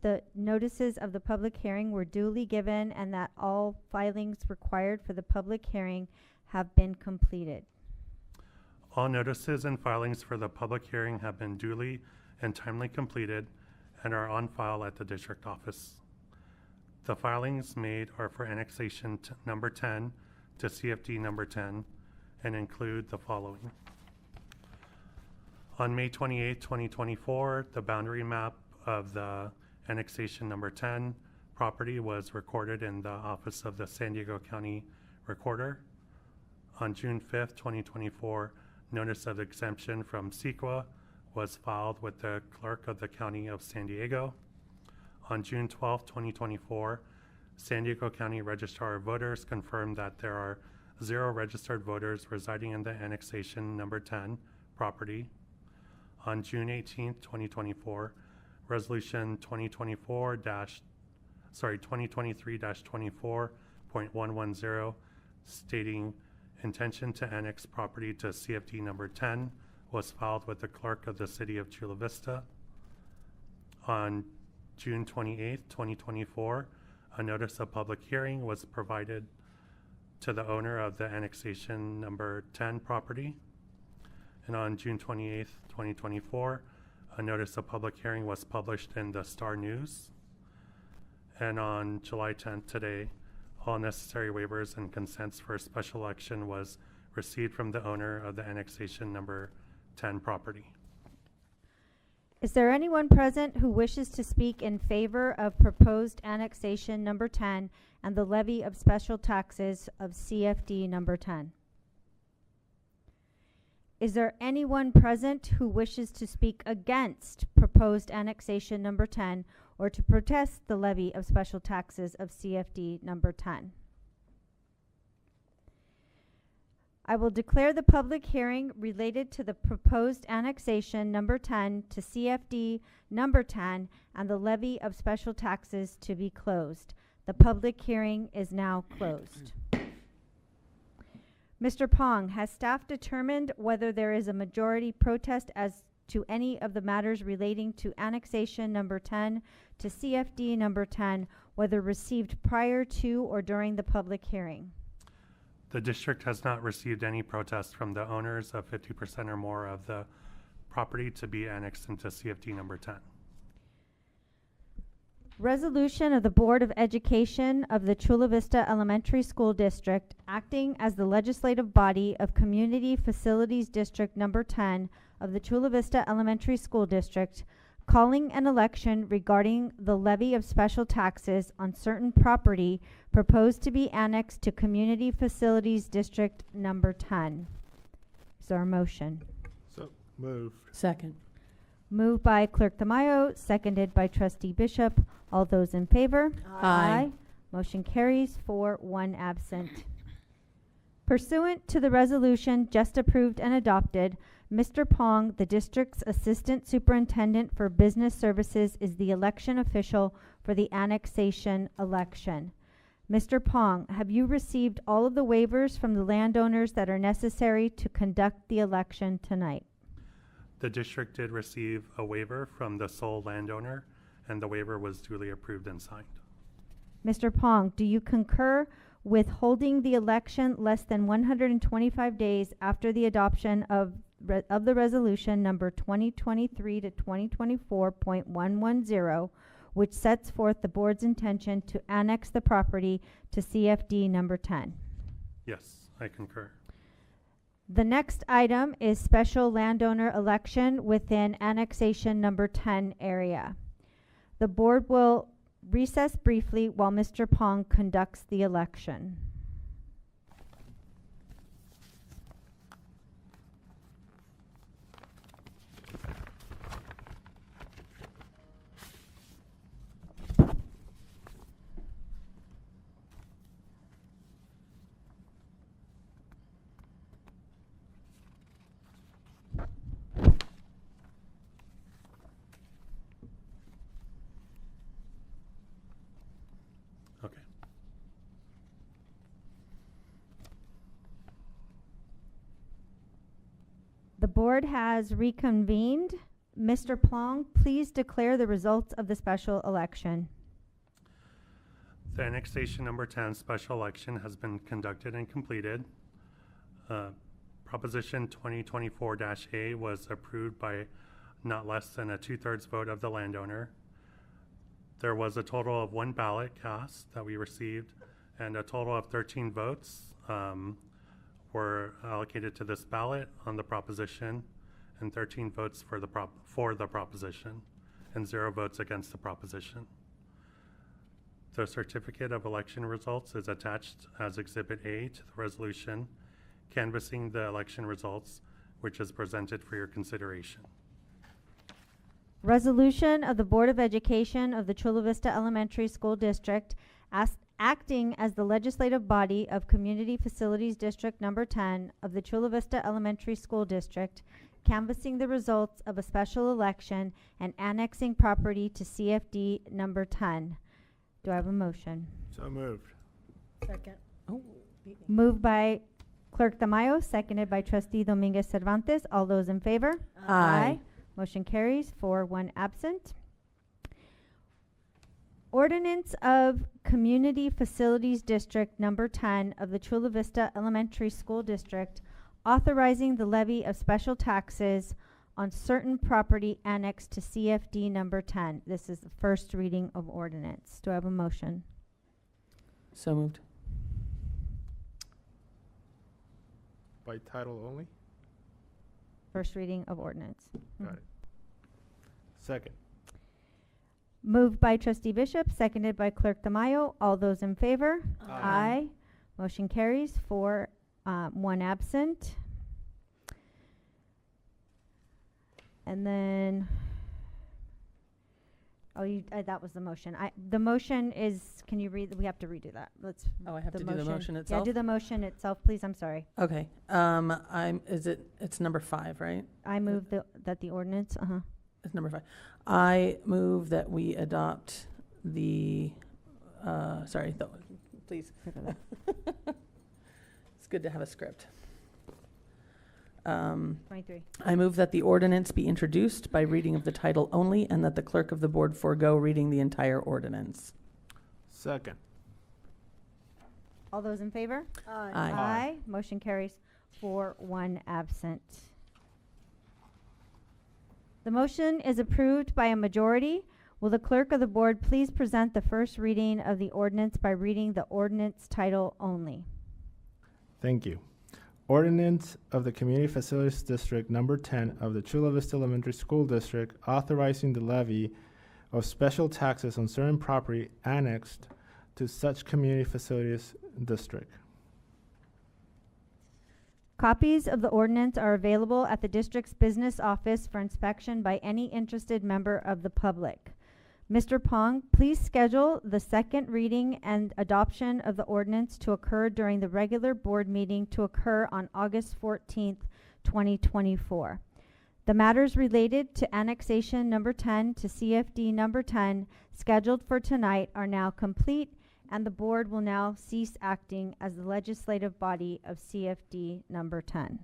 the notices of the public hearing were duly given and that all filings required for the public hearing have been completed. All notices and filings for the public hearing have been duly and timely completed and are on file at the district office. The filings made are for annexation number 10 to CFD number 10 and include the following. On May 28, 2024, the boundary map of the annexation number 10 property was recorded in the office of the San Diego County Recorder. On June 5th, 2024, notice of exemption from CEQA was filed with the clerk of the County of San Diego. On June 12, 2024, San Diego County Registrar of Voters confirmed that there are 0 registered voters residing in the annexation number 10 property. On June 18, 2024, Resolution 2023-24.110 stating intention to annex property to CFD number 10 was filed with the clerk of the city of Chula Vista. On June 28, 2024, a notice of public hearing was provided to the owner of the annexation number 10 property. And on June 28, 2024, a notice of public hearing was published in the Star News. And on July 10th, today, all necessary waivers and consents for a special election was received from the owner of the annexation number 10 property. Is there anyone present who wishes to speak in favor of proposed annexation number 10 and the levy of special taxes of CFD number 10? Is there anyone present who wishes to speak against proposed annexation number 10 or to protest the levy of special taxes of CFD number 10? I will declare the public hearing related to the proposed annexation number 10 to CFD number 10 and the levy of special taxes to be closed. The public hearing is now closed. Mr. Pong, has staff determined whether there is a majority protest as to any of the matters relating to annexation number 10 to CFD number 10, whether received prior to or during the public hearing? The district has not received any protests from the owners of 50% or more of the property to be annexed into CFD number 10. Resolution of the Board of Education of the Chula Vista Elementary School District, acting as the legislative body of Community Facilities District Number 10 of the Chula Vista Elementary School District, calling an election regarding the levy of special taxes on certain property proposed to be annexed to Community Facilities District Number 10. Is there a motion? So moved. Second. Moved by Clerk Tamayo, seconded by Trustee Bishop. All those in favor? Aye. Motion carries 4-1 absent. Pursuant to the resolution just approved and adopted, Mr. Pong, the district's Assistant Superintendent for Business Services, is the election official for the annexation election. Mr. Pong, have you received all of the waivers from the landowners that are necessary to conduct the election tonight? The district did receive a waiver from the sole landowner, and the waiver was duly approved and signed. Mr. Pong, do you concur with holding the election less than 125 days after the adoption of the resolution number 2023 to 2024.110, which sets forth the board's intention to annex the property to CFD number 10? Yes, I concur. The next item is special landowner election within annexation number 10 area. The board will recess briefly while Mr. Pong conducts the election. board has reconvened. Mr. Plong, please declare the results of the special election. The annexation number 10 special election has been conducted and completed. Proposition 2024-A was approved by not less than a 2/3 vote of the landowner. There was a total of 1 ballot cast that we received, and a total of 13 votes were allocated to this ballot on the proposition, and 13 votes for the proposition, and 0 votes against the proposition. The certificate of election results is attached as Exhibit A to the resolution canvassing the election results, which is presented for your consideration. Resolution of the Board of Education of the Chula Vista Elementary School District acting as the legislative body of Community Facilities District Number 10 of the Chula Vista Elementary School District, canvassing the results of a special election and annexing property to CFD Number 10. Do I have a motion? So moved. Second. Moved by Clerk Tamayo, seconded by Trustee Dominguez Cervantes. All those in favor? Aye. Motion carries 4-1 absent. Ordinance of Community Facilities District Number 10 of the Chula Vista Elementary School District authorizing the levy of special taxes on certain property annexed to CFD Number 10. This is the first reading of ordinance. Do I have a motion? So moved. By title only? First reading of ordinance. Got it. Second. Moved by Trustee Bishop, seconded by Clerk Tamayo. All those in favor? Aye. Motion carries 4-1 absent. And then, that was the motion. The motion is, can you read, we have to redo that. Oh, I have to do the motion itself? Yeah, do the motion itself, please. I'm sorry. Okay. It's number 5, right? I move that the ordinance, It's number 5. I move that we adopt the, please. It's good to have a script. 23. I move that the ordinance be introduced by reading of the title only and that the clerk of the board forego reading the entire ordinance. Second. All those in favor? Aye. Aye. Aye. Motion carries 4-1 absent. The motion is approved by a majority. Will the clerk of the board please present the first reading of the ordinance by reading the ordinance title only? Thank you. Ordinance of the Community Facilities District Number 10 of the Chula Vista Elementary School District authorizing the levy of special taxes on certain property annexed to such community facilities district. Copies of the ordinance are available at the district's business office for inspection by any interested member of the public. Mr. Pong, please schedule the second reading and adoption of the ordinance to occur during the regular board meeting to occur on August 14th, 2024. The matters related to annexation number 10 to CFD number 10 scheduled for tonight are now complete, and the board will now cease acting as the legislative body of CFD number 10.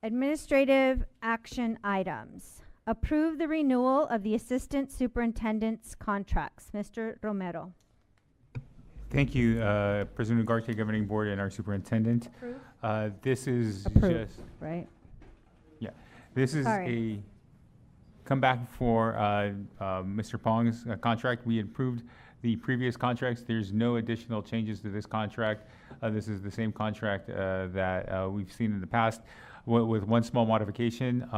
Administrative action items. Approve the renewal of the assistant superintendent's contracts. Mr. Romero. Thank you, President Ugarte, Governing Board, and our Superintendent. This is Approved, just, right? yeah, this is Sorry. a comeback for Mr. Pong's contract. We approved the previous contracts. There's no additional changes to this contract. This is the same contract that we've seen in the past. With one small modification,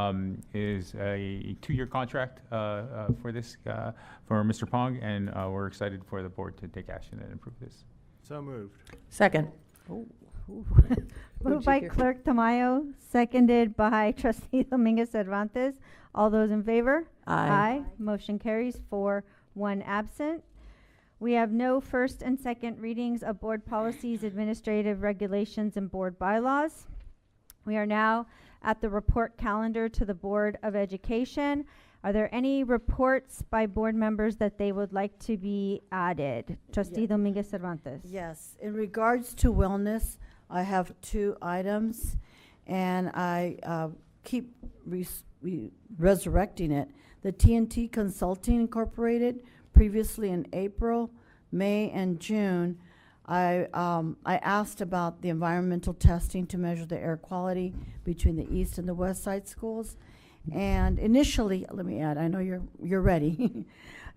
is a 2-year contract for this, for Mr. Pong, and we're excited for the board to take action and approve this. So moved. Second. Moved by Clerk Tamayo, seconded by Trustee Dominguez Cervantes. All those in favor? Aye. Motion carries 4-1 absent. We have no first and second readings of board policies, administrative regulations, and board bylaws. We are now at the report calendar to the Board of Education. Are there any reports by board members that they would like to be added? Trustee Dominguez Cervantes. Yes, in regards to wellness, I have 2 items, and I keep resurrecting it. The TNT Consulting Incorporated, previously in April, May, and June, I asked about the environmental testing to measure the air quality between the east and the west side schools. And initially, let me add, I know you're ready.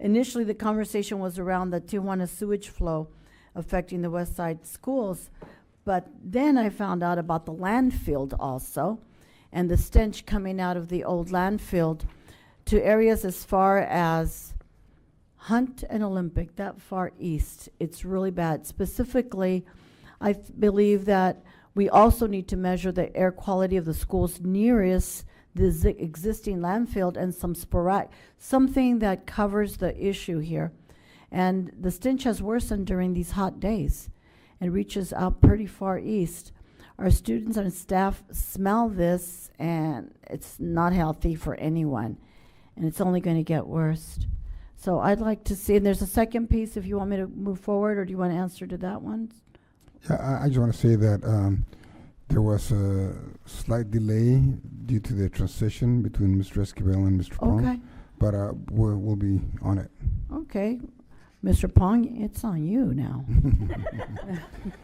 Initially, the conversation was around the Tijuana sewage flow affecting the west side schools. But then I found out about the landfill also, and the stench coming out of the old landfill to areas as far as Hunt and Olympic, that far east. It's really bad. Specifically, I believe that we also need to measure the air quality of the schools nearest the existing landfill and something that covers the issue here. And the stench has worsened during these hot days and reaches out pretty far east. Our students and staff smell this, and it's not healthy for anyone, and it's only going to get worse. So I'd like to see, and there's a second piece if you want me to move forward, or do you want to answer to that one? Yeah, I just want to say that there was a slight delay due to the transition between Mr. Esquivel and Mr. Pong. Okay. But we'll be on it. Okay. Mr. Pong, it's on you now.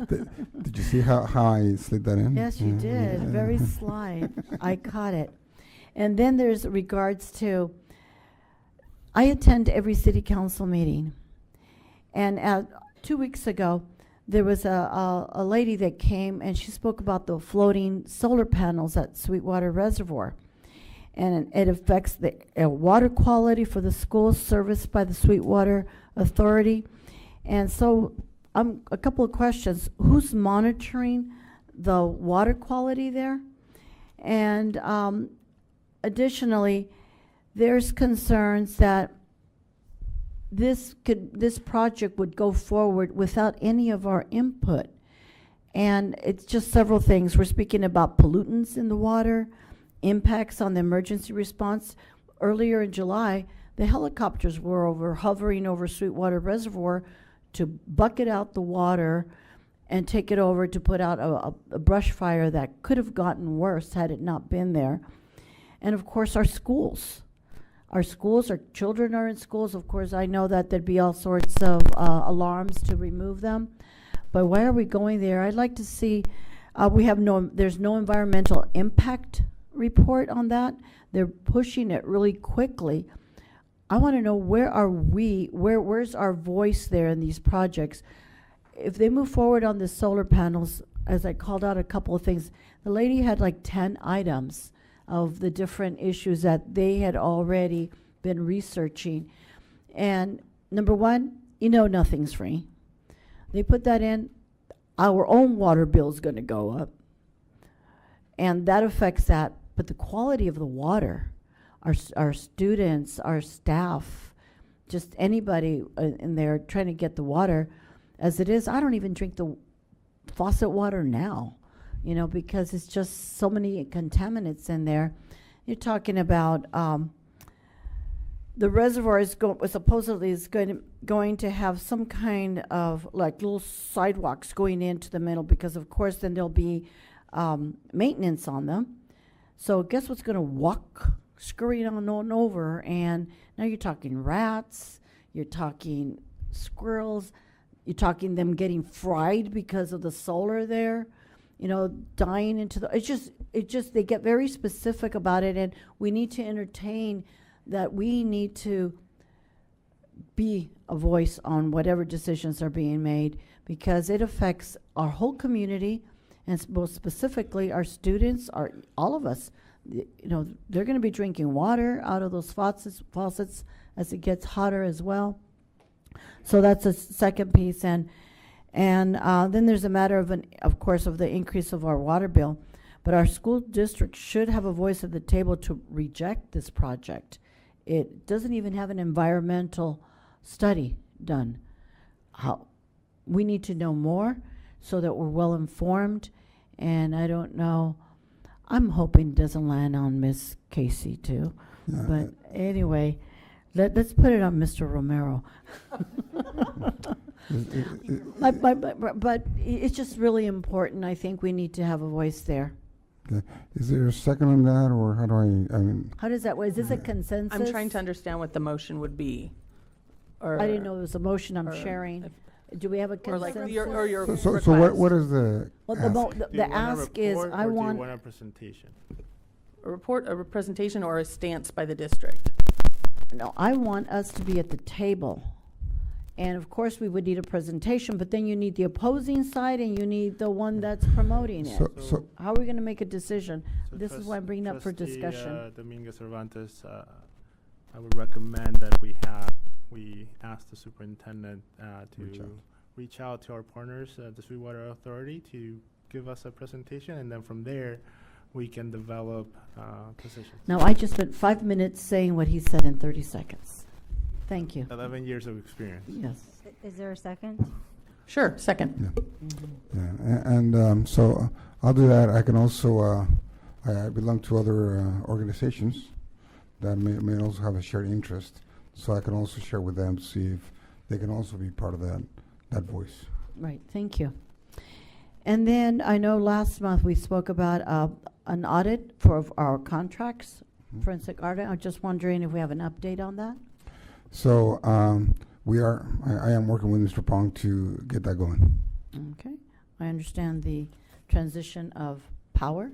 Did you see how I slid that in? Yes, you did. Yeah. Very slight. I caught it. And then there's regards to, I attend every city council meeting. And 2 weeks ago, there was a lady that came and she spoke about the floating solar panels at Sweetwater Reservoir. And it affects the water quality for the schools serviced by the Sweetwater Authority. And so a couple of questions. Who's monitoring the water quality there? And additionally, there's concerns that this project would go forward without any of our input. And it's just several things. We're speaking about pollutants in the water, impacts on the emergency response. Earlier in July, the helicopters were hovering over Sweetwater Reservoir to bucket out the water and take it over to put out a brush fire that could have gotten worse had it not been there. And of course, our schools. Our children are in schools. Of course, I know that there'd be all sorts of alarms to remove them. But why are we going there? I'd like to see, there's no environmental impact report on that. They're pushing it really quickly. I want to know where's our voice there in these projects? If they move forward on the solar panels, as I called out a couple of things, the lady had like 10 items of the different issues that they had already been researching. And number one, nothing's free. They put that in, our own water bill is going to go up. And that affects that. But the quality of the water, our students, our staff, just anybody in there trying to get the water, as it is, I don't even drink the faucet water now, because it's just so many contaminants in there. You're talking about the reservoir is supposedly going to have some kind of like little sidewalks going into the middle, because of course then there'll be maintenance on them. So guess what's going to walk scurrying on over? And now you're talking rats, you're talking squirrels, you're talking them getting fried because of the solar there, dying into the, it just, they get very specific about it. And we need to entertain that we need to be a voice on whatever decisions are being made, because it affects our whole community, and most specifically our students, all of us. They're going to be drinking water out of those faucets as it gets hotter as well. So that's a second piece. And then there's a matter of course, of the increase of our water bill. But our school district should have a voice at the table to reject this project. It doesn't even have an environmental study done. We need to know more so that we're well informed. And I don't know. I'm hoping it doesn't land on Miss Casey too. Yeah, But anyway, let's put it on Mr. Romero. But it's just really important. I think we need to have a voice there. Okay. Is there a second on that, or how do I mean, How does that, is this a consensus? I'm trying to understand what the motion would be. Or I didn't know it was a motion I'm or sharing. Do we have a Or like consensus? your so request. what is the Well, ask? Do the you want a ask is, report, I or do you want, want a presentation? A report, a representation, or a stance by the district? no, I want us to be at the table. And of course, we would need a presentation, but then you need the opposing side and you need the one that's promoting it. So How are we gonna make a decision? So This is why I'm bringing it up for Trustee, discussion. Dominguez Cervantes, I would recommend that we ask the superintendent to reach out to our partners, the Sweetwater Authority, to give us a presentation, and then from there, we can develop positions. Now, I just spent 5 minutes saying what he said in 30 seconds. Thank you. 11 years of experience. Yes. Is there a second? Sure, second. So I'll do that. I can also, I belong to other organizations that may also have a shared interest, so I can also share with them, see if they can also be part of that voice. Right, thank you. And then I know last month we spoke about an audit for our contracts, forensic audit. I'm just wondering if we have an update on that? So I am working with Mr. Pong to get that going. Okay, I understand the transition of power.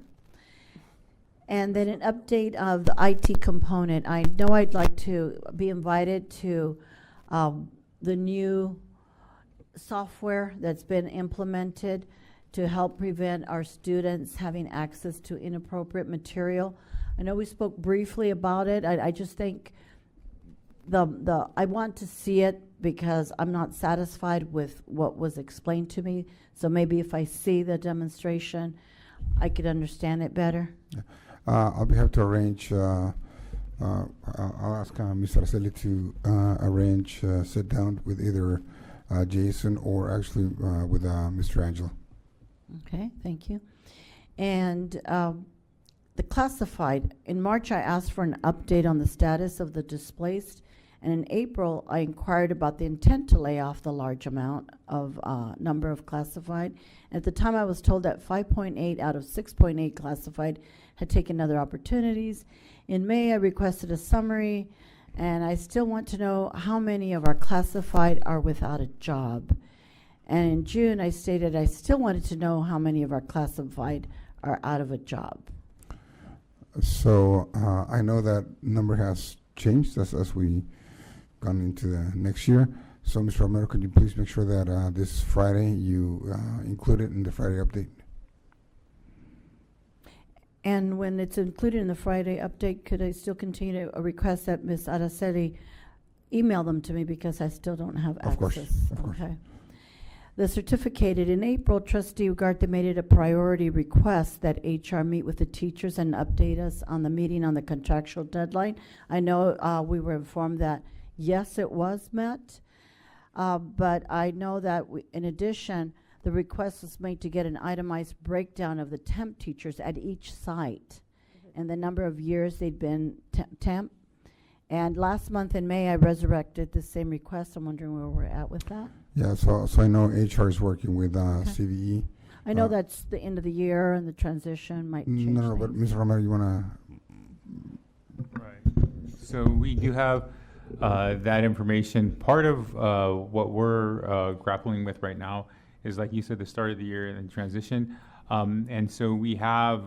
And then an update of the IT component. I know I'd like to be invited to the new software that's been implemented to help prevent our students having access to inappropriate material. I know we spoke briefly about it. I just think I want to see it because I'm not satisfied with what was explained to me. So maybe if I see the demonstration, I could understand it better. Yeah. I'll be happy to arrange, I'll ask Mr. Araceli to arrange sit down with either Jason or actually with Mr. Angelo. Okay, thank you. And the classified, in March I asked for an update on the status of the displaced, and in April I inquired about the intent to lay off the large amount of number of classified. At the time I was told that 5.8 out of 6.8 classified had taken other opportunities. In May I requested a summary, and I still want to know how many of our classified are without a job. And in June, I stated I still wanted to know how many of our classified are out of a job. So I know that number has changed as we gone into the next year. So Mr. Romero, could you please make sure that this Friday you include it in the Friday update? And when it's included in the Friday update, could I still continue to request that Ms. Araceli email them to me because I still don't have access? Of course, of course. Okay. The certificated, in April, Trustee Ugarte made it a priority request that HR meet with the teachers and update us on the meeting on the contractual deadline. I know we were informed that, yes, it was met, but I know that in addition, the request was made to get an itemized breakdown of the temp teachers at each site and the number of years they'd been temp. And last month in May, I resurrected the same request. I'm wondering where we're at with that. Yeah, so I know HR is working with CVE. I know that's the end of the year and the transition might change No, but things. Mr. Romero, you want to? Right. So we do have that information. Part of what we're grappling with right now is, like you said, the start of the year and transition. And so we have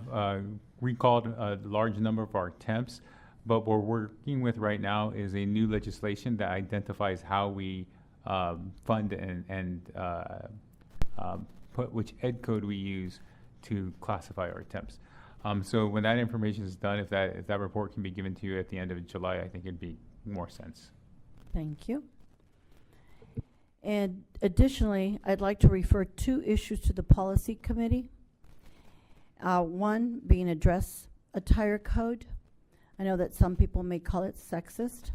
recalled a large number of our temps, but what we're working with right now is a new legislation that identifies how we fund and put which ed code we use to classify our temps. So when that information is done, if that report can be given to you at the end of July, I think it'd be more sense. Thank you. And additionally, I'd like to refer 2 issues to the policy committee. One being a dress attire code. I know that some people may call it sexist.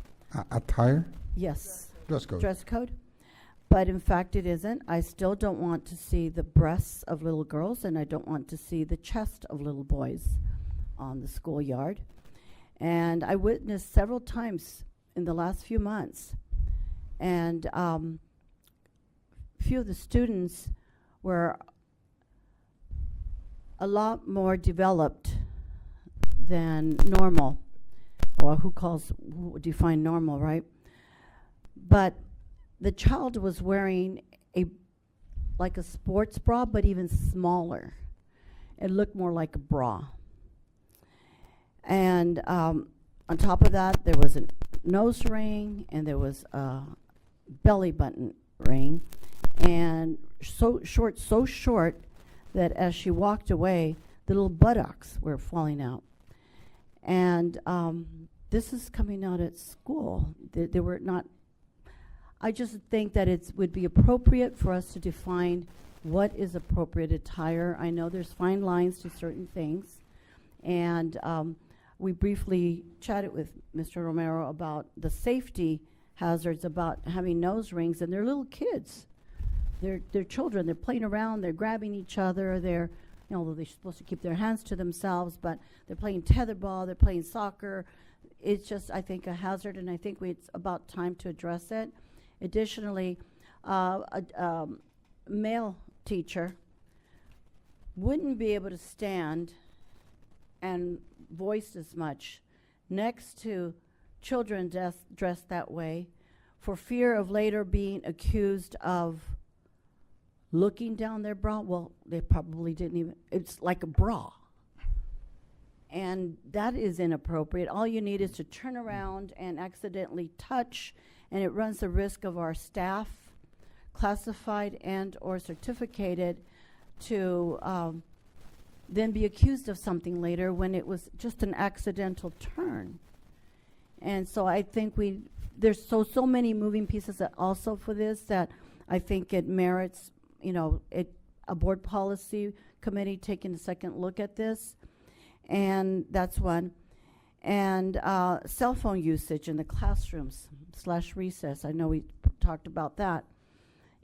Attire? Yes. Dress code. Dress code. But in fact, it isn't. I still don't want to see the breasts of little girls, and I don't want to see the chest of little boys. on the schoolyard. And I witnessed several times in the last few months. And few of the students were a lot more developed than normal. Well, who would define normal, right? But the child was wearing like a sports bra, but even smaller. It looked more like a bra. And on top of that, there was a nose ring, and there was a belly button ring, and so short that as she walked away, the little buttocks were falling out. And this is coming out at school. They were not. I just think that it would be appropriate for us to define what is appropriate attire. I know there's fine lines to certain things, and we briefly chatted with Mr. Romero about the safety hazards about having nose rings, and they're little kids. They're children. They're playing around. They're grabbing each other. They're, although they're supposed to keep their hands to themselves, but they're playing tetherball. They're playing soccer. It's just, I think, a hazard, and I think it's about time to address it. Additionally, a male teacher wouldn't be able to stand and voice as much next to children dressed that way for fear of later being accused of looking down their bra. Well, they probably didn't even, it's like a bra. And that is inappropriate. All you need is to turn around and accidentally touch, and it runs the risk of our staff, classified and or certificated, to then be accused of something later when it was just an accidental turn. And so I think there's so many moving pieces that also for this that I think it merits, a board policy committee taking a second look at this. And that's one. And cell phone usage in the classrooms / recess. I know we talked about that.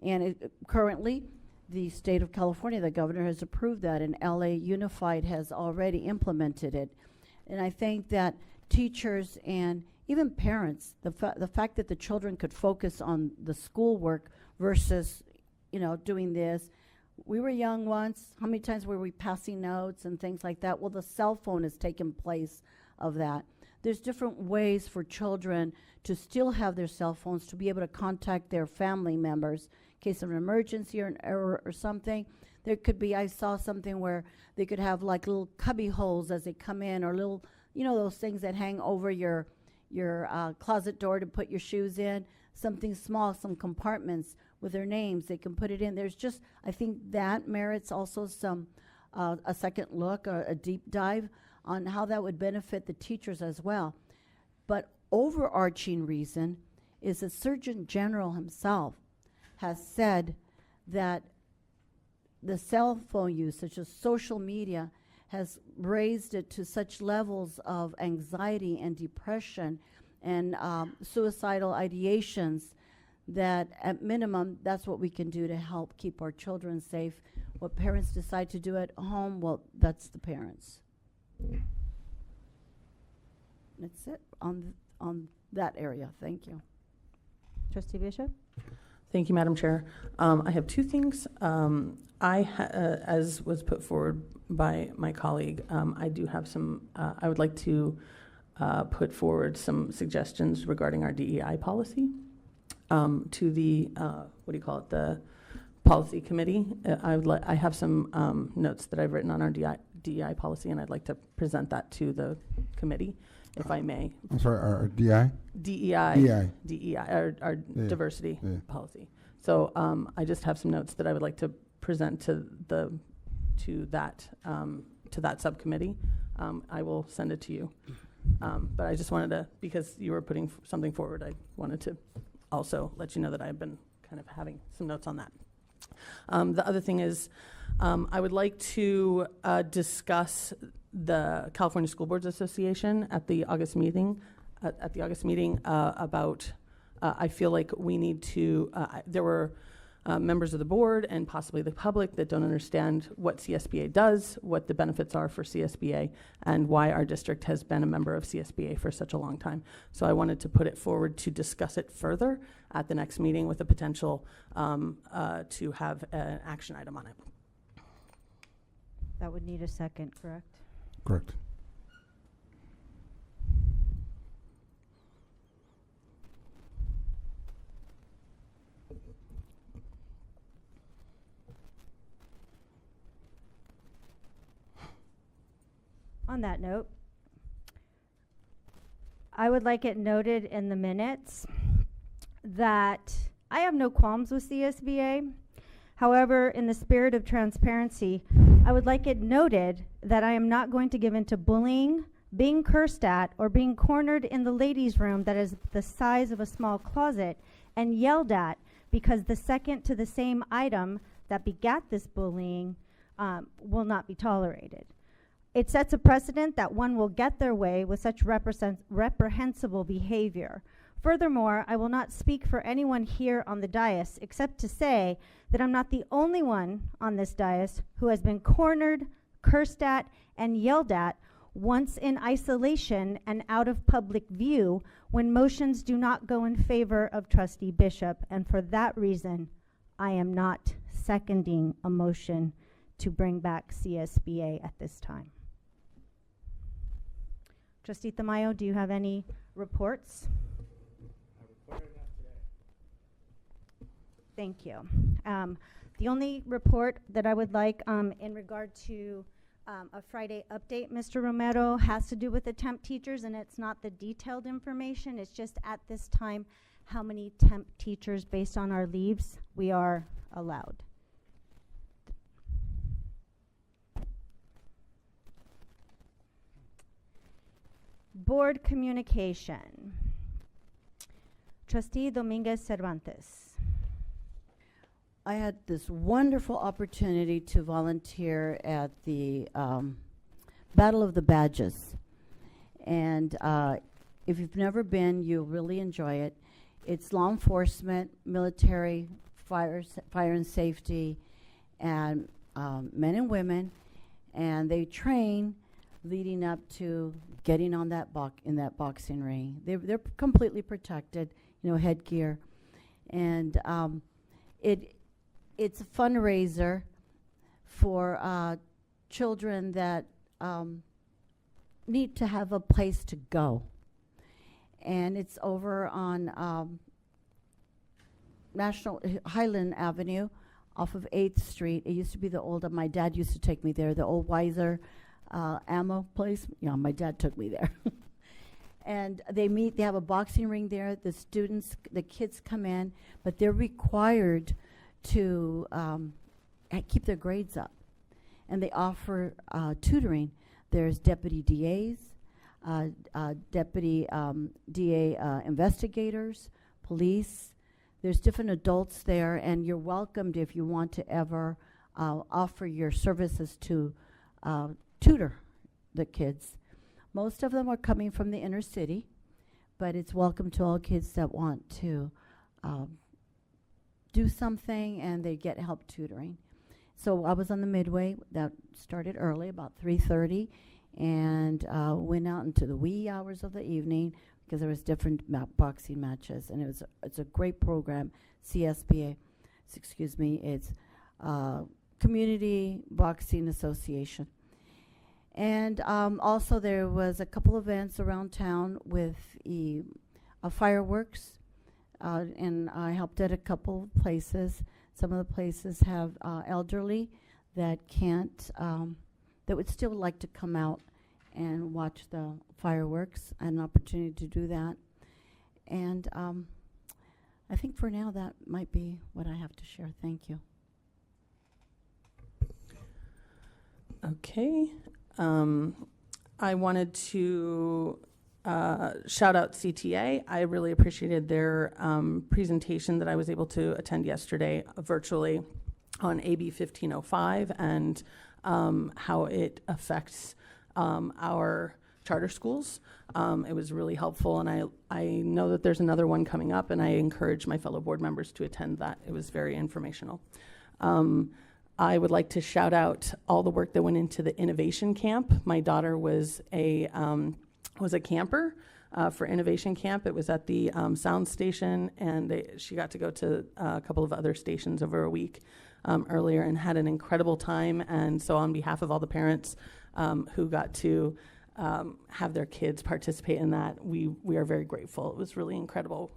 And currently, the state of California, the governor has approved that, and LA Unified has already implemented it. And I think that teachers and even parents, the fact that the children could focus on the schoolwork versus, doing this. We were young once. How many times were we passing notes and things like that? Well, the cell phone has taken place of that. There's different ways for children to still have their cell phones, to be able to contact their family members in case of an emergency or an error or something. There could be, I saw something where they could have like little cubby holes as they come in, or little, those things that hang over your closet door to put your shoes in. Something small, some compartments with their names, they can put it in. There's just, I think that merits also some, a second look or a deep dive on how that would benefit the teachers as well. But overarching reason is the Surgeon General himself has said that the cell phone use, such as social media, has raised it to such levels of anxiety and depression and suicidal ideations that at minimum, that's what we can do to help keep our children safe. What parents decide to do at home, well, that's the parents. That's it on that area. Thank you. Trustee Bishop? Thank you, Madam Chair. I have two things. As was put forward by my colleague, I do have some, I would like to put forward some suggestions regarding our DEI policy to the, the policy committee. I have some notes that I've written on our DEI policy, and I'd like to present that to the committee, if I may. I'm sorry, our DI? DEI, our diversity policy. So I just have some notes that I would like to present to that subcommittee. I will send it to you. But I just wanted to, because you were putting something forward, I wanted to also let you know that I've been kind of having some notes on that. The other thing is, I would like to discuss the California School Boards Association at the August meeting. About, I feel like we need to. There were members of the board and possibly the public that don't understand what CSBA does, what the benefits are for CSBA, and why our district has been a member of CSBA for such a long time. So I wanted to put it forward to discuss it further at the next meeting with a potential to have an action item on it. That would need a second, correct? Correct. On that note, I would like it noted in the minutes that I have no qualms with CSBA. However, in the spirit of transparency, I would like it noted that I am not going to give in to bullying, being cursed at, or being cornered in the ladies' room that is the size of a small closet and yelled at because the second to the same item that begat this bullying will not be tolerated. It sets a precedent that one will get their way with such reprehensible behavior. Furthermore, I will not speak for anyone here on the dais except to say that I'm not the only one on this dais who has been cornered, cursed at, and yelled at once in isolation and out of public view when motions do not go in favor of Trustee Bishop. And for that reason, I am not seconding a motion to bring back CSBA at this time. Trustee Tamayo, do you have any reports? Thank you. The only report that I would like in regard to a Friday update, Mr. Romero, has to do with the temp teachers, and it's not the detailed information. It's just at this time how many temp teachers based on our leaves we are allowed. Board communication. Trustee Dominguez Cervantes. I had this wonderful opportunity to volunteer at the Battle of the Badges. And if you've never been, you'll really enjoy it. It's law enforcement, military, fire and safety, and men and women. And they train leading up to getting on that in that boxing ring. They're completely protected, headgear. And it's a fundraiser for children that need to have a place to go. And it's over on Highland Avenue off of 8th Street. It used to be my dad used to take me there, the old Weiser ammo place. Yeah, my dad took me there. And they have a boxing ring there. The kids come in, but they're required to keep their grades up. And they offer tutoring. There's deputy DAs, deputy DA investigators, police. There's different adults there, and you're welcomed if you want to ever offer your services to tutor the kids. Most of them are coming from the inner city, but it's welcome to all kids that want to do something, and they get help tutoring. So I was on the midway. That started early, about 3:30, and went out into the wee hours of the evening because there was different boxing matches, and it's a great program. CSBA, it's Community Boxing Association. And also there was a couple events around town with fireworks, and I helped at a couple places. Some of the places have elderly that can't, that would still like to come out and watch the fireworks. I had an opportunity to do that. And I think for now that might be what I have to share. Thank you. Okay. I wanted to shout out CTA. I really appreciated their presentation that I was able to attend yesterday virtually on AB 1505 and how it affects our charter schools. It was really helpful, and I know that there's another one coming up, and I encourage my fellow board members to attend that. It was very informational. I would like to shout out all the work that went into the innovation camp. My daughter was a camper for Innovation Camp. It was at the sound station, and she got to go to a couple of other stations over a week earlier and had an incredible time. And so on behalf of all the parents who got to have their kids participate in that, we are very grateful. It was really incredible.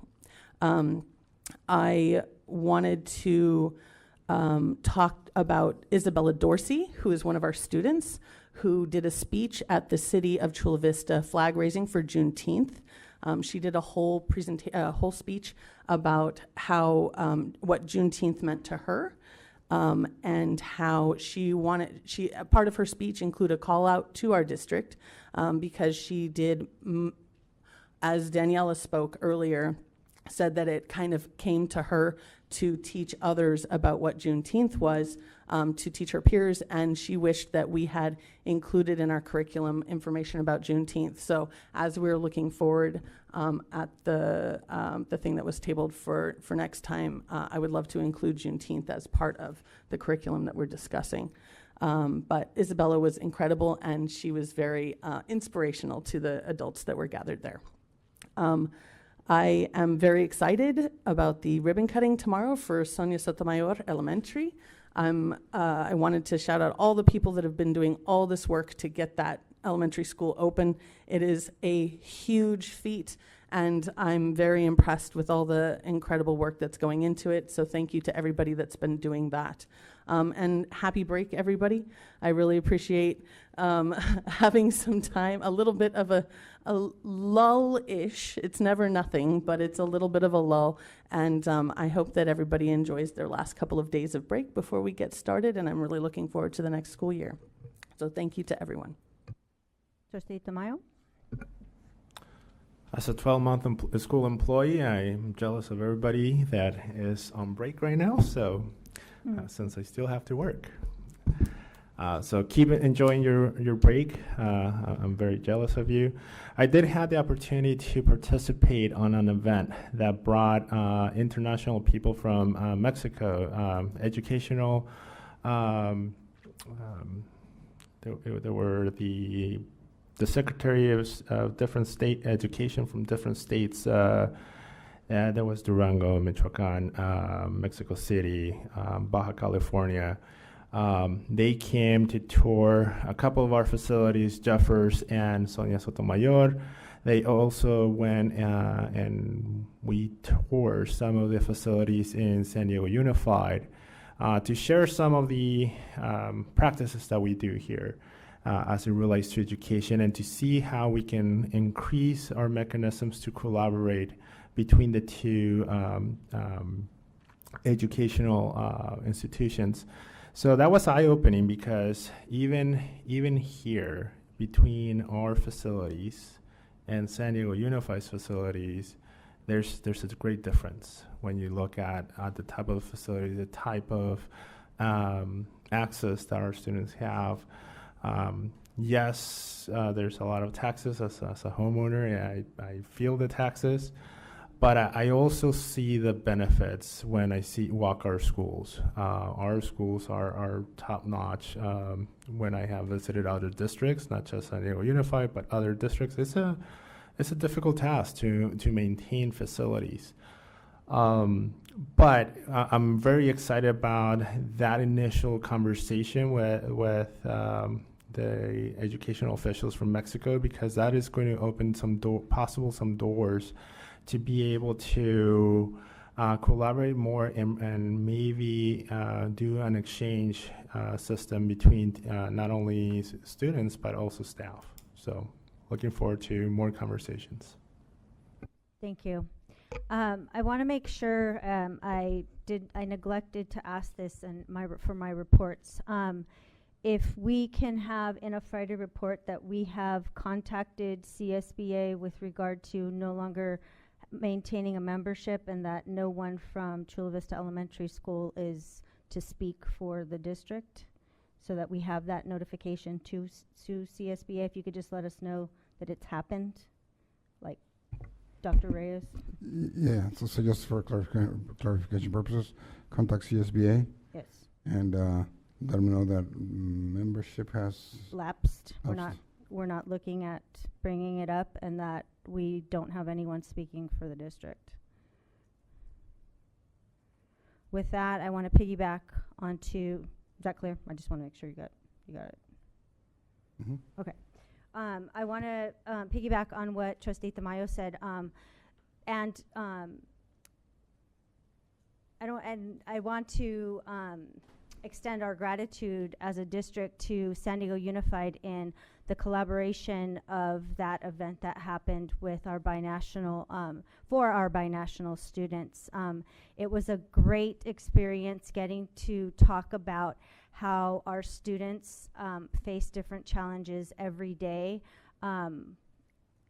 I wanted to talk about Isabella Dorsey, who is one of our students, who did a speech at the City of Chula Vista flag raising for Juneteenth. She did a whole speech about how what Juneteenth meant to her, and how part of her speech included a call out to our district, because she did, as Daniela spoke earlier, said that it kind of came to her to teach others about what Juneteenth was, to teach her peers, and she wished that we had included in our curriculum information about Juneteenth. So as we're looking forward at the thing that was tabled for next time, I would love to include Juneteenth as part of the curriculum that we're discussing. But Isabella was incredible, and she was very inspirational to the adults that were gathered there. I am very excited about the ribbon cutting tomorrow for Sonia Sotomayor Elementary. I wanted to shout out all the people that have been doing all this work to get that elementary school open. It is a huge feat, and I'm very impressed with all the incredible work that's going into it. So thank you to everybody that's been doing that. And happy break, everybody. I really appreciate having some time, a little bit of a lull-ish. It's never nothing, but it's a little bit of a lull. And I hope that everybody enjoys their last couple of days of break before we get started. And I'm really looking forward to the next school year. So thank you to everyone. Trustee Tamayo? As a 12-month school employee, I'm jealous of everybody that is on break right now. So since I still have to work. So keep enjoying your break. I'm very jealous of you. I did have the opportunity to participate on an event that brought international people from Mexico, educational. There were the secretary of different state education from different states. There was Durango, Michoacan, Mexico City, Baja California. They came to tour a couple of our facilities, Jeffers and Sonia Sotomayor. They also went and we toured some of the facilities in San Diego Unified to share some of the practices that we do here as it relates to education, and to see how we can increase our mechanisms to collaborate between the two educational institutions. So that was eye-opening, because even here, between our facilities and San Diego Unified's facilities, there's a great difference when you look at the type of facility, the type of access that our students have. Yes, there's a lot of taxes as a homeowner. I feel the taxes. But I also see the benefits when I walk our schools. Our schools are top notch. When I have visited other districts, not just San Diego Unified, but other districts, it's a difficult task to maintain facilities. But I'm very excited about that initial conversation with the educational officials from Mexico, because that is going to open some doors to be able to collaborate more and maybe do an exchange system between not only students but also staff. So looking forward to more conversations. Thank you. I want to make sure I neglected to ask this for my reports. If we can have in a Friday report that we have contacted CSBA with regard to no longer maintaining a membership, and that no one from Chula Vista Elementary School is to speak for the district, so that we have that notification to CSBA. If you could just let us know that it's happened? Like, Dr. Reyes? Yeah, so just for clarification purposes, contact CSBA. Yes. And let them know that membership has Lapsed. lapsed. We're not looking at bringing it up, and that we don't have anyone speaking for the district. With that, I want to piggyback onto, is that clear? I just want to make sure you got it. Mhm. Okay. I want to piggyback on what Trustee Tamayo said, and I want to extend our gratitude as a district to San Diego Unified in the collaboration of that event that happened with our binational, for our binational students. It was a great experience getting to talk about how our students face different challenges every day,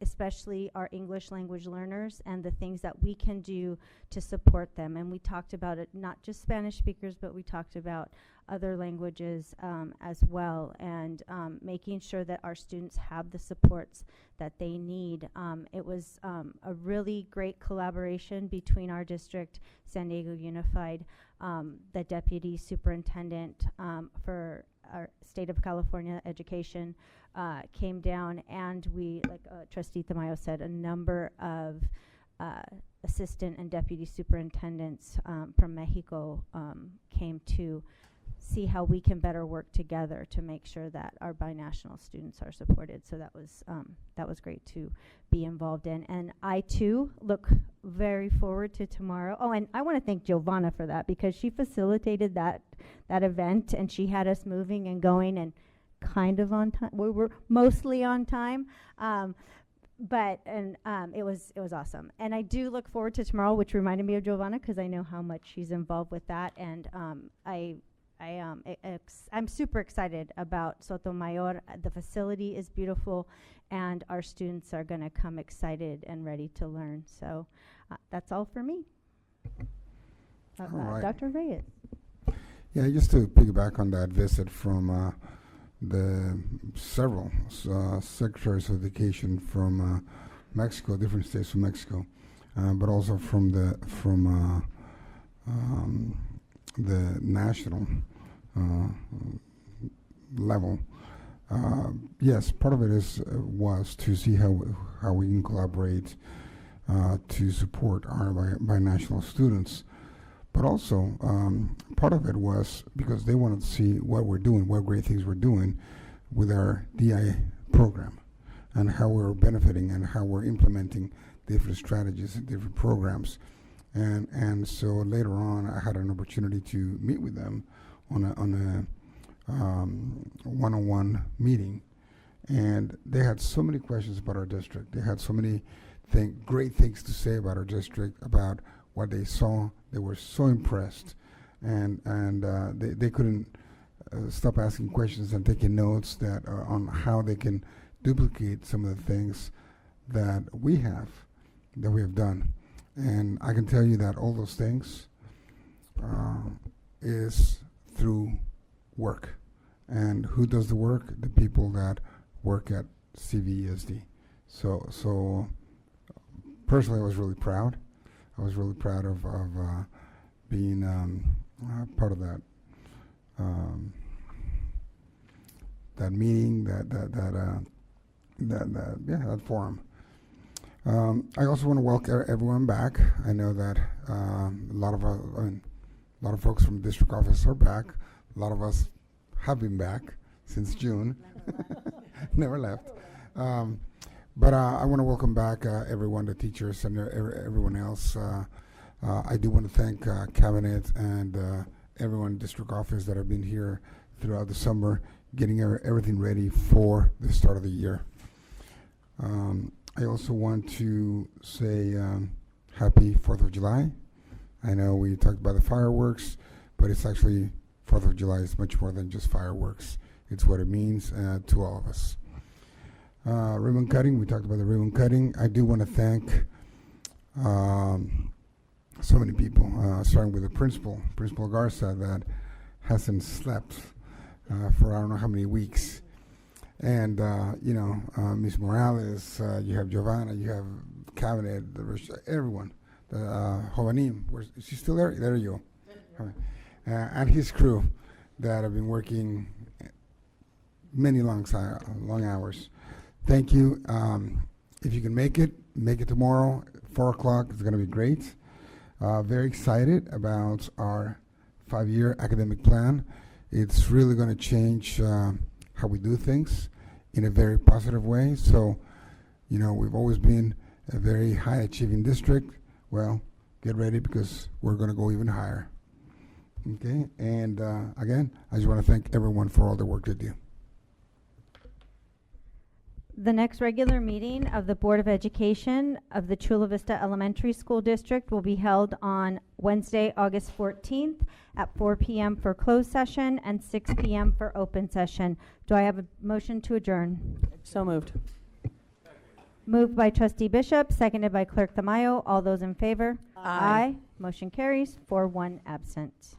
especially our English language learners, and the things that we can do to support them. And we talked about it, not just Spanish speakers, but we talked about other languages as well, and making sure that our students have the supports that they need. It was a really great collaboration between our district, San Diego Unified, the deputy superintendent for our state of California education came down, and we, like Trustee Tamayo said, a number of assistant and deputy superintendents from Mexico came to see how we can better work together to make sure that our binational students are supported. So that was great to be involved in. And I too look very forward to tomorrow. Oh, and I want to thank Giovanna for that, because she facilitated that event, and she had us moving and going and kind of on time. We were mostly on time. But it was awesome. And I do look forward to tomorrow, which reminded me of Giovanna, because I know how much she's involved with that. And I'm super excited about Sotomayor. The facility is beautiful, and our students are going to come excited and ready to learn. So that's all for me. All right. Dr. Reyes. Yeah, just to piggyback on that visit from the several secretaries of education from Mexico, different states from Mexico, but also from the national level. Yes, part of it was to see how we can collaborate to support our binational students. But also, part of it was because they wanted to see what we're doing, what great things we're doing with our DI program, and how we're benefiting and how we're implementing different strategies and different programs. And so later on, I had an opportunity to meet with them on a one-on-one meeting, and they had so many questions about our district. They had so many great things to say about our district, about what they saw. They were so impressed, and they couldn't stop asking questions and taking notes that on how they can duplicate some of the things that we have done. And I can tell you that all those things is through work. And who does the work? The people that work at CVESD. So personally, I was really proud. I was really proud of being part of that that meeting, that forum. I also want to welcome everyone back. I know that a lot of folks from the district office are back. A lot of us have been back since June. Never left. But I want to welcome back everyone, the teachers and everyone else. I do want to thank Cabinet and everyone in district office that have been here throughout the summer, getting everything ready for the start of the year. I also want to say happy 4th of July. I know we talked about the fireworks, but it's actually 4th of July is much more than just fireworks. It's what it means to all of us. Ribbon cutting, we talked about the ribbon cutting. I do want to thank so many people, starting with the Principal Garza, that hasn't slept for I don't know how many weeks. And, Ms. Morales, you have Giovanna, you have Cabinet, everyone. Jovanim, she's still there? There you go. And his crew that have been working many long hours. Thank you. If you can make it tomorrow, 4 o'clock. It's going to be great. Very excited about our 5-year academic plan. It's really going to change how we do things in a very positive way. So, we've always been a very high achieving district. Well, get ready because we're going to go even higher. Okay, and again, I just want to thank everyone for all the work they do. The next regular meeting of the Board of Education of the Chula Vista Elementary School District will be held on Wednesday, August 14th at 4 p.m. for closed session and 6 p.m. for open session. Do I have a motion to adjourn? So moved. Moved by Trustee Bishop, seconded by Clerk Tamayo. All those in favor? Aye. Motion carries, 4-1 absent.